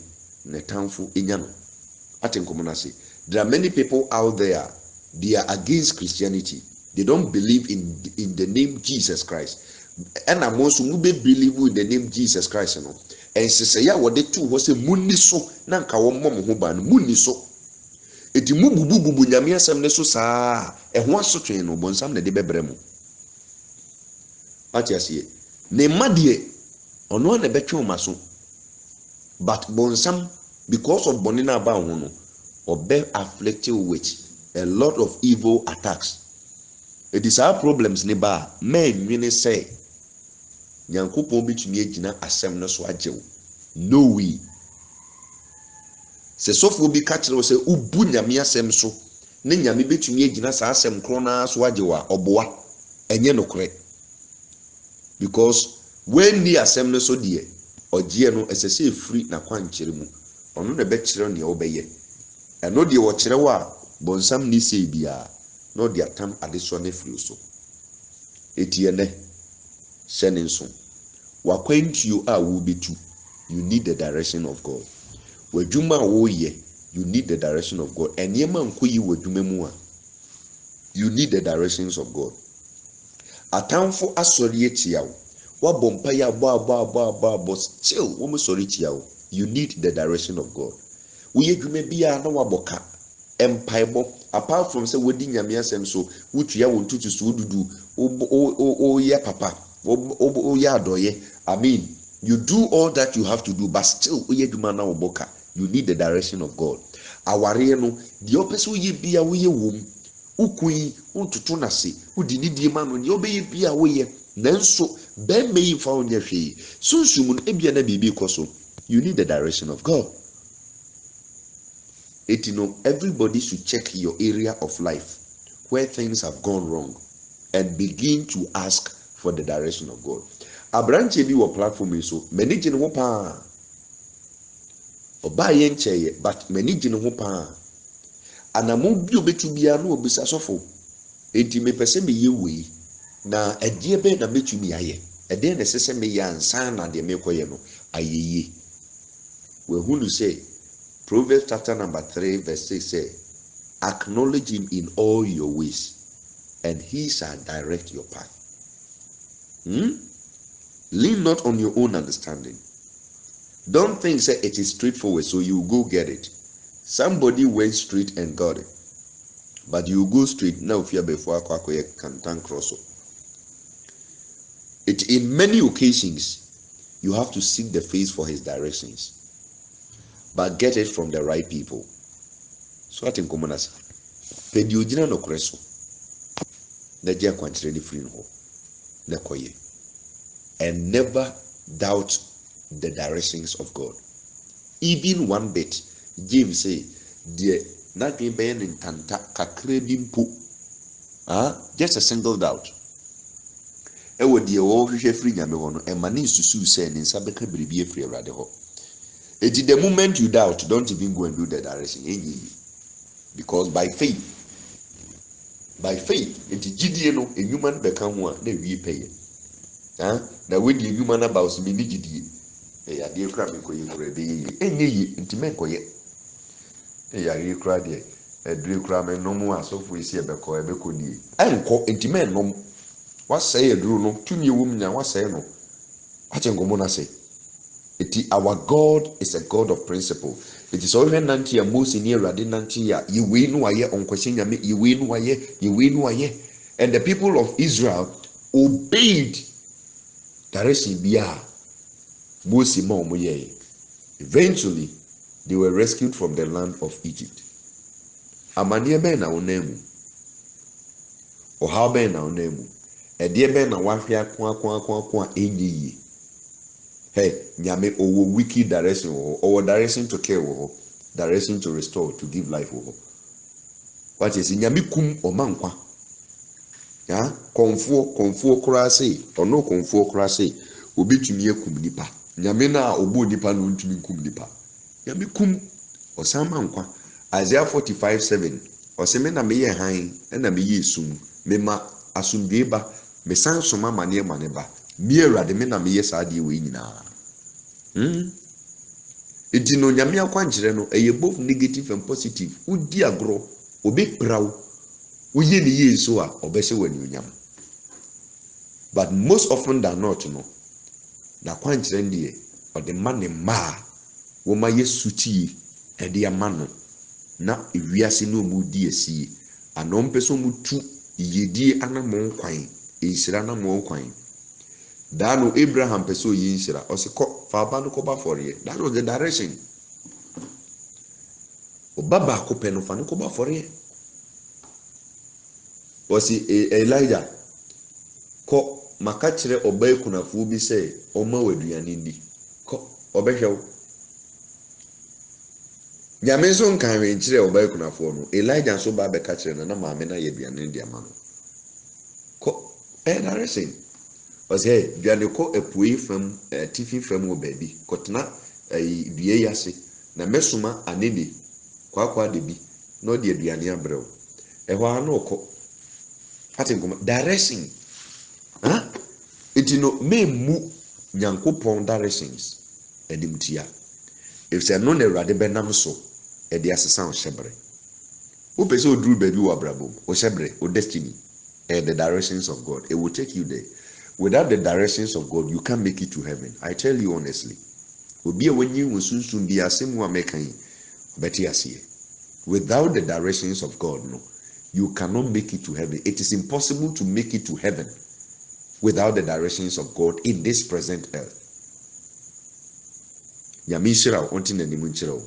ne tamfo enya no. Atenkomo na say there are many people out there. They are against Christianity. They don't believe in the name Jesus Christ. And I'm also believe in the name Jesus Christ. No? And say ya what they two was a muniso nanka wo mom ho ba no muniso. Eti mu bubu nyame asem ne so saa e ho asotwe no bonsam na de bebre mu. Ati asiye. Ne madie ono na betwe maso. But bonsam because of bonina ba ho no obe afflicted with a lot of evil attacks. It is our problems neba men really say nyankopon bitumi agina asem no so ajew. No way. Se sofo bi ka kire wo se ubu nyame asem so ne nyame bitumi agina sa asem krona so ajew a oboa enye nokre. Because when the asem no so de ogie no esese free na kwankyere mu ono na be kire ne obeye eno de wo kire wa bonsam ni sei bia no de atam adeso na free so etiene senenso wakwantuo a wo betu. You need the direction of God. Wadwuma wo ye, you need the direction of God. Eniyema nkoyi wadwuma mu a, you need the directions of God. Atamfo asori etia wo wabompa ya bo still wo mo sori etia wo. You need the direction of God. Wo ye dwuma bia na waboka empaibo apart from say wodi nyame asem so wutua wo ntutu so dudu o ye papa o ye adoye. I mean, you do all that you have to do, but still o ye dwuma na oboka. You need the direction of God. Aware no the opese wo ye bia wo ye wom ukui untutu na se udi ni die ma no ne obeye bia wo ye nanso be meyi fa onye hwe sunsumu no ebia na bibi koso. You need the direction of God. Everybody should check your area of life where things have gone wrong and begin to ask for the direction of God. Abranche bi wo platform so many gene ho pa oba ye ncheye but many gene ho pa anamo bi obetu bia na obisa sofo enti me pese me ye wei na edie be na metu mi aye ede na sese me ya ansa na de me koye no ayeye we hunu say Proverbs chapter number 3 verse 6 say, acknowledge him in all your ways and he shall direct your path. Lean not on your own understanding. Don't think say it is straightforward so you go get it. Somebody went straight and got it. But you go straight now fear before can cross. It in many occasions you have to seek the face for his directions. But get it from the right people. So I think common as Pediogina no creso. The Jia quantity free no Nekoye. And never doubt the directions of God. Even one bit. James say, dear, not being banned in Tanta Kakrebim po. Just a single doubt. Ewo dear all free Yamewono, and manis to sue saying in Sabeka be free radical. The moment you doubt, don't even go and do the direction. Because by faith, by faith nti gidie no enwuma no bɛka ho a na wie pɛyɛ na wedi enwuma no about me ni gidie adeɛ kura me nkɔyɛ kura ɛbɛyɛ yie ɛnyɛ yie nti mɛnkɔyɛ adeɛ kura deɛ ɛdure kura me nom asɔfo esi ɛbɛkɔ nie ɛnkɔ nti mɛnnom wasɛe aduro no tumi ɛwɔ mu nya wasɛe no akyɛ nkɔmɔ na sɛ eti our God is a God of principle. It is always nanti a Moses ni Awurade nanti a yewe no ayɛ ɔnkwɛhyɛ nyame yewe no ayɛ and the people of Israel obeyed direction bia Moses ma ɔmo yɛ. Eventually they were rescued from the land of Egypt. Amaneɛ bɛn na wɔn mu ɔhaw bɛn na wɔn mu ɛdeɛ bɛn na wahwɛ ako a ɛnyɛ yie. Hey, nyame owo wiki direction or direction to care or direction to restore, to give life or what is nyame kum o mankwa ya konfuo kura sei ono konfuo kura sei obi tumi akum nipa nyame na obo nipa no ntumi kum nipa nyame kum osan mankwa Isaiah 45:7 oseme na meye han na meye sum mema asumdweba me san soma mane ba mi Awurade me na meye saade we nyina edi no nyame akwankyere no eye both negative and positive udi agro obi prawo uye ne ye so a obese wani onyam but most often than not no na kwankyere ndie ode mane ma wo ma yesuti e de ama no na ewiase no mu di esi anompe so mu tu yedie anamon kwan ensira na mo kwan dano Abraham peso yi nsira osiko fa ba no koba for ye that was the direction obaba ko pe no fa no koba for ye osi Elijah ko maka kire obai kunafo bi se oma waduane ndi ko obehwew nyame so nkan we kire obai kunafo no Elijah so ba be ka kire na maame na ye aduane ndi ama no ko direction ose duane ko epuei fam tifi fam wo baabi kotena due yase na mesoma anene kwakwa de bi no de aduane abrew ehwa ano ko atenkom direction etino memu nyankopon directions edimtia if say no na Awurade benam so e de asesa o hyebre wo pese oduru baabi wo abrabom o hyebre o destiny the directions of God it will take you there. Without the directions of God, you can't make it to heaven. I tell you honestly. Without the directions of God, no, you cannot make it to heaven. It is impossible to make it to heaven without the directions of God in this present earth. Yamishira onti na nimunchira.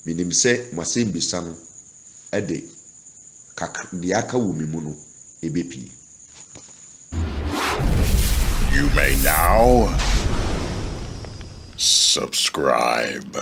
Minim se masim bisano ede kak diaka wumimu no ebepi. You may now subscribe.